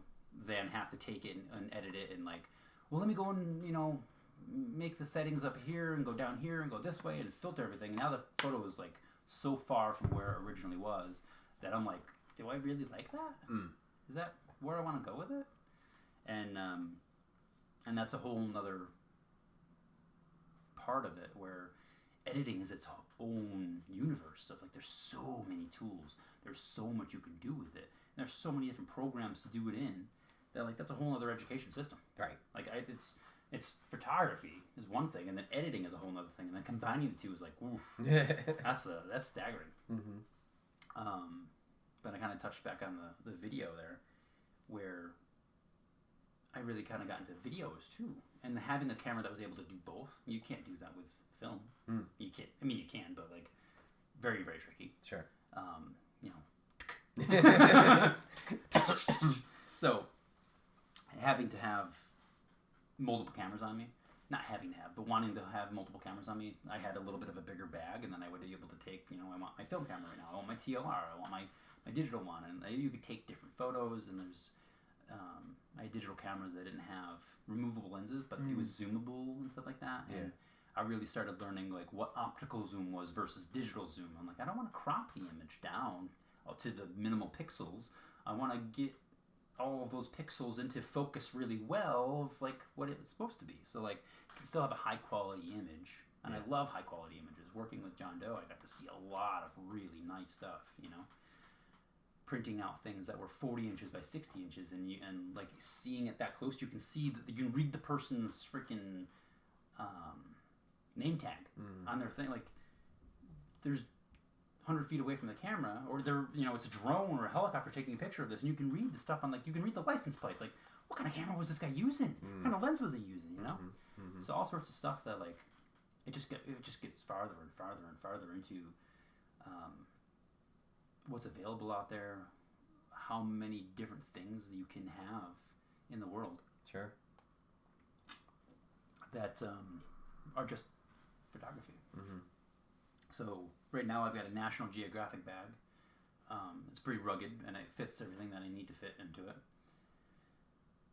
than have to take it and edit it and like, well, let me go and, you know, make the settings up here and go down here and go this way and filter everything. And now the photo is like so far from where it originally was that I'm like, do I really like that? Is that where I want to go with it? And that's a whole nother part of it where editing is its own universe of like there's so many tools, there's so much you can do with it, and there's so many different programs to do it in that like that's a whole other education system. Right. Like it's photography is one thing, and then editing is a whole other thing, and then combining the two is like, oof, that's staggering. But I kind of touched back on the video there, where I really kind of got into videos too, and having a camera that was able to do both. You can't do that with film. You can't. I mean, you can, but like very, very tricky. Sure. You know. So having to have multiple cameras on me, not having to have, but wanting to have multiple cameras on me, I had a little bit of a bigger bag, and then I would be able to take, you know, I want my film camera right now, I want my TLR, I want my digital one, and you could take different photos, and there's I had digital cameras that didn't have removable lenses, but it was zoomable and stuff like that. And I really started learning like what optical zoom was versus digital zoom. I'm like, I don't want to crop the image down to the minimal pixels. I want to get all of those pixels into focus really well of like what it was supposed to be. So like you can still have a high quality image. And I love high quality images. Working with John Doe, I got to see a lot of really nice stuff, you know. Printing out things that were 40 inches by 60 inches, and like seeing it that close, you can see that you can read the person's freaking name tag on their thing. Like there's 100 feet away from the camera, or they're, you know, it's a drone or a helicopter taking a picture of this, and you can read the stuff on, like, you can read the license plates. Like, what kind of camera was this guy using? What kind of lens was he using? You know, so all sorts of stuff that like it just gets farther and farther and farther into what's available out there, how many different things you can have in the world. Sure. That are just photography. So right now I've got a National Geographic bag. It's pretty rugged, and it fits everything that I need to fit into it.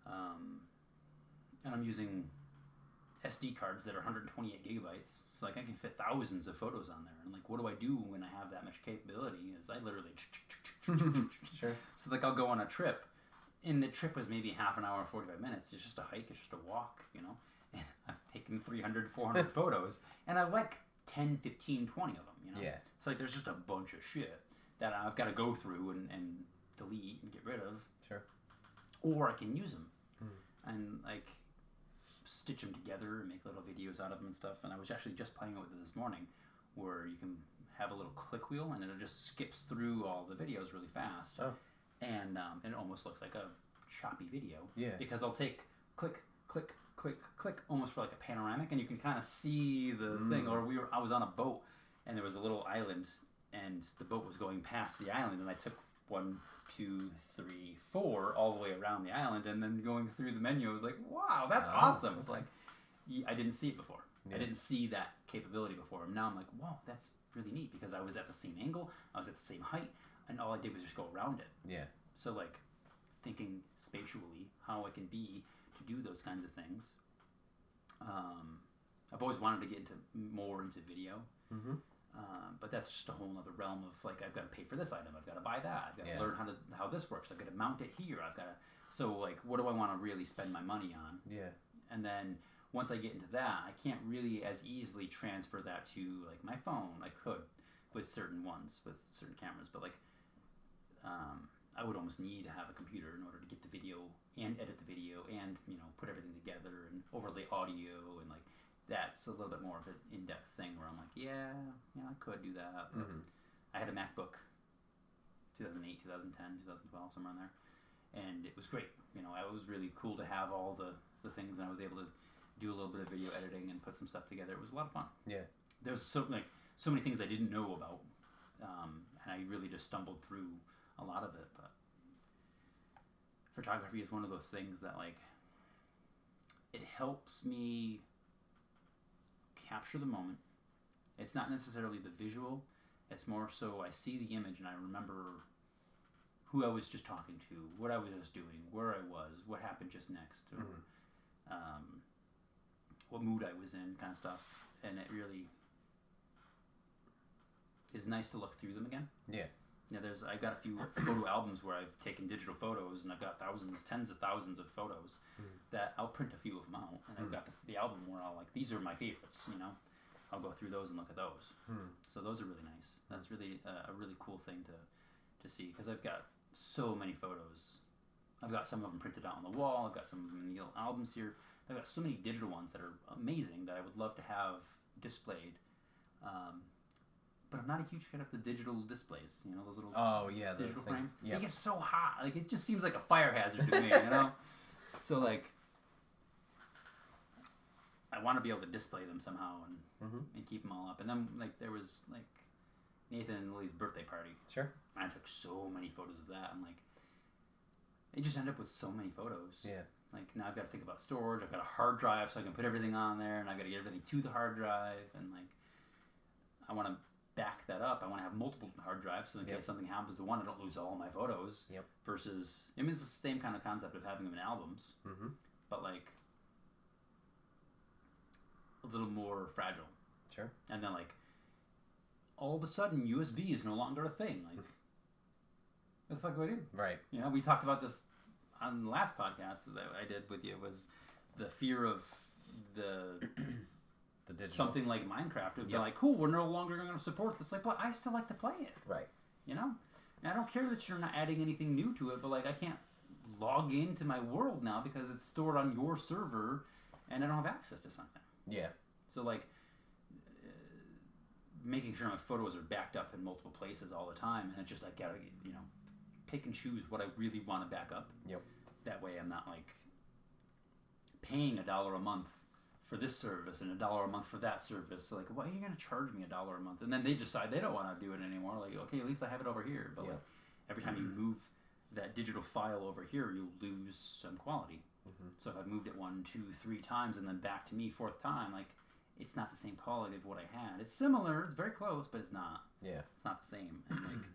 And I'm using SD cards that are 128 gigabytes. So like I can fit thousands of photos on there. And like, what do I do when I have that much capability? Is I literally Sure. So like I'll go on a trip, and the trip was maybe half an hour, 45 minutes. It's just a hike. It's just a walk, you know. And I've taken 300, 400 photos, and I like 10, 15, 20 of them, you know? Yeah. So, like, there's just a bunch of shit that I've got to go through and delete and get rid of. Sure. Or I can use them and, like, stitch them together and make little videos out of them and stuff. And I was actually just playing with it this morning, where you can have a little click wheel and it just skips through all the videos really fast. Oh. And it almost looks like a choppy video. Yeah. Because I'll take click, click, click, click, almost for like a panoramic, and you can kind of see the thing. Or I was on a boat, and there was a little island, and the boat was going past the island, and I took 1, 2, 3, 4 all the way around the island, and then going through the menu, I was like, wow, that's awesome. It's like, I didn't see it before. Yeah. I didn't see that capability before. And now I'm like, wow, that's really neat, because I was at the same angle, I was at the same height, and all I did was just go around it. Yeah. So, like, thinking spatially how I can be to do those kinds of things. I've always wanted to get more into video. But that's just a whole other realm of, like, I've got to pay for this item, I've got to buy that, I've got to learn how this works, I've got to mount it here, I've got to, so, like, what do I want to really spend my money on? Yeah. And then once I get into that, I can't really as easily transfer that to, like, my phone. I could with certain ones, with certain cameras, but, like, I would almost need to have a computer in order to get the video and edit the video and, you know, put everything together and overlay audio, and, like, that's a little bit more of an in-depth thing where I'm like, yeah, I could do that. I had a MacBook, 2008, 2010, 2012, somewhere in there, and it was great. You know, it was really cool to have all the things, and I was able to do a little bit of video editing and put some stuff together. It was a lot of fun. Yeah. There was so many things I didn't know about, and I really just stumbled through a lot of it. But photography is one of those things that, like, it helps me capture the moment. It's not necessarily the visual. It's more so I see the image and I remember who I was just talking to, what I was just doing, where I was, what happened just next, or what mood I was in, kind of stuff. And it really is nice to look through them again. Yeah. Yeah, I've got a few photo albums where I've taken digital photos, and I've got tens of thousands of photos that I'll print a few of them out, and I've got the album where I'll, like, these are my favorites, you know. I'll go through those and look at those. So those are really nice. That's really a really cool thing to see, because I've got so many photos. I've got some of them printed out on the wall. I've got some of them in the albums here. I've got so many digital ones that are amazing that I would love to have displayed. But I'm not a huge fan of the digital displays, you know, those little digital frames. Yep. They get so hot. Like, it just seems like a fire hazard to me, you know? So, like, I want to be able to display them somehow and keep them all up. And then, like, there was, like, Nathan and Lily's birthday party. Sure. And I took so many photos of that, and, like, I just end up with so many photos. Yeah. It's like, now I've got to think about storage. I've got a hard drive so I can put everything on there, and I've got to get everything to the hard drive, and, like, I want to back that up. I want to have multiple hard drives, so in case something happens to one, I don't lose all my photos. Yep. Versus, I mean, it's the same kind of concept of having them in albums, but, like, a little more fragile. Sure. And then, like, all of a sudden, USB is no longer a thing. Like, what the fuck do I do? Right. You know, we talked about this on the last podcast that I did with you, was the fear of the something like Minecraft would be like, cool, we're no longer going to support this. Like, but I still like to play it. Right. You know? And I don't care that you're not adding anything new to it, but, like, I can't log into my world now because it's stored on your server and I don't have access to something. Yeah. So, like, making sure my photos are backed up in multiple places all the time, and it's just, like, gotta, you know, pick and choose what I really want to back up. Yep. That way I'm not, like, paying $1 a month for this service and $1 a month for that service. So, like, why are you going to charge me $1 a month? And then they decide they don't want to do it anymore. Like, okay, at least I have it over here. But like, every time you move that digital file over here, you'll lose some quality. So if I've moved it 1, 2, 3 times and then back to me 4th time, like, it's not the same quality of what I had. It's similar, it's very close, but it's not. Yeah. It's not the same. And, like,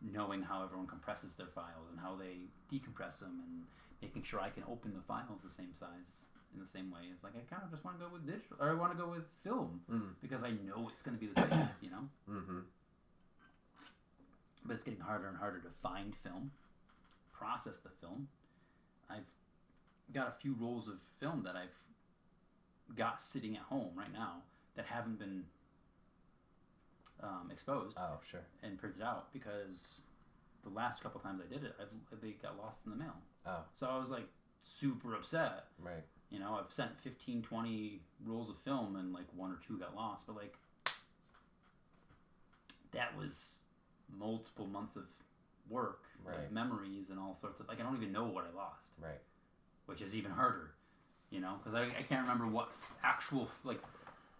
knowing how everyone compresses their files and how they decompress them and making sure I can open the files the same size in the same way is, like, I kind of just want to go with digital, or I want to go with film because I know it's going to be the same, you know? But it's getting harder and harder to find film, process the film. I've got a few rolls of film that I've got sitting at home right now that haven't been exposed. Oh, sure. And printed out because the last couple times I did it, they got lost in the mail. Oh. So I was like super upset. Right. You know, I've sent 15, 20 rolls of film and like 1 or 2 got lost, but like that was multiple months of work, of memories and all sorts of, like I don't even know what I lost. Right. Which is even harder, you know, because I can't remember what actual, like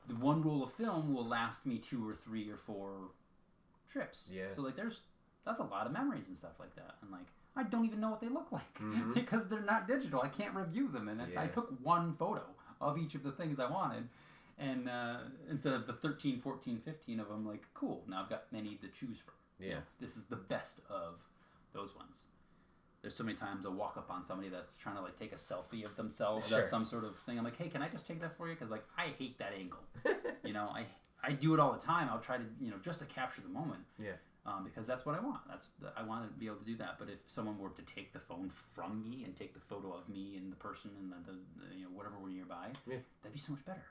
the one roll of film will last me 2 or 3 or 4 trips. Yeah. So like that's a lot of memories and stuff like that. And like, I don't even know what they look like Mm-hmm. because they're not digital. I can't review them. And I took one photo of each of the things I wanted. And instead of the 13, 14, 15 of them, like, cool, now I've got many to choose from. Yeah. You know, this is the best of those ones. There's so many times I'll walk up on somebody that's trying to like take a selfie of themselves or some sort of thing. I'm like, hey, can I just take that for you? Because like, I hate that angle. You know, I do it all the time. I'll try to, you know, just to capture the moment. Yeah. Because that's what I want. I want to be able to do that. But if someone were to take the phone from me and take the photo of me and the person and the you know whatever were nearby, that'd be so much better.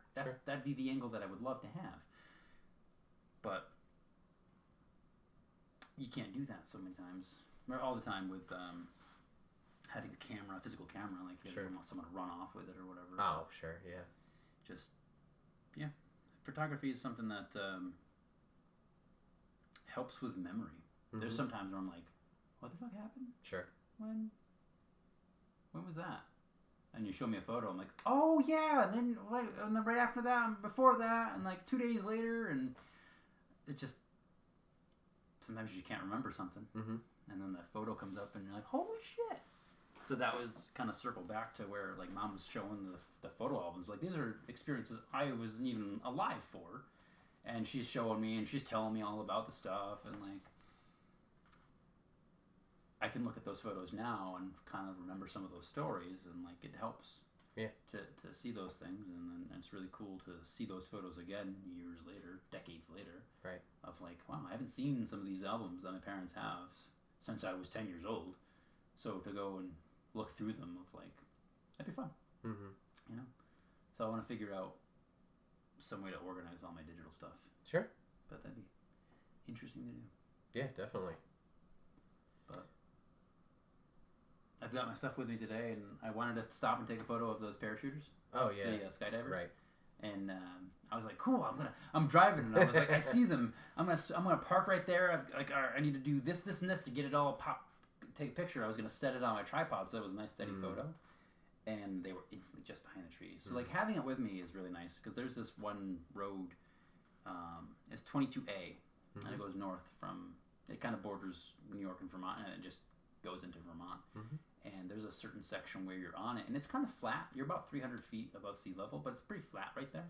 That'd be the angle that I would love to have. But you can't do that so many times, or all the time with having a physical camera. Like you don't want someone to run off with it or whatever. Oh, sure, yeah. Just photography is something that. Helps with memory. Mm-hmm. There's some times where I'm like, what the fuck happened? Sure. When was that? And you show me a photo, I'm like, oh yeah, and then right after that, and before that, and like 2 days later, and it just, sometimes you can't remember something, and then that photo comes up, and you're like, holy shit. So that was kind of circled back to where like mom was showing the photo albums. Like these are experiences I wasn't even alive for. And she's showing me and she's telling me all about the stuff and like I can look at those photos now and kind of remember some of those stories and like it helps to see those things and it's really cool to see those photos again years later, decades later. Right. Of like, wow, I haven't seen some of these albums that my parents have since I was 10 years old. So to go and look through them of like, that'd be fun. Mm-hmm. You know? So I want to figure out some way to organize all my digital stuff. Sure. But that'd be interesting to do. Yeah, definitely. But I've got my stuff with me today, and I wanted to stop and take a photo of those parachuters. Oh yeah. The skydivers. Right. And I was like, cool. I'm driving, and I was like, I see them. I'm gonna park right there. I need to do this, and this to get it all take a picture. I was gonna set it on my tripod so it was a nice steady photo. And they were instantly just behind the trees. So like having it with me is really nice because there's this one road, it's 22A, and it goes north from, it kind of borders New York and Vermont, and it just goes into Vermont. And there's a certain section where you're on it, and it's kind of flat. You're about 300 feet above sea level, but it's pretty flat right there.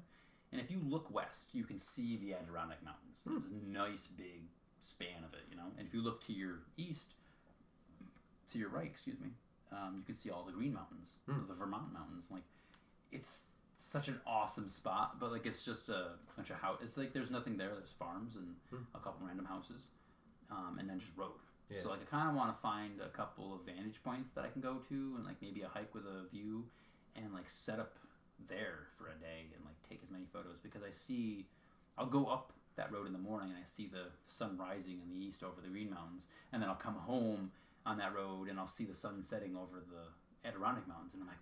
And if you look west, you can see the Adirondack Mountains. There's a nice big span of it, you know. And if you look to your right, you can see all the Green Mountains, the Vermont mountains. Like, it's such an awesome spot, but like it's just a bunch of houses. It's like there's nothing there. There's farms and a couple random houses, and then just road. Yeah. So like I kind of want to find a couple of vantage points that I can go to, and like maybe a hike with a view, and like set up there for a day and like take as many photos because I'll go up that road in the morning and I see the sun rising in the east over the Green Mountains, and then I'll come home on that road and I'll see the sun setting over the Adirondack Mountains, and I'm like,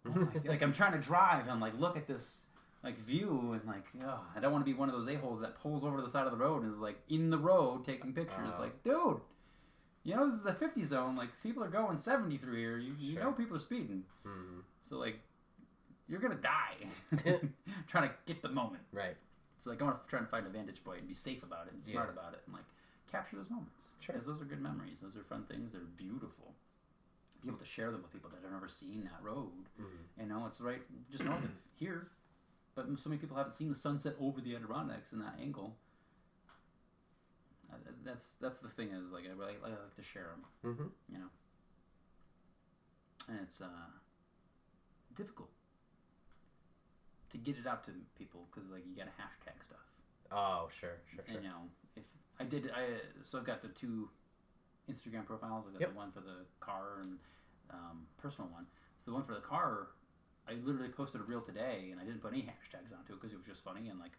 oh, like I'm trying to drive and like look at this like view and like, oh, I don't want to be one of those a-holes that pulls over to the side of the road and is like in the road taking pictures. Like, dude, you know this is a 50 zone. Like people are going 70 through here. You know people are speeding. So like you're gonna die trying to get the moment. Right. So like I want to try and find a vantage point and be safe about it and smart about it and like capture those moments. Sure. Because those are good memories. Those are fun things. They're beautiful. Be able to share them with people that have never seen that road. You know, it's right just north of here, but so many people haven't seen the sunset over the Adirondacks in that angle. That's the thing is like I like to share them. You know, and it's difficult to get it out to people because like you got to hashtag stuff. Oh, sure. And, you know, if so I've got the two Instagram profiles. I've got the one for the car and personal one. So the one for the car, I literally posted a reel today, and I didn't put any hashtags onto it because it was just funny, and like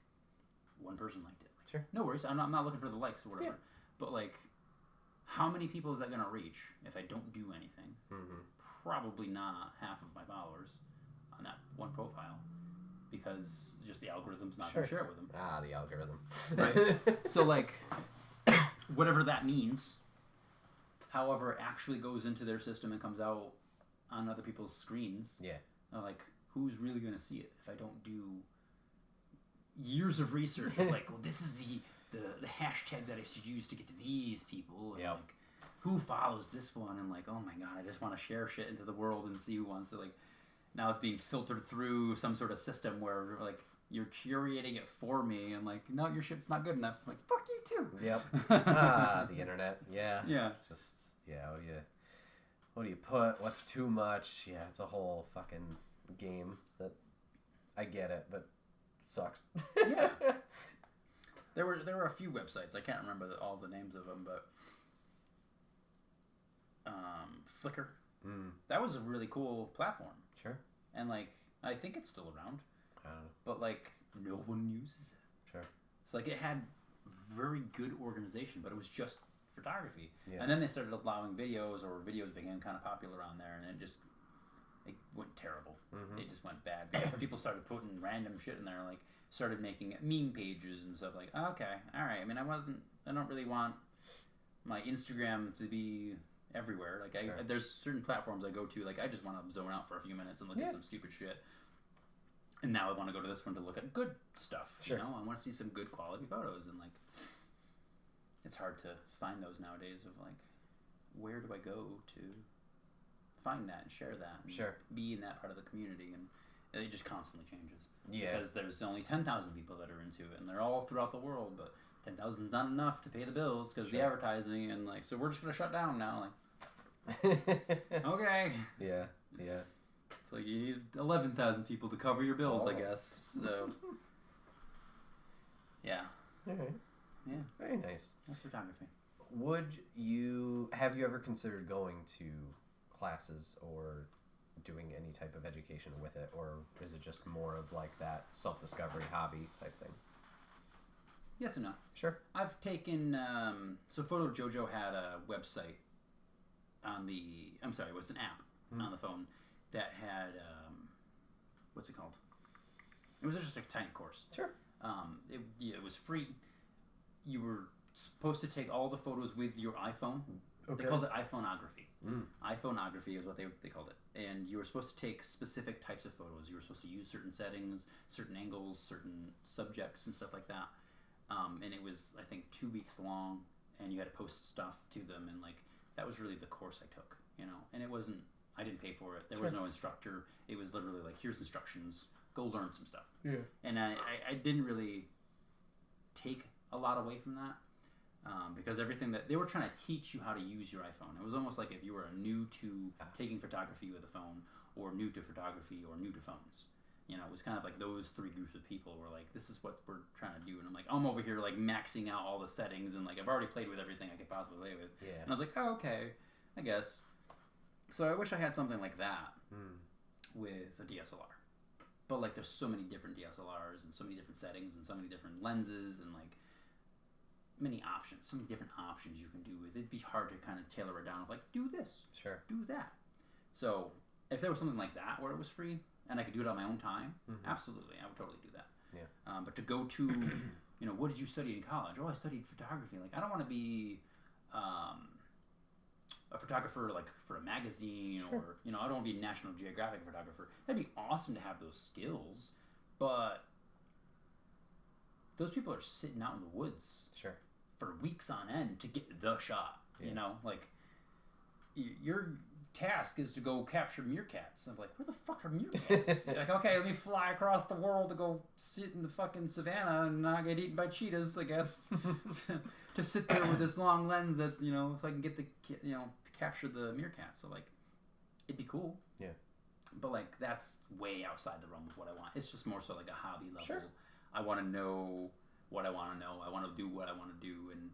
one person liked it. Like, Sure. No worries. I'm not looking for the likes or whatever. Yeah. But like, how many people is that gonna reach if I don't do anything? Mm-hmm. Probably not half of my followers on that one profile, because just the algorithm's not gonna share it with them. Ah, the algorithm. Right. So like, whatever that means, however it actually goes into their system and comes out on other people's screens. Yeah. Like, who's really gonna see it if I don't do years of research of like, well, this is the hashtag that I should use to get to these people, and like, who follows this one, and like, oh my god, I just want to share shit into the world and see who wants to, like, now it's being filtered through some sort of system where like you're curating it for me, and like, no, your shit's not good enough. I'm like, fuck you too. Yep. Ah, the internet. Yeah. Yeah. Just what do you put? What's too much? Yeah, it's a whole fucking game that I get it, but sucks. Yeah. There were a few websites, I can't remember all the names of them, but Flickr. That was a really cool platform. Sure. And like, I think it's still around. I don't know. But like, no one uses it. Sure. It's like, it had very good organization, but it was just photography. Yeah. And then they started allowing videos, or videos became kind of popular on there, and it went terrible. Mm-hmm. It just went bad because people started putting random shit in there, like started making meme pages and stuff. Like, okay, all right. I mean, I don't really want my Instagram to be everywhere. Like, Sure. There's certain platforms I go to, like, I just want to zone out for a few minutes and look at some stupid shit. And now I want to go to this one to look at good stuff. Sure. You know, I want to see some good quality photos, and like, it's hard to find those nowadays. Of like, where do I go to find that and share that? And Sure. be in that part of the community, and it just constantly changes. Yeah. Because there's only 10,000 people that are into it, and they're all throughout the world, but 10,000 is not enough to pay the bills because the advertising, and like, so we're just gonna shut down now. Like, okay. Yeah. Yeah. It's like you need 11,000 people to cover your bills, I guess. So, yeah. All right. Yeah. Very nice. That's photography. Have you ever considered going to classes or doing any type of education with it, or is it just more of like that self-discovery hobby type thing? Yes and no. Sure. I've taken, so Photo Jojo had a website on it was an app on the phone that had, what's it called? It was just a tiny course. Sure. It was free. You were supposed to take all the photos with your iPhone. Okay. They called it iPhoneography. iPhoneography is what they called it. And you were supposed to take specific types of photos. You were supposed to use certain settings, certain angles, certain subjects, and stuff like that. And it was, I think, 2 weeks long, and you had to post stuff to them, and like, that was really the course I took, you know. And it wasn't, I didn't pay for it. There was no instructor. It was literally like, here's instructions, go learn some stuff. Yeah. And I didn't really take a lot away from that, because everything that they were trying to teach you how to use your iPhone. It was almost like if you were new to taking photography with a phone, or new to photography, or new to phones. You know, it was kind of like those three groups of people were like, this is what we're trying to do. And I'm like, I'm over here like maxing out all the settings, and like, I've already played with everything I could possibly play with. Yeah. And I was like, oh, okay, I guess. So I wish I had something like that with a DSLR. But like, there's so many different DSLRs, and so many different settings, and so many different lenses, and like, many options, so many different options you can do with it. It'd be hard to kind of tailor it down of like, do this, do that. So if there was something like that where it was free and I could do it on my own time, absolutely, I would totally do that. Yeah. But to go to, you know, what did you study in college? Oh, I studied photography. Like, I don't want to be a photographer like for a magazine, or, you know, I don't want to be a National Geographic photographer. That'd be awesome to have those skills, but those people are sitting out in the woods for weeks on end to get the shot. You know, like, your task is to go capture meerkats. I'm like, where the fuck are meerkats? Like, okay, let me fly across the world to go sit in the fucking savannah and not get eaten by cheetahs, I guess. To sit there with this long lens that's, you know, so I can get capture the meerkats. So like, it'd be cool. Yeah. But like, that's way outside the realm of what I want. It's just more so like a hobby level. Sure. I want to know what I want to know. I want to do what I want to do. And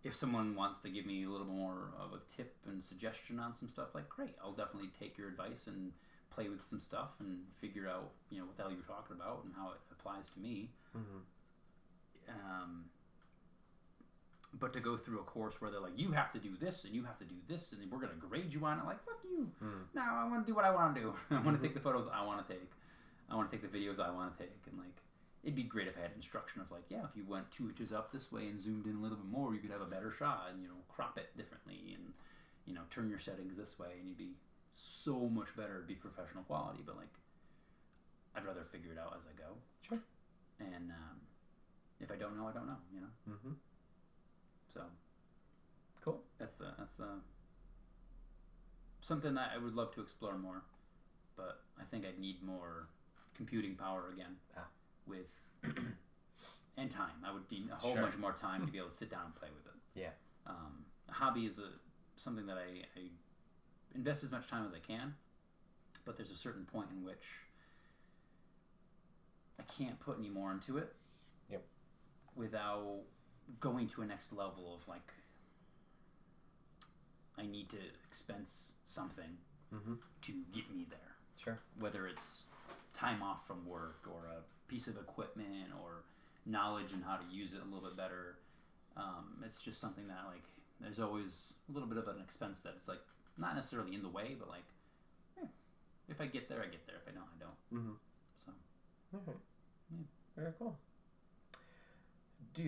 if someone wants to give me a little more of a tip and suggestion on some stuff, like, great, I'll definitely take your advice and play with some stuff and figure out, you know, what the hell you're talking about and how it applies to me. But to go through a course where they're like, you have to do this and you have to do this and we're going to grade you on it, like, fuck you. No, I want to do what I want to do. I want to take the photos I want to take. I want to take the videos I want to take. And, like, it'd be great if I had instruction of, like, yeah, if you went 2 inches up this way and zoomed in a little bit more, you could have a better shot and, crop it differently and, turn your settings this way and you'd be so much better. It'd be professional quality. But, like, I'd rather figure it out as I go. Sure. And if I don't know, I don't know, Mm-hmm. So, cool. That's something that I would love to explore more, but I think I'd need more computing power again with and time. I would need a whole bunch more time to be able to sit down and play with it. Yeah. A hobby is something that I invest as much time as I can, but there's a certain point in which I can't put any more into it. Yep. Without going to a next level of, like, I need to expense something to get me there. Sure. Whether it's time off from work or a piece of equipment or knowledge and how to use it a little bit better. It's just something that, like, there's always a little bit of an expense that's, like, not necessarily in the way, but, like, if I get there, I get there. If I don't, I don't. Mm-hmm. So. Okay. Yeah. Very cool. Do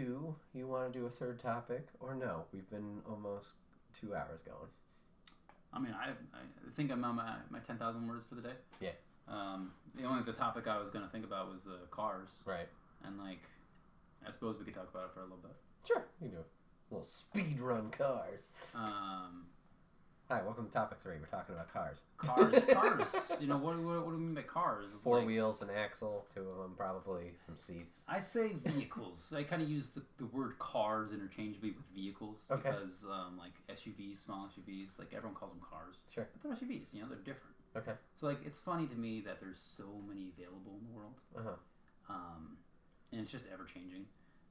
you want to do a third topic or no? We've been almost 2 hours going. I mean, I think I'm on my 10,000 words for the day. Yeah. The only topic I was going to think about was cars. Right. And, like, I suppose we could talk about it for a little bit. Sure. You can do a little speed run cars. Hi, welcome to topic 3. We're talking about cars. Cars. What do we mean by cars? It's 4 wheels, an axle, 2 of them, probably some seats. I say vehicles. I kind of use the word cars interchangeably with vehicles because, like, SUVs, small SUVs, like, everyone calls them cars. Sure. But they're SUVs, they're different. Okay. So, like, it's funny to me that there's so many available in the world. Uh-huh. And it's just ever-changing.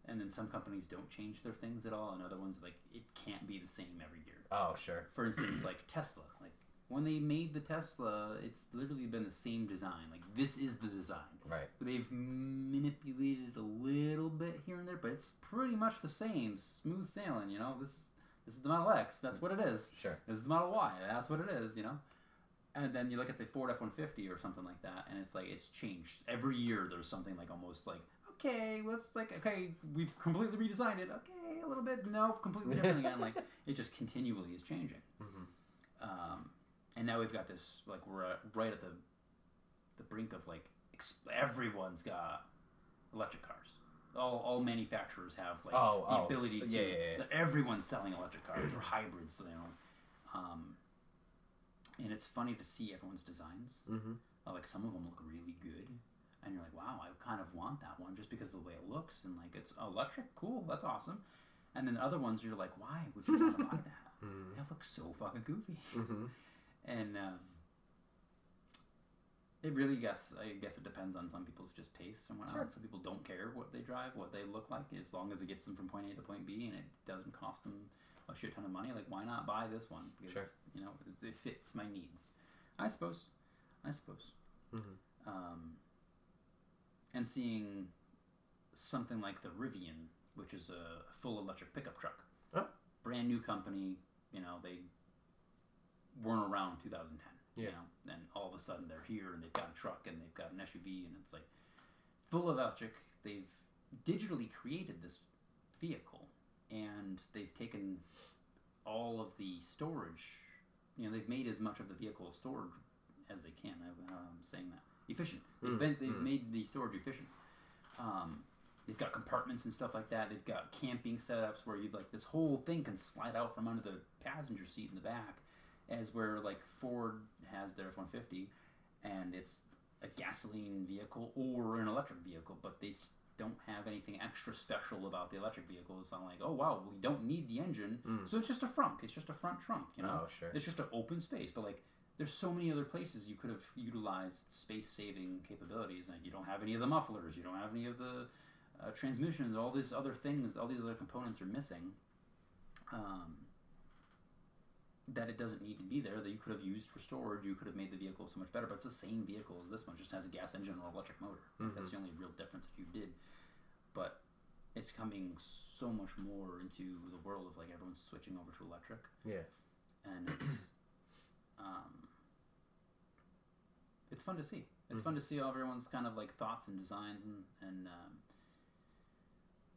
And then some companies don't change their things at all, and other ones, like, it can't be the same every year. Oh, sure. For instance, like Tesla. Like, when they made the Tesla, it's literally been the same design. Like, this is the design. Right. They've manipulated a little bit here and there, but it's pretty much the same. Smooth sailing, This is the Model X. That's what it is. Sure. This is the Model Y. That's what it is, And then you look at the Ford F-150 or something like that, and it's like, it's changed. Every year there's something, like, almost like, we've completely redesigned it. Okay, a little bit. Nope, completely different again. Like, it just continually is changing. Mm-hmm. And now we've got this, like, we're right at the brink of, like, everyone's got electric cars. All manufacturers have, like, the ability to. Yeah. Everyone's selling electric cars or hybrids, and it's funny to see everyone's designs. Mm-hmm. Like, some of them look really good. And you're like, wow, I kind of want that one just because of the way it looks. And, like, it's electric. Cool. That's awesome. And then other ones, you're like, why would you want to buy that? That looks so fucking goofy. Mm-hmm. And it really, I guess it depends on some people's just taste and whatnot. Sure. Some people don't care what they drive, what they look like, as long as it gets them from point A to point B and it doesn't cost them a shit ton of money. Like, why not buy this one? Because, it fits my needs. I suppose. Mm-hmm. And seeing something like the Rivian, which is a full electric pickup truck. Oh. Brand new company, they weren't around 2010. And all of a sudden they're here and they've got a truck and they've got an SUV and it's like full electric. They've digitally created this vehicle and they've taken all of the storage, they've made as much of the vehicle stored as they can. I'm saying that. Efficient. They've made the storage efficient. They've got compartments and stuff like that. They've got camping setups where this whole thing can slide out from under the passenger seat in the back, as where, like, Ford has their F-150, and it's a gasoline vehicle or an electric vehicle, but they don't have anything extra special about the electric vehicle. It's not like, oh wow, we don't need the engine, so it's just a front. It's just a front trunk. Oh, sure. It's just an open space, but, like, there's so many other places you could have utilized space-saving capabilities. Like, you don't have any of the mufflers, you don't have any of the transmissions, all these other things, all these other components are missing. That it doesn't need to be there, that you could have used for storage. You could have made the vehicle so much better, but it's the same vehicle as this one, just has a gas engine or electric motor. That's the only real difference if you did. But it's coming so much more into the world of like everyone's switching over to electric. Yeah. And it's fun to see. It's fun to see all everyone's kind of like thoughts and designs and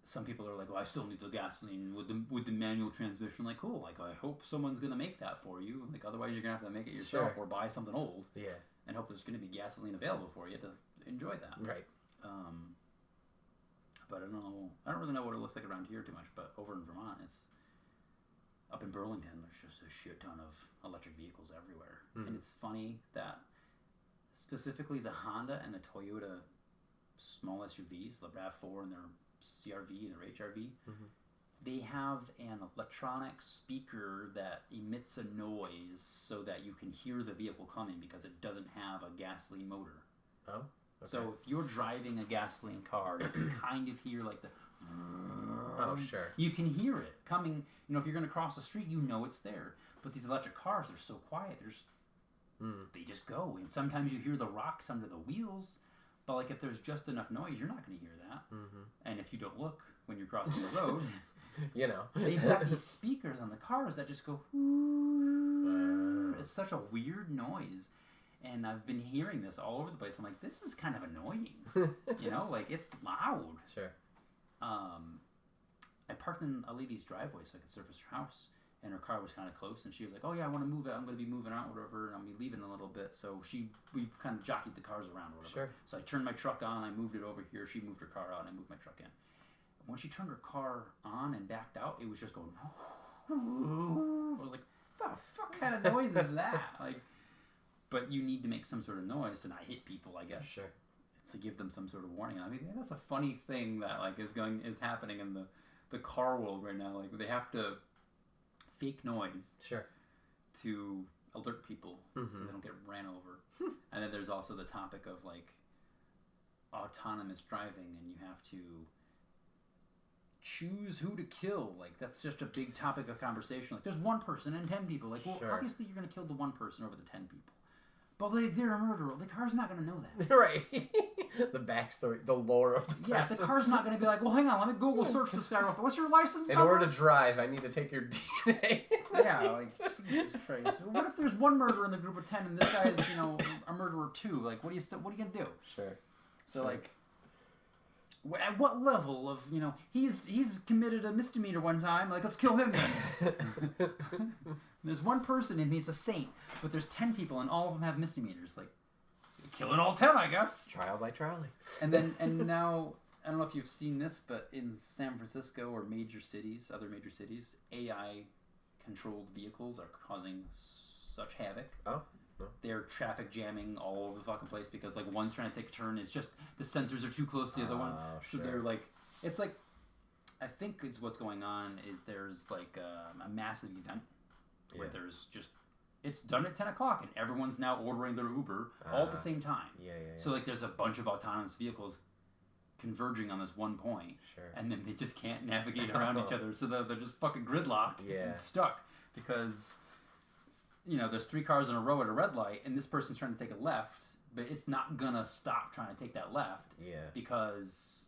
some people are like, well, I still need the gasoline with the manual transmission. Like, cool. Like, I hope someone's gonna make that for you. Like, otherwise you're gonna have to make it yourself or buy something old. Yeah. And hope there's gonna be gasoline available for you to enjoy that. Right. But I don't really know what it looks like around here too much. But over in Vermont, it's up in Burlington. There's just a shit ton of electric vehicles everywhere, and it's funny that specifically the Honda and the Toyota small SUVs, the RAV4 and their CRV and their HRV, they have an electronic speaker that emits a noise so that you can hear the vehicle coming because it doesn't have a gasoline motor. Oh. Okay. So if you're driving a gasoline car, you can kind of hear like the. Oh, sure. You can hear it coming. You know, if you're going to cross the street, you know it's there. But these electric cars, they're so quiet. They just go. And sometimes you hear the rocks under the wheels. But like if there's just enough noise, you're not going to hear that. And if you don't look when you're crossing the road, you know, they've got these speakers on the cars that just go. It's such a weird noise. And I've been hearing this all over the place. I'm like, this is kind of annoying. You know, like it's loud. Sure. I parked in a lady's driveway so I could service her house, and her car was kind of close, and she was like, "Oh yeah, I want to move it. I'm going to be moving out, whatever, and I'll be leaving in a little bit." So we kind of jockeyed the cars around, or whatever. Sure. So I turned my truck on, I moved it over here. She moved her car out, and I moved my truck in. When she turned her car on and backed out, it was just going. I was like, "What the fuck kind of noise is that?" Like, but you need to make some sort of noise to not hit people, I guess. Sure. It's to give them some sort of warning. I mean, that's a funny thing that like is happening in the car world right now. Like they have to fake noise to alert people so they don't get ran over. And then there's also the topic of like autonomous driving, and you have to choose who to kill. Like that's just a big topic of conversation. Like there's one person and 10 people. Like, well, obviously you're going to kill the one person over the 10 people. But like they're a murderer. The car's not going to know that. Right. The backstory, the lore of the person. Yeah, the car's not going to be like, well, hang on, let me Google search this guy real fast. What's your license number? In order to drive, I need to take your DNA. Yeah, like, Jesus Christ. What if there's one murderer in the group of 10 and this guy is, you know, a murderer too? Like, what are you going to do? Sure. So, like, at what level of, you know, he's committed a misdemeanor one time, like, let's kill him then. There's one person and he's a saint, but there's 10 people and all of them have misdemeanors. Like, killing all 10, I guess. Trial by trolley. And now, I don't know if you've seen this, but in San Francisco or other major cities, AI-controlled vehicles are causing such havoc. Oh. No. They're traffic jamming all over the fucking place because like one's trying to take a turn. It's just the sensors are too close to the other one. So they're like, it's like, I think it's what's going on is there's like a massive event where there's just, it's done at 10 o'clock and everyone's now ordering their Uber all at the same time. Yeah. So like there's a bunch of autonomous vehicles converging on this one point. Sure. And then they just can't navigate around each other. So they're just fucking gridlocked and stuck because... You know, there's 3 cars in a row at a red light, and this person's trying to take a left, but it's not gonna stop trying to take that left. Yeah. Because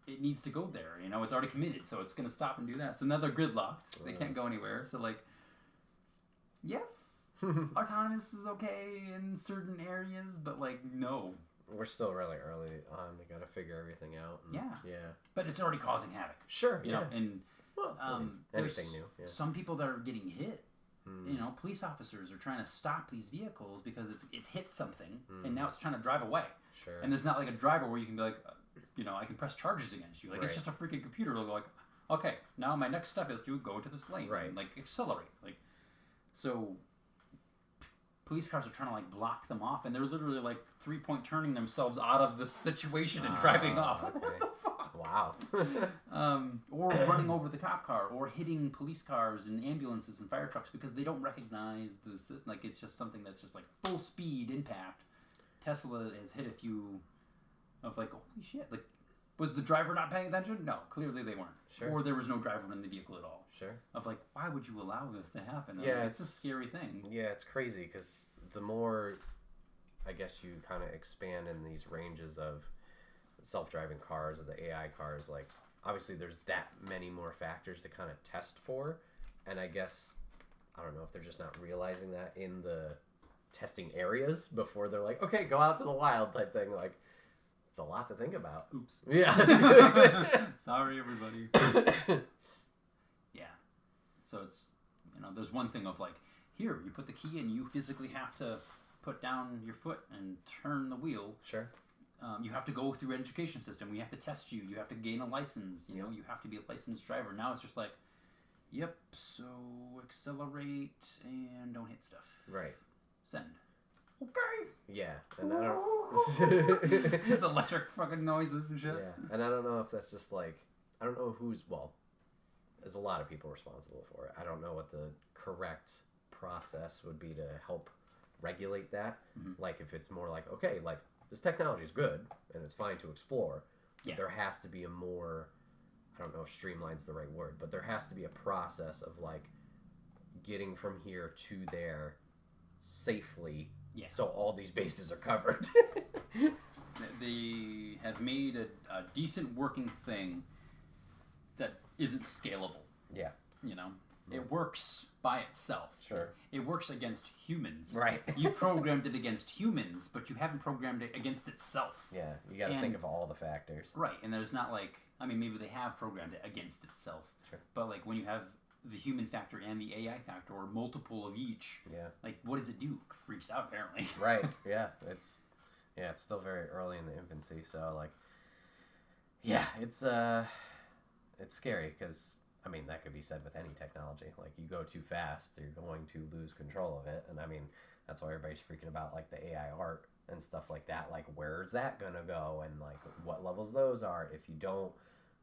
it needs to go there. You know, it's already committed, so it's gonna stop and do that. So now they're gridlocked. They can't go anywhere. So like, yes, autonomous is okay in certain areas, but like, no. We're still really early on. We gotta figure everything out. And, yeah. But it's already causing havoc. Sure. You know, and anything new. Yeah. Some people that are getting hit. You know, police officers are trying to stop these vehicles because it's hit something, and now it's trying to drive away. Sure. And there's not like a driver where you can be like, you know, I can press charges against you. Like it's just a freaking computer. It'll go like, okay, now my next step is to go into this lane, and like accelerate. Like, so police cars are trying to like block them off, and they're literally like 3-point turning themselves out of the situation and driving off. Like, what the fuck? Wow. Or running over the cop car, or hitting police cars and ambulances and fire trucks because they don't recognize this. Like it's just something that's just like full speed impact. Tesla has hit a few of like, holy shit! Like, was the driver not paying attention? No, clearly they weren't. Sure. Or there was no driver in the vehicle at all. Sure. Of like, why would you allow this to happen? Yeah, it's a scary thing. Yeah, it's crazy because the more, I guess, you kind of expand in these ranges of self-driving cars or the AI cars, like obviously there's that many more factors to kind of test for, and I guess I don't know if they're just not realizing that in the testing areas before they're like, okay, go out to the wild type thing. Like, it's a lot to think about. Oops. Yeah. Sorry, everybody. Yeah. So it's, there's one thing of like, here, you put the key in, you physically have to put down your foot and turn the wheel. Sure. You have to go through an education system. We have to test you. You have to gain a license. You have to be a licensed driver. Now it's just like, yep, so accelerate and don't hit stuff. Right. Send. Okay. Yeah. And I don't... There's electric fucking noises and shit. Yeah. And I don't know if that's just like, I don't know who's, well, there's a lot of people responsible for it. I don't know what the correct process would be to help regulate that. Mm-hmm. Like if it's more like, okay, like this technology is good and it's fine to explore, but there has to be a more, I don't know if streamline's the right word, but there has to be a process of like getting from here to there safely, so all these bases are covered. They have made a decent working thing that isn't scalable. Yeah. It works by itself. Sure. It works against humans. Right. You programmed it against humans, but you haven't programmed it against itself. Yeah, you got to think of all the factors. Right, and there's not like, I mean, maybe they have programmed it against itself. Sure. But like when you have the human factor and the AI factor, or multiple of each, like what does it do? It freaks out apparently. Right. Yeah. It's still very early in the infancy, so like, yeah, it's scary because. I mean, that could be said with any technology. Like, you go too fast, you're going to lose control of it. And, I mean, that's why everybody's freaking about, like, the AI art and stuff like that. Like, where's that going to go? And, like, what levels those are if you don't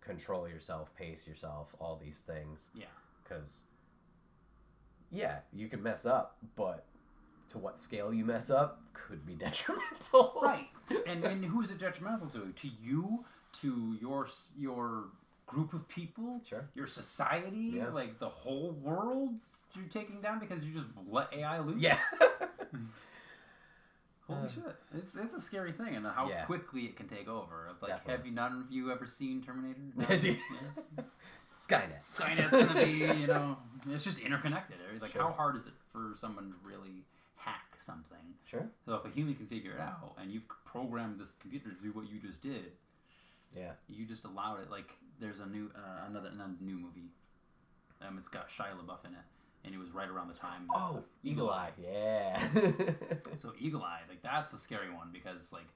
control yourself, pace yourself, all these things. Yeah. Because, yeah, you can mess up, but to what scale you mess up could be detrimental. Right. And who is it detrimental to? To you? To your group of people, your society, like the whole world you're taking down because you just let AI loose? Yeah. Holy shit. It's a scary thing, and how quickly it can take over. Like, definitely. Have none of you ever seen Terminator? No? Skynet. Skynet's gonna be, it's just interconnected. Like, how hard is it for someone to really hack something? Sure. So if a human can figure it out, and you've programmed this computer to do what you just did, you just allowed it. Like, there's a new another new movie. It's got Shia LaBeouf in it, and it was right around the time. Oh, Eagle Eye. Yeah. So Eagle Eye, like that's a scary one because like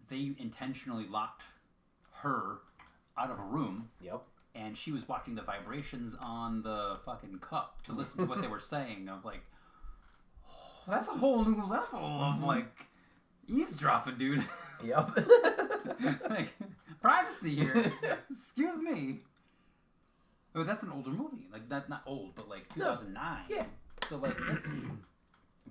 they intentionally locked her out of a room. Yep. And she was watching the vibrations on the fucking cup to listen to what they were saying. Of like, oh, that's a whole new level of like eavesdropping, dude. Yep. Like, privacy here. Excuse me. Oh, that's an older movie. Like, not old, but like 2009. Yeah. So like, that's.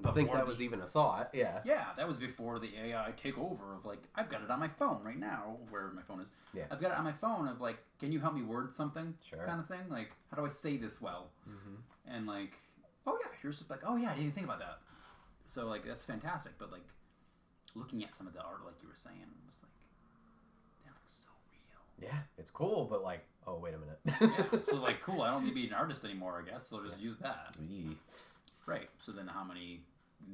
I think that was even a thought. Yeah. Yeah, that was before the AI takeover of like, I've got it on my phone right now, where my phone is. Yeah. I've got it on my phone of like, can you help me word something? Sure. Kind of thing. Like, how do I say this well? Mm-hmm. And like, oh yeah, here's like, oh yeah, I didn't even think about that. So like, that's fantastic. But like, looking at some of the art, like you were saying, it was like, that looks so real. Yeah, it's cool, but like, oh wait a minute. Yeah, so like, cool, I don't need to be an artist anymore, I guess, so just use that. Eee. Right, so then how many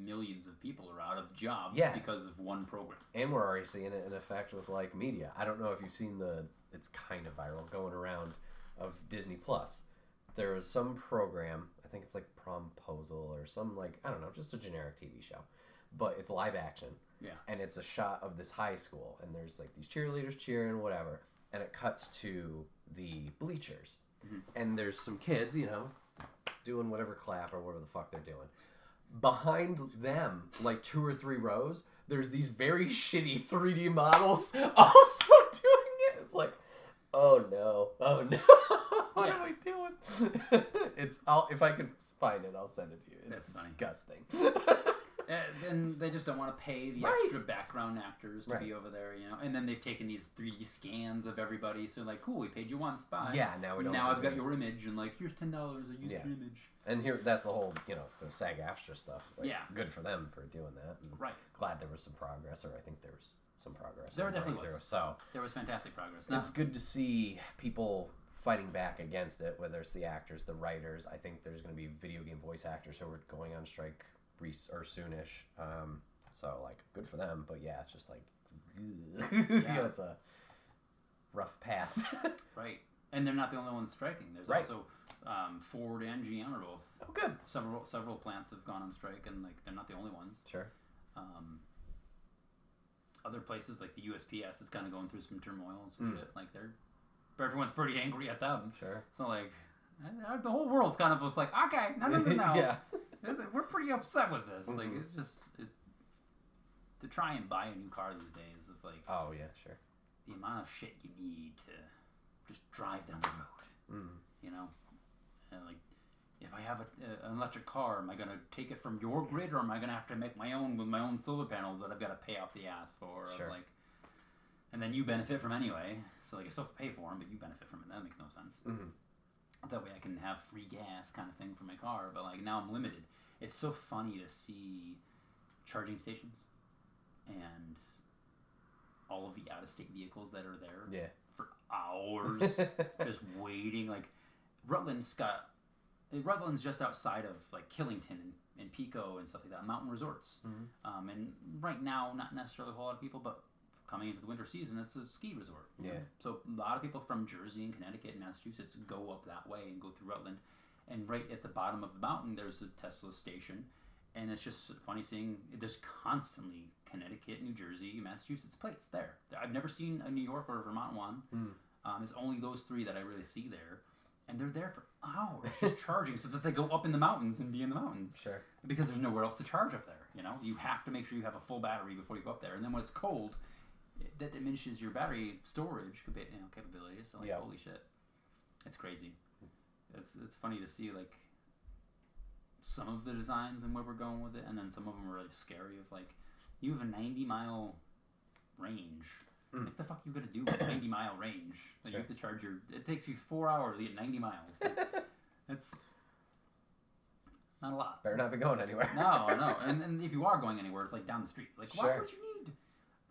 millions of people are out of jobs because of one program? And we're already seeing it in effect with like media. I don't know if you've seen it's kind of viral going around of Disney Plus. There was some program, I think it's like Promposal or some like, I don't know, just a generic TV show. But it's live action. Yeah. And it's a shot of this high school, and there's like these cheerleaders cheering, whatever. And it cuts to the bleachers. Mm-hmm. And there's some kids, doing whatever clap or whatever the fuck they're doing. Behind them, like 2 or 3 rows, there's these very shitty 3D models also doing it. It's like, oh no. What am I doing? If I can find it, I'll send it to you. It's disgusting. And they just don't want to pay the extra background actors to be over there, And then they've taken these 3D scans of everybody, so like, cool, we paid you once, bye. Yeah, now we don't. Now I've got your image, and like, here's $10. I used your image. And here, that's the whole, the SAG-AFTRA stuff. Like, yeah. Good for them for doing that. And right. Glad there was some progress, or I think there's some progress. There definitely was. So there was fantastic progress. It's good to see people fighting back against it, whether it's the actors, the writers. I think there's going to be video game voice actors who are going on strike soonish. So, like, good for them. But, yeah, it's just like, it's a rough path. Right. And they're not the only ones striking. There's also Ford and GM are both. Oh, good. Several plants have gone on strike, and, like, they're not the only ones. Sure. Other places, like the USPS, is kind of going through some turmoil and some shit. Like, everyone's pretty angry at them. Sure. So, like, the whole world's kind of was like, okay, no. Yeah. We're pretty upset with this. Like, it's just... to try and buy a new car these days, of like... Oh, yeah, sure. The amount of shit you need to just drive down the road. You know? And, like, if I have an electric car, am I going to take it from your grid, or am I going to have to make my own with my own solar panels that I've got to pay off the ass for? Sure. Like, and then you benefit from anyway. So, like, I still have to pay for them, but you benefit from it. That makes no sense. That way I can have free gas kind of thing for my car. But, like, now I'm limited. It's so funny to see charging stations and all of the out-of-state vehicles that are there for hours just waiting. Like, Rutland's just outside of, like, Killington and Pico and stuff like that, mountain resorts. And right now, not necessarily a whole lot of people, but coming into the winter season, it's a ski resort. You know? So a lot of people from Jersey and Connecticut and Massachusetts go up that way and go through Rutland. And right at the bottom of the mountain, there's a Tesla station. And it's just funny seeing there's constantly Connecticut, New Jersey, Massachusetts plates there. I've never seen a New York or a Vermont one. It's only those three that I really see there. And they're there for hours just charging so that they go up in the mountains and be in the mountains. Sure. Because there's nowhere else to charge up there. You know, you have to make sure you have a full battery before you go up there. And then when it's cold, that diminishes your battery storage capabilities. So, like, holy shit. It's crazy. It's funny to see, like, some of the designs and where we're going with it, and then some of them are really scary. Of like, you have a 90-mile range. What the fuck you gonna do with a 90-mile range? Like, you have to charge it takes you 4 hours to get 90 miles. Like, that's not a lot. Better not be going anywhere. No. And if you are going anywhere, it's like down the street. Like, why would you need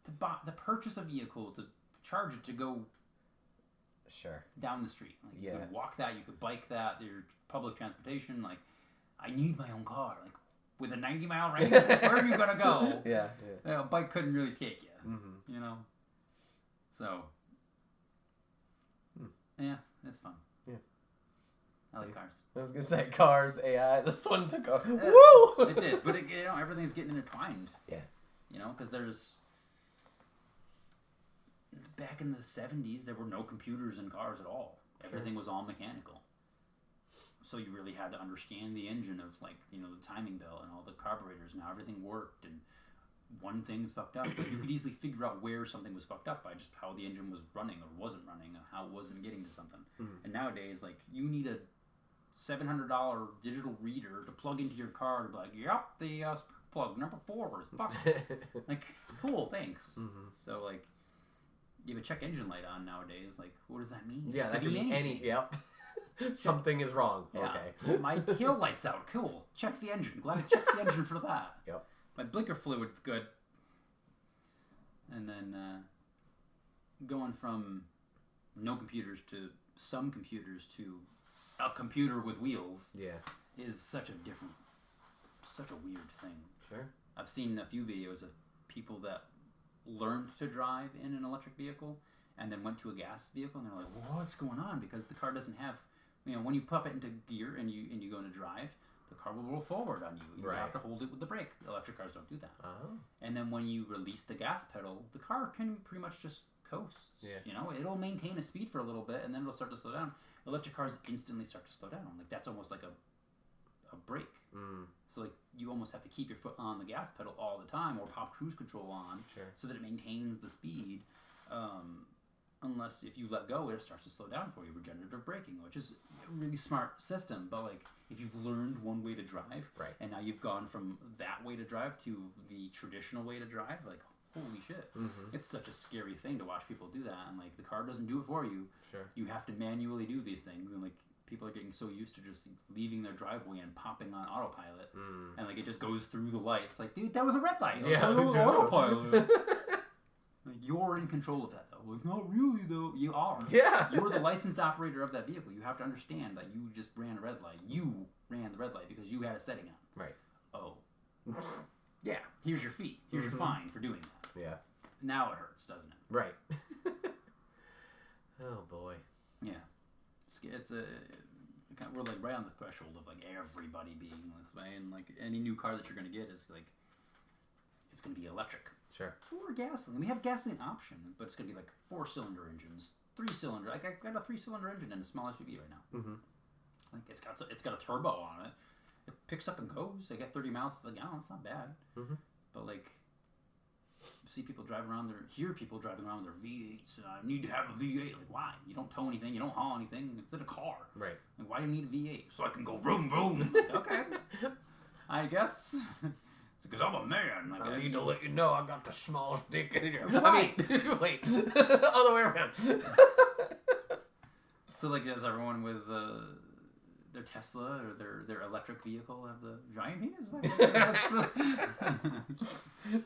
to purchase a vehicle to charge it to go down the street? Like, you could walk that, you could bike that. There's public transportation. Like, I need my own car. Like, with a 90-mile range, where are you going to go? A bike couldn't really take you. You know? So, yeah, it's fun. Yeah. I like cars. I was going to say, cars, AI, this one took off. Woo! It did. But, everything's getting intertwined. Yeah. You know, because back in the 70s, there were no computers in cars at all. Everything was all mechanical. So you really had to understand the engine of, like, the timing belt and all the carburetors and how everything worked, and one thing's fucked up. But you could easily figure out where something was fucked up by just how the engine was running or wasn't running, or how it wasn't getting to something. And nowadays, like, you need a $700 digital reader to plug into your car to be like, yep, the spark plug number 4 is fucked. Like, cool, thanks. So, like, you have a check engine light on nowadays. Like, what does that mean? Yeah, that could be any. Yep. Something is wrong. Yeah. Okay. My tail light's out. Cool. Check the engine. Glad to check the engine for that. Yep. My blinker fluid's good. And then going from no computers to some computers to a computer with wheels is such a weird thing. Sure. I've seen a few videos of people that learned to drive in an electric vehicle and then went to a gas vehicle, and they're like, well, what's going on? Because the car doesn't have, when you pop it into gear and you go into drive, the car will roll forward on you. You have to hold it with the brake. Electric cars don't do that. And then when you release the gas pedal, the car can pretty much just coast. It'll maintain a speed for a little bit, and then it'll start to slow down. Electric cars instantly start to slow down. Like, that's almost like a brake. So, like, you almost have to keep your foot on the gas pedal all the time, or pop cruise control on, so that it maintains the speed. Unless if you let go, it starts to slow down for you. Regenerative braking, which is a really smart system. But, like, if you've learned one way to drive, and now you've gone from that way to drive to the traditional way to drive, like, holy shit. It's such a scary thing to watch people do that. And, like, the car doesn't do it for you. You have to manually do these things. And, like, people are getting so used to just leaving their driveway and popping on autopilot. And, like, it just goes through the lights. Like, dude, that was a red light. Yeah, autopilot. Like, you're in control of that, though. Like, not really, though. You are. Yeah. You're the licensed operator of that vehicle. You have to understand that you just ran a red light. You ran the red light because you had a setting on. Right. Oh. Yeah. Here's your fee. Here's your fine for doing that. Yeah. Now it hurts, doesn't it? Right. Oh, boy. Yeah. It's a... We're like right on the threshold of like everybody being this way, and like any new car that you're gonna get is like it's gonna be electric. Sure. Or gasoline. We have gasoline option, but it's gonna be like 4-cylinder engines, 3-cylinder. Like I got a 3-cylinder engine in a small SUV right now. Mm-hmm. Like it's got a turbo on it. It picks up and goes. They get 30 miles to the gallon. It's not bad. Mm-hmm. But like, hear people driving around with their V8s. I need to have a V8. Like, why? You don't tow anything. You don't haul anything. It's in a car. Right. Like, why do you need a V8? So I can go vroom vroom. Like, okay. I guess. It's because I'm a man. Like, I need to let you know I got the smallest dick in here. Right. I mean, wait. All the way around. So, like, does everyone with their Tesla or their electric vehicle have the giant penis?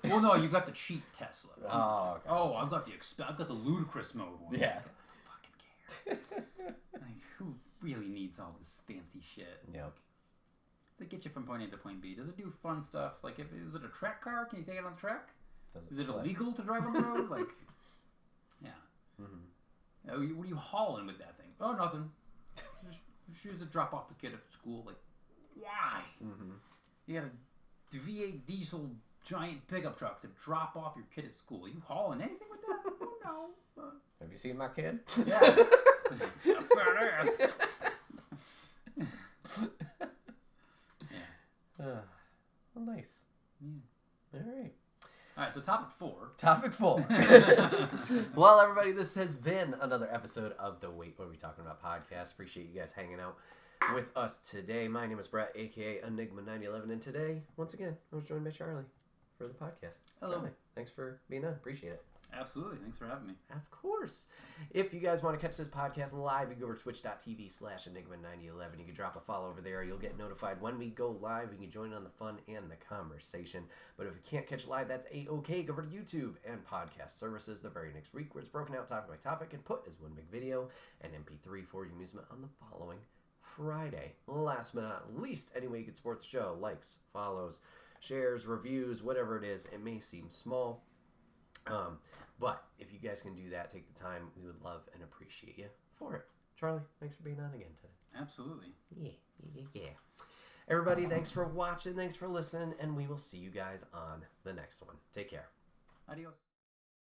Well, no, you've got the cheap Tesla. Oh, okay. Oh, I've got the ludicrous mode one. Yeah. I don't fucking care. Like, who really needs all this fancy shit? Yep. Does it get you from point A to point B? Does it do fun stuff? Like, is it a track car? Can you take it on the track? Is it illegal to drive on the road? Like, yeah. Mm-hmm. What are you hauling with that thing? Oh, nothing. Just use to drop off the kid at school. Like, why? Mm-hmm. You got a V8 diesel giant pickup truck to drop off your kid at school. Are you hauling anything with that? Oh, no. Have you seen my kid? Yeah. A fat ass. Yeah. Well, nice. Yeah. All right. All right, so topic 4. Topic 4. Well, everybody, this has been another episode of the Wait, What Are We Talking About podcast. Appreciate you guys hanging out with us today. My name is Bret, a.k.a. Enigma911, and today, once again, I was joined by Charlie for the podcast. Hello. Charlie, thanks for being on. Appreciate it. Absolutely. Thanks for having me. Of course. If you guys want to catch this podcast live, you go over to twitch.tv/Enigma9011. You can drop a follow over there. You'll get notified when we go live. You can join on the fun and the conversation. But if you can't catch live, that's A-OK. Go over to YouTube and podcast services the very next week, where it's broken out topic by topic and put as one big video and MP3 for your amusement on the following Friday. Last but not least, any way you can support the show, likes, follows, shares, reviews, whatever it is. It may seem small. But if you guys can do that, take the time. We would love and appreciate you for it. Charlie, thanks for being on again today. Absolutely. Yeah. Everybody, thanks for watching. Thanks for listening. And we will see you guys on the next one. Take care. Adios.